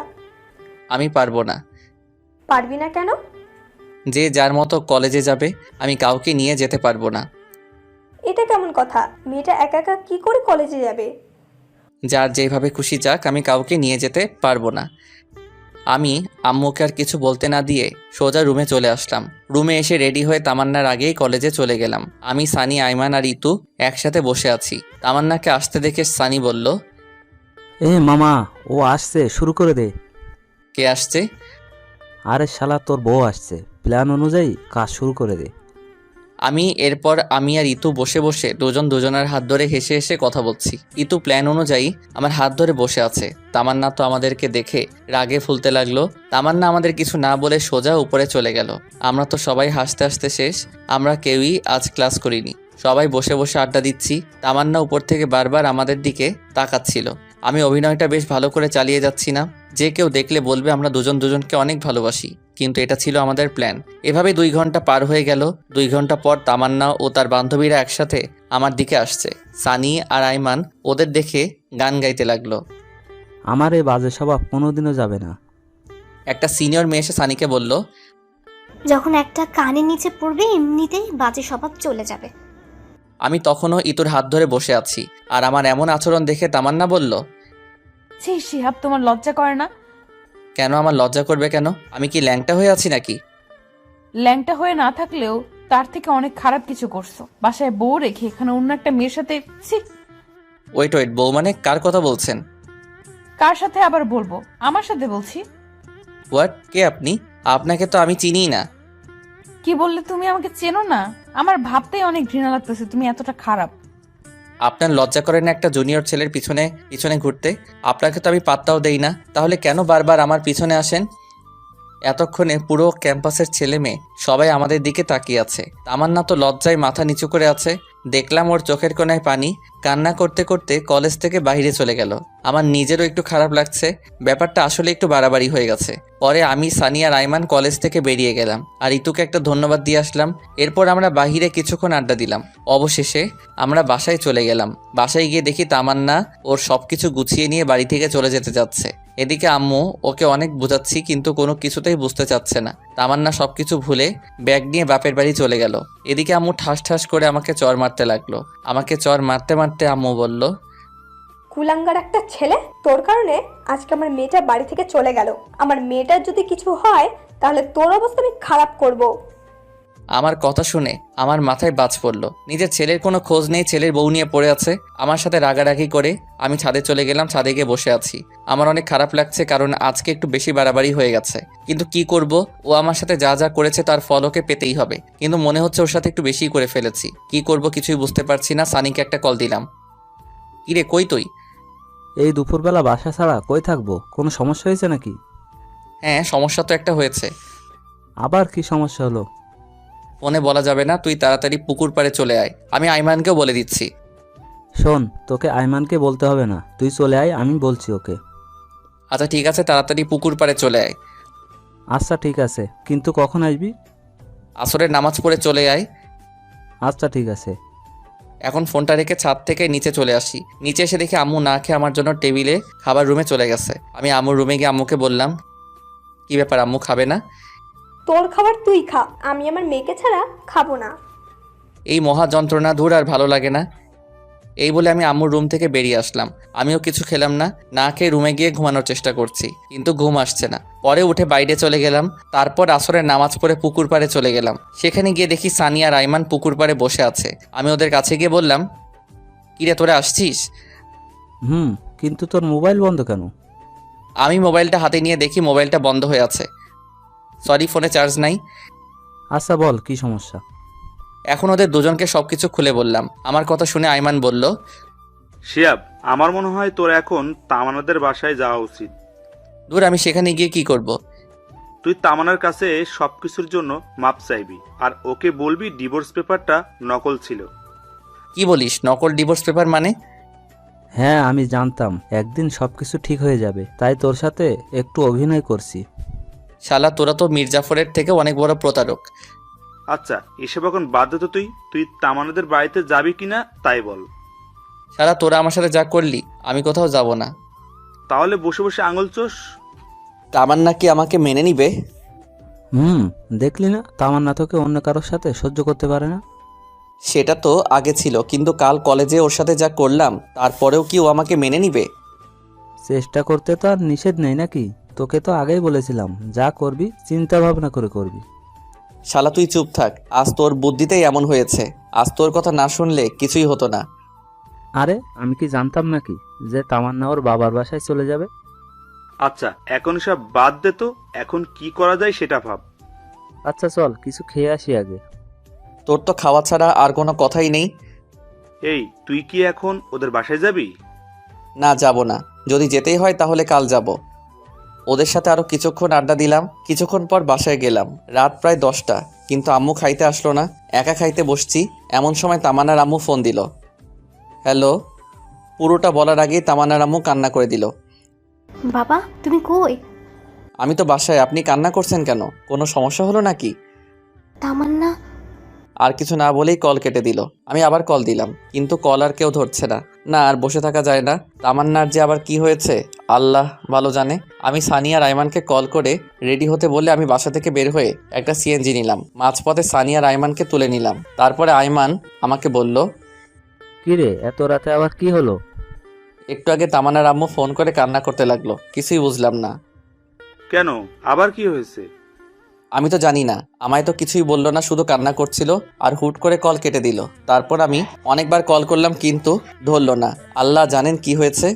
আমি পারবো না। পারবি না কেন? যে যার মতো কলেজে যাবে, আমি কাউকে নিয়ে যেতে পারবো না। এটা কেমন কথা? মেয়েটা একা একা কি করে কলেজে যাবে? যার যেভাবে খুশি যাক, আমি কাউকে নিয়ে যেতে পারবো না। আমি আম্মুকে আর কিছু বলতে না দিয়ে সোজা রুমে চলে আসলাম। রুমে এসে রেডি হয়ে তামান্নার আগেই কলেজে চলে গেলাম। আমি, সানি, আইমান আর ইতু একসাথে বসে আছি। তামান্নাকে আসতে দেখে সানি বলল, মামা, ও আসছে, শুরু করে দে। কে আসছে? আরে শালা, তোর বউ আসছে, প্ল্যান অনুযায়ী কাজ শুরু করে দে। এরপর আমি আর ইতু বসে বসে দুজন দুজনের হাত ধরে হেসে হেসে কথা বলছি। ইতু প্ল্যান অনুযায়ী আমার হাত ধরে বসে আছে। তামান্না তো আমাদেরকে দেখে রাগে ফুলতে লাগলো। তামান্না আমাদের কিছু না বলে সোজা উপরে চলে গেল। আমরা তো সবাই হাসতে হাসতে শেষ। আমরা কেউই আজ ক্লাস করিনি। সবাই বসে বসে আড্ডা দিচ্ছি। তামান্না উপর থেকে বারবার আমাদের দিকে তাকাচ্ছিল। আমি অভিনয়টা বেশ ভালো করে চালিয়ে যাচ্ছি না? যে কেউ দেখলে বলবে আমরা দুজন দুজনকে অনেক ভালোবাসি, কিন্তু এটা ছিল আমাদের প্ল্যান। এভাবে 2 ঘন্টা পার হয়ে গেল। 2 ঘন্টা পর তামান্না ও তার বান্ধবীরা একসাথে আমার দিকে আসছে। সানি আর আইমান ওদের দেখে গান গাইতে লাগলো। আমার এই বাজে স্বভাব কোনোদিনও যাবে না। একটা সিনিয়র মেয়ে এসে সানিকে বলল, যখন একটা কানের নিচে পড়বে এমনিতেই বাজে স্বভাব চলে যাবে। আমি তখনও ইতুর হাত ধরে বসে আছি। আর আমার এমন আচরণ দেখে তামান্না বলল, ছি শিহাব, তোমার লজ্জা করে না? কেন আমার লজ্জা করবে কেন? আমি কি ল্যাংটা হয়ে আছি নাকি? ল্যাংটা হয়ে না থাকলেও তার থেকে অনেক খারাপ কিছু করছো। বাসায় বউ রেখে এখানে অন্য একটা মেয়ের সাথে। ছি। ওয়েট, বউ মানে কার কথা বলছেন? কার সাথে আবার বলবো? আমার সাথে বলছি। হোয়াট? কে আপনি? আপনাকে তো আমি চিনিই না। কি বললে? তুমি আমাকে চেনো না? আমার ভাবতেই অনেক ঘৃণা লাগতেছে তুমি এতটা খারাপ। আপনার লজ্জা করে না একটা জুনিয়র ছেলের পিছনে পিছনে ঘুরতে? আপনাকে তো আমি পাত্তাও দেই না, তাহলে কেন বারবার আমার পিছনে আসেন? এতক্ষণে পুরো ক্যাম্পাসের ছেলে মেয়ে সবাই আমাদের দিকে তাকিয়ে আছে। তামান্না তো লজ্জায় মাথা নিচু করে আছে। দেখলাম ওর চোখের কোণায় পানি। কান্না করতে করতে কলেজ থেকে বাইরে চলে গেল। আমার নিজেরও একটু খারাপ লাগছে। ব্যাপারটা আসলে একটু বাড়াবাড়ি হয়ে গেছে। পরে আমি, সানি আর আইমান কলেজ থেকে বেরিয়ে গেলাম আর ইতুকে একটা ধন্যবাদ দিয়ে আসলাম। এরপর আমরা বাহিরে কিছুক্ষণ আড্ডা দিলাম। অবশেষে আমরা বাসায় চলে গেলাম। বাসায় গিয়ে দেখি তামান্না ওর সবকিছু গুছিয়ে নিয়ে বাড়ি থেকে চলে যেতে যাচ্ছে। এদিকে আম্মু ওকে অনেক বোঝাচ্ছি, কিন্তু কোনো কিছুতেই বুঝতে চাচ্ছে না। তামান্না সবকিছু ভুলে ব্যাগ নিয়ে বাপের বাড়ি চলে গেল। এদিকে আম্মু ঠাস ঠাস করে আমাকে চর মারতে লাগলো। আমাকে চর মারতে মারতে আম্মু বলল, কুলাঙ্গার একটা ছেলে, তোর কারণে আজকে আমার মেয়েটা বাড়ি থেকে চলে গেল। আমার মেয়েটার যদি কিছু হয় তাহলে তোর অবস্থা আমি খারাপ করব। আমার কথা শুনে আমার মাথায় বাজ পড়লো। নিজের ছেলের কোনো খোঁজ নেই, ছেলের বউ নিয়ে পড়ে আছে। আমার সাথে রাগারাগি করে আমি ছাদে চলে গেলাম। ছাদে গিয়ে বসে আছি। আমার অনেক খারাপ লাগছে, কারণ আজকে একটু বেশি বাড়াবাড়ি হয়ে গেছে। কিন্তু কি করব, ও আমার সাথে যা যা করেছে তার ফল ওকে পেতেই হবে। কিন্তু মনে হচ্ছে ওর সাথে একটু বেশি করে ফেলেছি। কি করব কিছুই বুঝতে পারছি না। সানিকে একটা কল দিলাম। কিরে, কই তুই? এই দুপুরবেলা বাসা ছাড়া কই থাকবো? কোনো সমস্যা হয়েছে নাকি? হ্যাঁ, সমস্যা তো একটা হয়েছে। আবার কি সমস্যা হলো? ফোনে বলা যাবে না, তুই তাড়াতাড়ি পুকুর পাড়ে চলে আয়। আমি আইমানকেও বলে দিচ্ছি। শোন, তোকে আইমানকে বলতে হবে না, তুই চলে আয়, আমি বলছি ওকে। আচ্ছা ঠিক আছে, তাড়াতাড়ি পুকুর পাড়ে চলে আয়। আচ্ছা ঠিক আছে, কিন্তু কখন আসবি? আসরের নামাজ পড়ে চলে আয়। আচ্ছা ঠিক আছে। এখন ফোনটা রেখে ছাদ থেকে নিচে চলে আসি। নিচে এসে দেখি আম্মু না খেয়ে আমার জন্য টেবিলে খাবার রুমে চলে গেছে। আমি আম্মুর রুমে গিয়ে আম্মুকে বললাম, কি ব্যাপার, আম্মু খাবে না? তোর খাবার তুই খা, আমি আমার মেয়েকে ছাড়া খাবো না। এই মহা যন্ত্রণা দূর আর ভালো লাগে না। এই বলে আমি আম্মুর রুম থেকে বেরিয়ে আসলাম। আমিও কিছু খেলাম না, না খেয়ে রুমে গিয়ে ঘুমানোর চেষ্টা করছি, কিন্তু ঘুম আসছে না। পরে উঠে বাইরে চলে গেলাম। তারপর আসরের নামাজ পড়ে পুকুর পাড়ে চলে গেলাম। সেখানে গিয়ে দেখি সানি আর আইমান পুকুর পাড়ে বসে আছে। আমি ওদের কাছে গিয়ে বললাম, কিরে তোরা আসছিস? কিন্তু তোর মোবাইল বন্ধ কেন? আমি মোবাইলটা হাতে নিয়ে দেখি মোবাইলটা বন্ধ হয়ে আছে। সরি, ফোনে চার্জ নাই। আচ্ছা বল, কি সমস্যা? এখন ওদের দুজনকে সবকিছু খুলে বললাম। আমার কথা শুনে আইমান বলল, শিহাব, আমার মনে হয় তোর এখন তামান্নাদের বাসায় যাওয়া উচিত। দূর, আমি সেখানে গিয়ে কি করব? তুই তামান্নার কাছে সবকিছুর জন্য মাপ চাইবি, আর ওকে বলবি ডিভোর্স পেপারটা নকল ছিল। কি বলিস, নকল ডিভোর্স পেপার মানে? হ্যাঁ, আমি জানতাম একদিন সবকিছু ঠিক হয়ে যাবে, তাই তোর সাথে একটু অভিনয় করছি। শালা, তোরা তো মির্জাফরের থেকে অনেক বড় প্রতারক। আচ্ছা, এসব এখন বাদ দে তো। তুই তামান্নাদের বাড়িতে যাবি কিনা তাই বল। শালা, তোরা আমার সাথে যা করলি, আমি কোথাও যাব না। তাহলে বসে বসে আঙুল চোষ। তামান্না কি আমাকে মেনে নিবে? দেখলি না, তামান্না তোকে অন্য কারোর সাথে সহ্য করতে পারে না। সেটা তো আগে ছিল, কিন্তু কাল কলেজে ওর সাথে যা করলাম, তারপরেও কি ও আমাকে মেনে নিবে? চেষ্টা করতে তো আর নিষেধ নেই নাকি? তোকে তো আগেই বলেছিলাম, যা করবি চিন্তা ভাবনা করে করবি। শালা, তুই চুপ থাক। আজ তোর বুদ্ধিতেই এমন হয়েছে। আজ তোর কথা না শুনলে কিছুই হতো না। আরে আমি কি জানতাম নাকি যে তামান্না ওর বাবার বাসায় চলে যাবে? আচ্ছা, এখন সব বাদ দে তো। এখন কি করা যায় সেটা ভাব। আচ্ছা চল, কিছু খেয়ে আসি আগে। তোর তো খাওয়া ছাড়া আর কোনো কথাই নেই। এই, তুই কি এখন ওদের বাসায় যাবি? না, যাব না। যদি যেতেই হয় তাহলে কাল যাব। ওদের সাথে আরও কিছুক্ষণ আড্ডা দিলাম। কিছুক্ষণ পর বাসায় গেলাম। রাত প্রায় 10টা, কিন্তু আম্মু খাইতে আসলো না। একা খাইতে বসছি, এমন সময় তামান্নার আম্মু ফোন দিল। হ্যালো। পুরোটা বলার আগেই তামান্নার আম্মু কান্না করে দিল। বাবা, তুমি কই? আমি তো বাসায়। আপনি কান্না করছেন কেন? কোনো সমস্যা হলো নাকি? তামান্না? আর কিছু না বলেই কল কেটে দিল। আমি আবার কল দিলাম, কিন্তু কল আর কেউ ধরছে না। না, আর বসে থাকা যায় না। তামান্নার যে আবার কি হয়েছে আল্লাহ ভালো জানে। আমি সানিয়া রায়মানকে কল করে রেডি হতে বললে আমি বাসা থেকে বের হয়ে একটা সিএনজি নিলাম। মাঝপথে সানিয়া রায়মানকে তুলে নিলাম। তারপরে আইমান আমাকে বলল, কিরে, এত রাতে আবার কি হলো? একটু আগে তামান্নার আম্মু ফোন করে কান্না করতে লাগলো। কিছুই বুঝলাম না। কেন, আবার কি হয়েছে? আমি তো জানি না। আমায় তো কিছুই বললো না, শুধু কান্না করছিল আর হুট করে কল কেটে দিল। তারপর আমি অনেকবার কল করলাম, কিন্তু ধরলো না। আল্লাহ জানেন কি হয়েছে।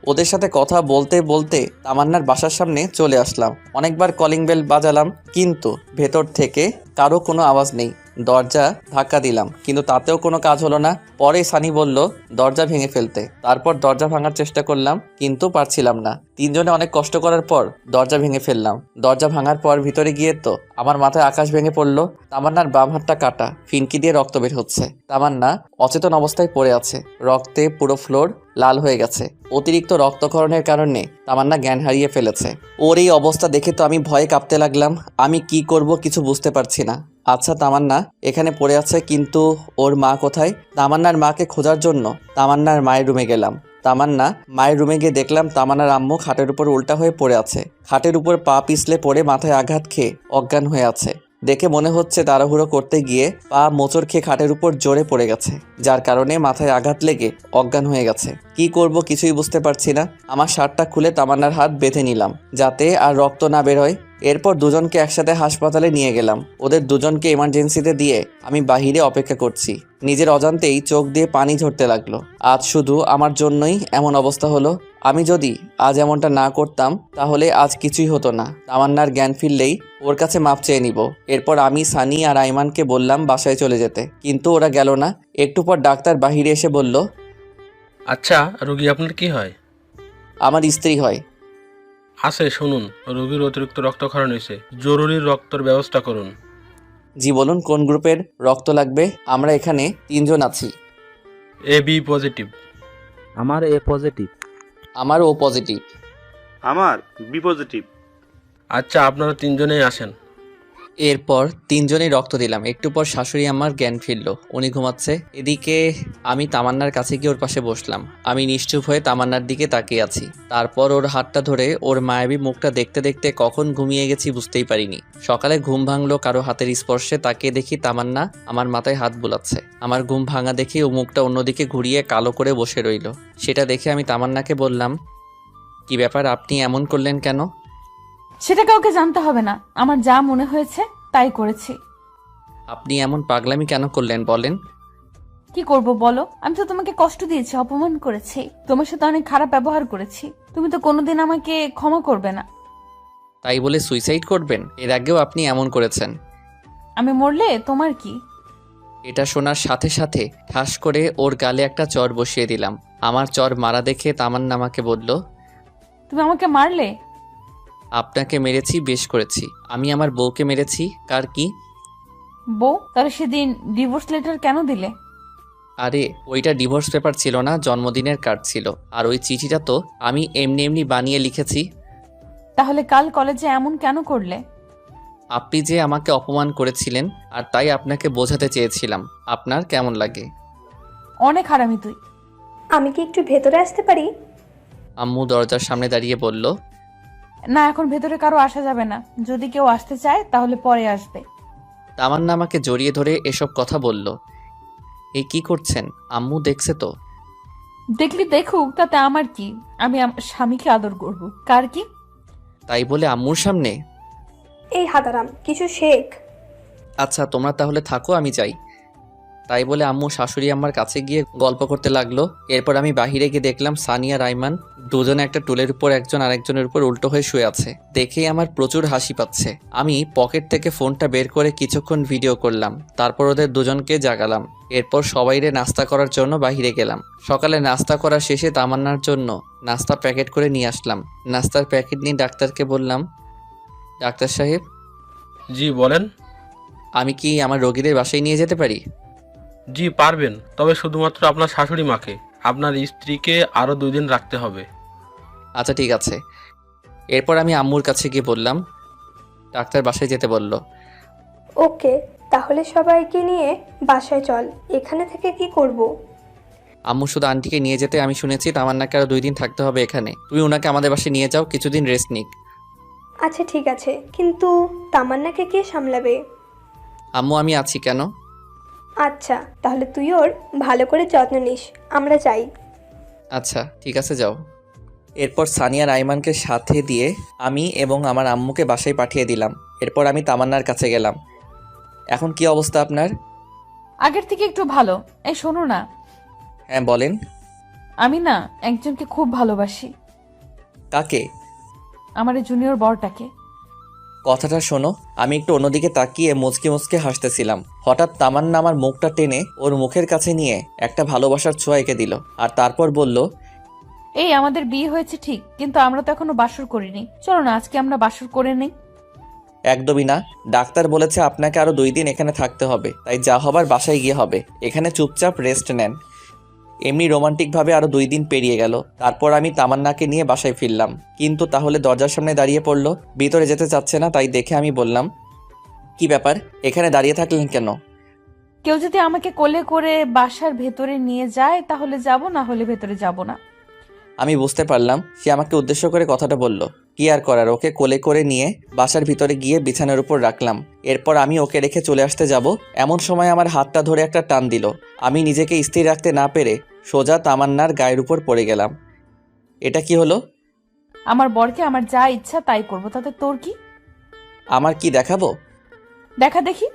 ওদের সাথে কথা বলতে বলতে তামান্নার বাসার সামনে চলে আসলাম। অনেকবার কলিং বেল বাজালাম, কিন্তু ভেতর থেকে কারো কোনো আওয়াজ নেই। দরজা ধাক্কা দিলাম, কিন্তু তাতেও কোনো কাজ হলো না। পরে সানি বলল দরজা ভেঙে ফেলতে। তারপর দরজা ভাঙার চেষ্টা করলাম, কিন্তু পারছিলাম না। তিনজনে অনেক কষ্ট করার পর দরজা ভেঙে ফেললাম। দরজা ভাঙার পর ভিতরে গিয়ে তো আমার মাথায় আকাশ ভেঙে পড়লো। তামান্নার বাম হাতটা কাটা, ফিনকি দিয়ে রক্ত বের হচ্ছে। তামান্না অচেতন অবস্থায় পড়ে আছে। রক্তে পুরো ফ্লোর লাল হয়ে গেছে। অতিরিক্ত রক্তক্ষরণের কারণে তামান্না জ্ঞান হারিয়ে ফেলেছে। ওর এই অবস্থা দেখে তো আমি ভয়ে কাঁপতে লাগলাম। আমি কি করব কিছু বুঝতে পারছি না। আচ্ছা, তামান্না এখানে পড়ে আছে, কিন্তু ওর মা কোথায়? তামান্নার মাকে খোঁজার জন্য তামান্নার মায়ের রুমে গেলাম। তামান্না মায়ের রুমে গিয়ে দেখলাম তামান্নার আম্মু খাটের উপর উল্টা হয়ে পড়ে আছে। খাটের উপর পা পিছলে পড়ে মাথায় আঘাত খেয়ে অজ্ঞান হয়ে আছে। দেখে মনে হচ্ছে তাড়াহুড়ো করতে গিয়ে পা মোচড় খেয়ে খাটের উপর জোরে পড়ে গেছে, যার কারণে মাথায় আঘাত লেগে অজ্ঞান হয়ে গেছে। কি করব কিছুই বুঝতে পারছি না। আমার শার্টটা খুলে তামান্নার হাত বেঁধে নিলাম, যাতে আর রক্ত না বের হয়। এরপর দুজনকে একসাথে হাসপাতালে নিয়ে গেলাম। ওদের দুজনকে এমার্জেন্সিতে দিয়ে আমি বাহিরে অপেক্ষা করছি। নিজের অজান্তেই চোখ দিয়ে পানি ঝরতে লাগলো। আজ শুধু আমার জন্যই এমন অবস্থা হলো। আমি যদি আজ এমনটা না করতাম তাহলে আজ কিছুই হতো না। তামান্নার জ্ঞান ফিরলেই ওর কাছে মাপ চেয়ে নিব। এরপর আমি সানি আর আইমানকে বললাম বাসায় চলে যেতে, কিন্তু ওরা গেল না। একটু পর ডাক্তার বাহিরে এসে বলল, আচ্ছা, রোগী আপনার কি হয়? আমার স্ত্রী হয়। আছে, শুনুন, রোগীর অতিরিক্ত রক্তক্ষরণ হয়েছে, জরুরি রক্তের ব্যবস্থা করুন। জি বলুন, কোন গ্রুপের রক্ত লাগবে? আমরা এখানে 3 জন আছি। A B positive. আমার এ পজিটিভ। আমার ও পজিটিভ। আমার বি পজিটিভ। আচ্ছা, আপনারা 3 জনেই আসেন। এরপর তিনজনেই রক্ত দিলাম। একটু পর শাশুড়ি আমার জ্ঞান ফিরল, উনি ঘুমাচ্ছে। এদিকে আমি তামান্নার কাছে গিয়ে ওর পাশে বসলাম। আমি নিশ্চুপ হয়ে তামান্নার দিকে তাকিয়ে আছি। তারপর ওর হাতটা ধরে ওর মায়াবী মুখটা দেখতে দেখতে কখন ঘুমিয়ে গেছি বুঝতেই পারিনি। সকালে ঘুম ভাঙলো কারো হাতের স্পর্শে। তাকিয়ে দেখি তামান্না আমার মাথায় হাত বুলাচ্ছে। আমার ঘুম ভাঙা দেখে ও মুখটা অন্যদিকে ঘুরিয়ে কালো করে বসে রইল। সেটা দেখে আমি তামান্নাকে বললাম, কি ব্যাপার, আপনি এমন করলেন কেন? সেটা কাউকে জানতে হবে না, আমার যা মনে হয়েছে তাই করেছি। আপনি এমন পাগলামি কেন করলেন বলেন? কি করব বলো? আমি তো তোমাকে কষ্ট দিয়েছি, অপমান করেছি, তোমার সাথে অনেক খারাপ ব্যবহার করেছি। তুমি তো কোনোদিন আমাকে ক্ষমা করবে না। তাই বলে সুইসাইড করবেন? এর আগেও আপনি এমন করেছেন। আমি মরলে তোমার কি? এটা শোনার সাথে সাথে ঠাস করে ওর গালে একটা চর বসিয়ে দিলাম। আমার চর মারা দেখে তামান্না আমাকে বলল, তুমি আমাকে মারলে? আপনাকে মেরেছি, বেশ করেছি। আমি আমার বউকে মেরেছি, কার কি? বউ? তাহলে সেদিন ডিভোর্স লেটার কেন দিলে? আরে ওইটা ডিভোর্স পেপার ছিল না, জন্মদিনের কার্ড ছিল। আর ওই চিঠিটা তো আমি এমনি এমনি বানিয়ে লিখেছি। তাহলে কাল কলেজে এমন কেন করলে? আপনি যে আমাকে অপমান করেছিলেন, আর তাই আপনাকে বোঝাতে চেয়েছিলাম। আপনার কেমন লাগে? অনেক হারামি তুই। আমি কি একটু ভেতরে আসতে পারি? আম্মু দরজার সামনে দাঁড়িয়ে বলল, না, এখন ভেতরে কারো আসা যাবে না। যদি কেউ আসতে চায় তাহলে পরে আসবে। তামান্না আমাকে জড়িয়ে ধরে এসব কথা বলল। এই কি করছেন? আম্মু দেখছে তো? দেখলি দেখুক, তাতে আমার কি? আমি আমার স্বামীকে আদর করব, কার কি? তাই বলে আম্মুর সামনে? এই হাদারাম, কিছু শেখ। আচ্ছা তোমরা তাহলে থাকো, আমি যাই। তাই বলে আম্মু শাশুড়ি আমার কাছে গিয়ে গল্প করতে লাগলো। এরপর আমি বাহিরে গিয়ে দেখলাম সানিয়া রাইমান দুজনে একটা টুলের উপর একজন আরেকজনের উপর উল্টো হয়ে শুয়ে আছে। দেখেই আমার প্রচুর হাসি পাচ্ছে। আমি পকেট থেকে ফোনটা বের করে কিছুক্ষণ ভিডিও করলাম। তারপর ওদের দুজনকে জাগালাম। এরপর সবাইরে নাস্তা করার জন্য বাহিরে গেলাম। সকালে নাস্তা করা শেষে তামান্নার জন্য নাস্তা প্যাকেট করে নিয়ে আসলাম। নাস্তার প্যাকেট নিয়ে ডাক্তারকে বললাম, ডাক্তার সাহেব, জি বলেন। আমি কি আমার রোগীদের বাসায় নিয়ে যেতে পারি? জি পারবেন, তবে শুধুমাত্র আপনার শাশুড়ি মাকে। আপনার স্ত্রীকে আরও 2 দিন রাখতে হবে। আচ্ছা ঠিক আছে। এরপর আমি আম্মুর কাছে গিয়ে বললাম, ডাক্তার বাসায় যেতে বলল। ওকে, তাহলে সবাইকে নিয়ে বাসায় চল। এখানে থেকে কি করব? আম্মু শুধু আন্টিকে নিয়ে যেতে। আমি শুনেছি তামান্নাকে আরও 2 দিন থাকতে হবে এখানে। তুমি ওনাকে আমাদের বাসায় নিয়ে যাও, কিছুদিন রেস্ট নিক। আচ্ছা ঠিক আছে, কিন্তু তামান্নাকে কে সামলাবে? আম্মু আমি আছি, কেন? আচ্ছা, তাহলে তুই ওর ভালো করে যত্ন নিস। আমরা যাই। আচ্ছা ঠিক আছে, যাও। এরপর সানিয়া রাইমানকে সাথে দিয়ে আমি এবং আমার আম্মুকে বাসায় পাঠিয়ে দিলাম। এরপর আমি তামান্নার কাছে গেলাম। এখন কি অবস্থা আপনার? আগের থেকে একটু ভালো। এই শোনো না, হ্যাঁ বলেন। আমি না একজনকে খুব ভালোবাসি। কাকে? আমার এই জুনিয়র বরটাকে। কথাটা শোনো। আমি একটু অন্যদিকে তাকিয়ে মুচকে মুচকে হাসতেছিলাম। হঠাৎ তামান্না আমার মুখটা টেনে ওর মুখের কাছে নিয়ে একটা ভালোবাসার ছোঁয়া এঁকে দিল। আর তারপর বলল, এই আমাদের বিয়ে হয়েছে ঠিক, কিন্তু আমরা তো এখনো বাসর করিনি। চলো না আজকে আমরা বাসর করে নেই। একদমই না। ডাক্তার বলেছে আপনাকে আরো 2 দিন এখানে থাকতে হবে। তাই যা হবার বাসায় গিয়ে হবে। এখানে চুপচাপ রেস্ট নেন। এমনি রোমান্টিকভাবে আরো 2 দিন পেরিয়ে গেল। তারপর আমি তামান্নাকে নিয়ে বাসায় ফিরলাম। কিন্তু তাহলে দরজার সামনে দাঁড়িয়ে পড়লো, ভিতরে যেতে চাচ্ছে না। তাই দেখে আমি বললাম, কি ব্যাপার, এখানে দাঁড়িয়ে থাকলেন কেন? কেউ যদি আমাকে কোলে করে বাসার ভেতরে নিয়ে যায় তাহলে যাব, না হলে ভেতরে যাব না। আমি বুঝতে পারলাম সে আমাকে উদ্দেশ্য করে কথাটা বলল। কি আর করার, ওকে কোলে করে নিয়ে বাসার ভিতরে গিয়ে বিছানার উপর রাখলাম। এরপর আমি ওকে রেখে চলে আসতে যাব, এমন সময় আমার হাতটা ধরে একটা টান দিল। আমি নিজেকে স্থির রাখতে না পেরে সোজা তামান্নার গায়ের উপর পড়ে গেলাম। এটা কি হলো? আমার বরকে আমার যা ইচ্ছা তাই করব, তাতে তোর কি? আমার কি দেখাবো? দেখা দেখি।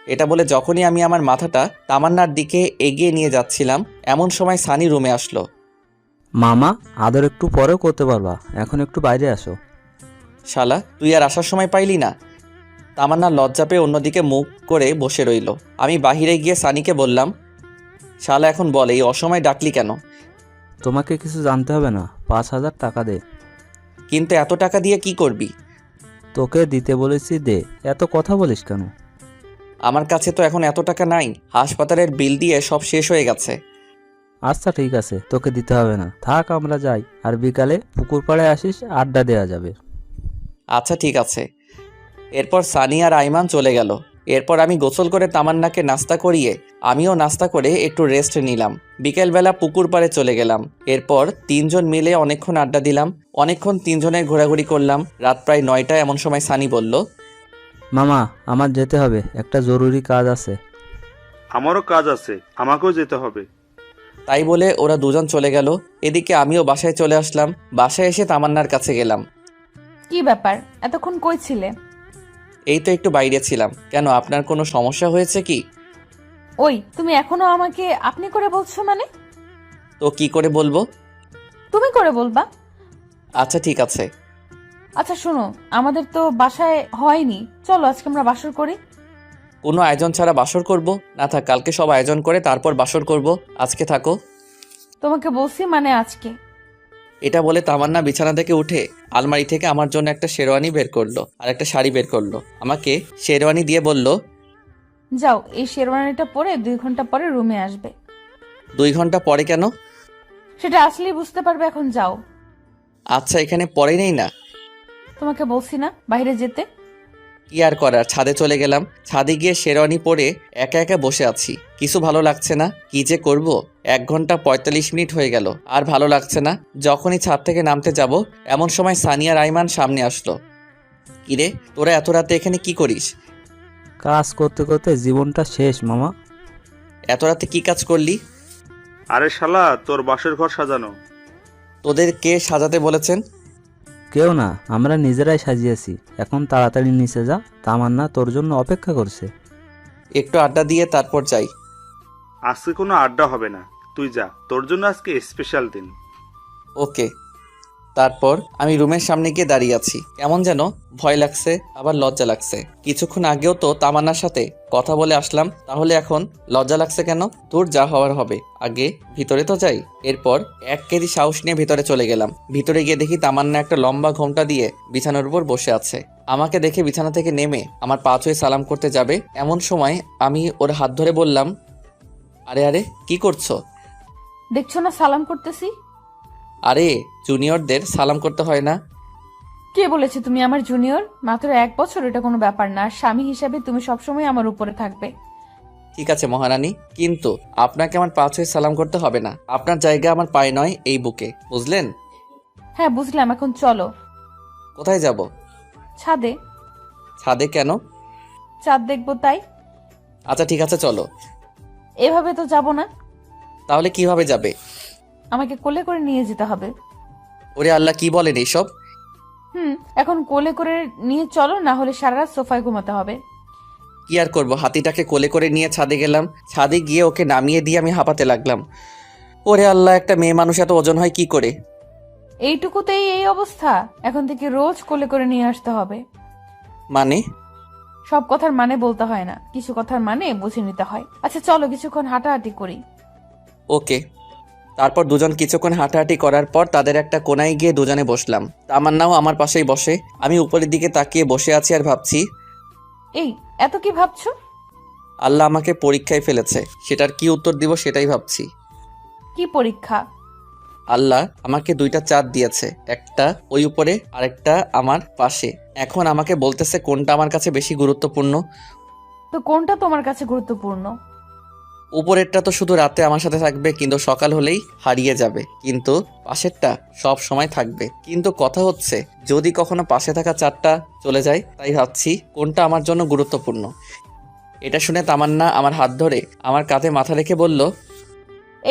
এটা বলে যখনই আমি আমার মাথাটা তামান্নার দিকে এগিয়ে নিয়ে যাচ্ছিলাম, এমন সময় সানি রুমে আসলো। মামা, আদর একটু পরেও করতে পারবা, এখন একটু বাইরে আসো। শালা, তুই আর আসার সময় পাইলি না? তামান্না লজ্জা পেয়ে অন্যদিকে মুখ করে বসে রইল। আমি বাহিরে গিয়ে সানিকে বললাম, শালা এখন বল, এই অসময় ডাকলি কেন? তোমাকে কিছু জানতে হবে না, 5,000 টাকা দে। কিন্তু এত টাকা দিয়ে কি করবি? তোকে দিতে বলেছি, দে। এত কথা বলিস কেন? আমার কাছে তো এখন এত টাকা নাই। হাসপাতালের বিল দিয়ে সব শেষ হয়ে গেছে। আচ্ছা ঠিক আছে, তোকে দিতে হবে না, থাক আমরা যাই। আর বিকালে পুকুর পাড়ে আসিস, আড্ডা দেওয়া যাবে। আচ্ছা ঠিক আছে। এরপর সানি আর আইমান চলে গেল। এরপর আমি গোসল করে তামান্নাকে নাস্তা করিয়ে আমিও নাস্তা করে একটু রেস্ট নিলাম। বিকেলবেলা পুকুর পাড়ে চলে গেলাম। এরপর 3 জন মিলে অনেকক্ষণ আড্ডা দিলাম। অনেকক্ষণ 3 জনের ঘোরাঘুরি করলাম। রাত প্রায় 9টা। এমন সময় সানি বলল, মামা আমার যেতে হবে, একটা জরুরি কাজ আছে। আমারও কাজ আছে, আমাকেও যেতে হবে। তাই বলে ওরা দুজন চলে গেল। এদিকে আমিও বাসায় চলে আসলাম। বাসায় এসে তামান্নার কাছে গেলাম। কি ব্যাপার, এতক্ষণ কই ছিলে? এই তো একটু বাইরে ছিলাম। কেন, আপনার কোনো সমস্যা হয়েছে কি? ওই, তুমি এখনো আমাকে আপনি করে বলছো মানে? তো কি করে বলবো? তুমি করে বলবা। আচ্ছা ঠিক আছে। আচ্ছা শোনো, আমাদের তো বাসায় হয়নি, চলো আজকে আমরা বাসর করি। কোনো আয়োজন ছাড়া বাসর করব? না থাক, কালকে সব আয়োজন করে তারপর বাসর করব। আজকে থাকো। তোমাকে বলছি মানে আজকে। এটা বলে তামান্না বিছানা থেকে উঠে আলমারি থেকে আমার জন্য একটা শেরওয়ানি বের করলো আর একটা শাড়ি বের করলো। আমাকে শেরওয়ানি দিয়ে বলল, যাও, এই শেরওয়ানিটা পরে 2 ঘন্টা পরে রুমে আসবে। 2 ঘন্টা পরে কেন? সেটা আসলেই বুঝতে পারবে, এখন যাও। আচ্ছা, এখানে পরে নেই না? তোমাকে বলছি না বাইরে যেতে। কি আর করার, ছাদে চলে গেলাম। ছাদে গিয়ে শেরওয়ানি পরে একা একা বসে আছি। কিছু ভালো লাগছে না। কি যে করব। 1 ঘন্টা 45 মিনিট হয়ে গেল, আর ভালো লাগছে না। যখনই ছাদ থেকে নামতে যাব এমন সময় সানিয়া রাইমান সামনে আসলো। কিরে, তোরা এত রাতে এখানে কি করিস? কাজ করতে করতে জীবনটা শেষ মামা। এত রাতে কি কাজ করলি? আরে শালা, তোর বাসর ঘর সাজানো। তোদের কে সাজাতে বলেছেন? কেউ না, আমরা নিজেরাই সাজিয়েছি। এখন তাড়াতাড়ি নিচে যা, তামান্না তোর জন্য অপেক্ষা করছে। একটু আড্ডা দিয়ে তারপর যাই। আজকে কোনো আড্ডা হবে না, তুই যা, তোর জন্য আজকে স্পেশাল দিন। ওকে। তারপর আমি রুমের সামনে গিয়ে দাঁড়িয়ে আছি। কেমন যেন ভয় লাগছে, আবার লজ্জা লাগছে। কিছুক্ষণ আগেও তো তামান্নার সাথে কথা বলে আসলাম, তাহলে এখন লজ্জা লাগছে কেন? তোর যা হওয়ার হবে, আগে ভিতরে তো যাই। এরপর 1 কেজি সাহস নিয়ে ভিতরে চলে গেলাম। ভিতরে গিয়ে দেখি তামান্না একটা লম্বা ঘোমটা দিয়ে বিছানার উপর বসে আছে। আমাকে দেখে বিছানা থেকে নেমে আমার পা ছুঁয়ে সালাম করতে যাবে, এমন সময় আমি ওর হাত ধরে বললাম, আরে আরে কি করছো? দেখছো না সালাম করতেছি। আরে, জুনিয়রদের সালাম করতে হয় না? কে বলেছে তুমি আমার জুনিয়র? মাত্র 1 বছর, এটা কোনো ব্যাপার না। আর স্বামী হিসাবে তুমি সবসময় আমার উপরে থাকবে। ঠিক আছে মহারানী, কিন্তু আপনাকে আমার পা ছুঁয়ে সালাম করতে হবে না। আপনার জায়গা আমার পায়ে নয়, এই বুকে, বুঝলেন? হ্যাঁ বুঝলাম, এখন চলো। কোথায় যাব? ছাদে। ছাদে কেন? চাঁদ দেখবো তাই। আচ্ছা ঠিক আছে, চলো। এভাবে তো যাব না। তাহলে কিভাবে যাবে? আমাকে কোলে করে নিয়ে যেতে হবে। ওরে আল্লাহ, কি বলেন এইসব? এখন কোলে করে নিয়ে চলো, না হলে সারা রাত সোফায় ঘুমাতে হবে। কি আর করবো, হাতিটাকে কোলে করে নিয়ে ছাদে গেলাম। ছাদে গিয়ে ওকে নামিয়ে দিয়ে আমি হাঁপাতে লাগলাম। ওরে আল্লাহ, একটা মেয়ে মানুষ এত ওজন হয় কি করে? এইটুকুতেই এই অবস্থা? এখন থেকে রোজ কোলে করে নিয়ে আসতে হবে। মানে? সব কথার মানে বলতে হয় না, কিছু কথার মানে বুঝে নিতে হয়। আচ্ছা চলো, কিছুক্ষণ হাঁটাহাঁটি করি। ওকে। তারপর দুজন কিছুক্ষণ হাঁটাহাঁটি করার পর তাদের একটা কোনায় গিয়ে দুজনে বসলাম। তামান্নাও আমার পাশেই বসে। আমি উপরের দিকে তাকিয়ে বসে আছি আর ভাবছি, এই এত কি ভাবছো? আল্লাহ আমাকে পরীক্ষায় ফেলেছে, সেটার কি উত্তর দিব সেটাই ভাবছি। কি পরীক্ষা? আল্লাহ আমাকে 2টা চাঁদ দিয়েছে, একটা ওই উপরে আর একটা আমার পাশে। এখন আমাকে বলতেছে কোনটা আমার কাছে বেশি গুরুত্বপূর্ণ। তো কোনটা তোমার কাছে গুরুত্বপূর্ণ? উপরেরটা তো শুধু রাতে আমার সাথে থাকবে, কিন্তু সকাল হলেই হারিয়ে যাবে। কিন্তু পাশেরটা সব সময় থাকবে। কিন্তু কথা হচ্ছে, যদি কখনো পাশে থাকা চাঁদটা চলে যায়, তাই ভাবছি কোনটা আমার জন্য গুরুত্বপূর্ণ। এটা শুনে তামান্না আমার হাত ধরে আমার কাঁধে মাথা রেখে বলল,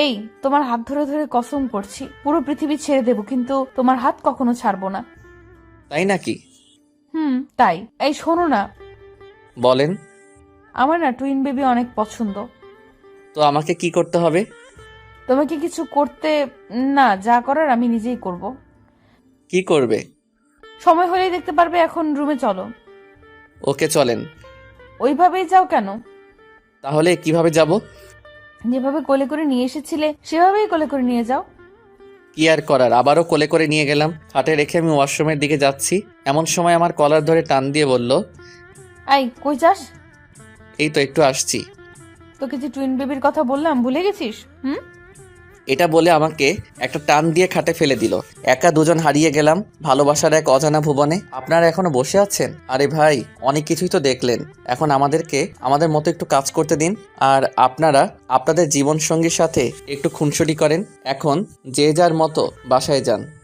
এই তোমার হাত ধরে ধরে কসম করছি পুরো পৃথিবী ছেড়ে দেব, কিন্তু তোমার হাত কখনো ছাড়বো না। তাই নাকি? তাই। এই শোনো না, বলেন। আমার না টুইন বেবি অনেক পছন্দ। তো আমাকে কি করতে হবে? তোমাকে কিছু করতে না, যা করার আমি নিজেই করব। কি করবে? সময় হলেই দেখতে পারবে। এখন রুমে চলো। ওকে চলেন। ওইভাবেই যাও কেন? তাহলে কিভাবে যাব? যেভাবে কোলে করে নিয়ে এসেছিলে সেভাবেই কোলে করে নিয়ে যাও। কি আর করার, আবারও কোলে করে নিয়ে গেলাম। খাটে রেখে আমি ওয়াশরুমের দিকে যাচ্ছি, এমন সময় আমার কলার ধরে টান দিয়ে বলল, আই কই যাস? এই তো একটু আসছি। তোকে যে টুইন বেবির কথা বললাম ভুলে গেছিস? এটা বলে আমাকে একটা টান দিয়ে খাটে ফেলে দিল। একা দুজন হারিয়ে গেলাম ভালোবাসার এক অজানা ভুবনে। আপনারা এখনো বসে আছেন? আরে ভাই, অনেক কিছুই তো দেখলেন, এখন আমাদেরকে আমাদের মতো একটু কাজ করতে দিন। আর আপনারা আপনাদের জীবনসঙ্গীর সাথে একটু খুনসুটি করেন। এখন যে যার মতো বাসায় যান।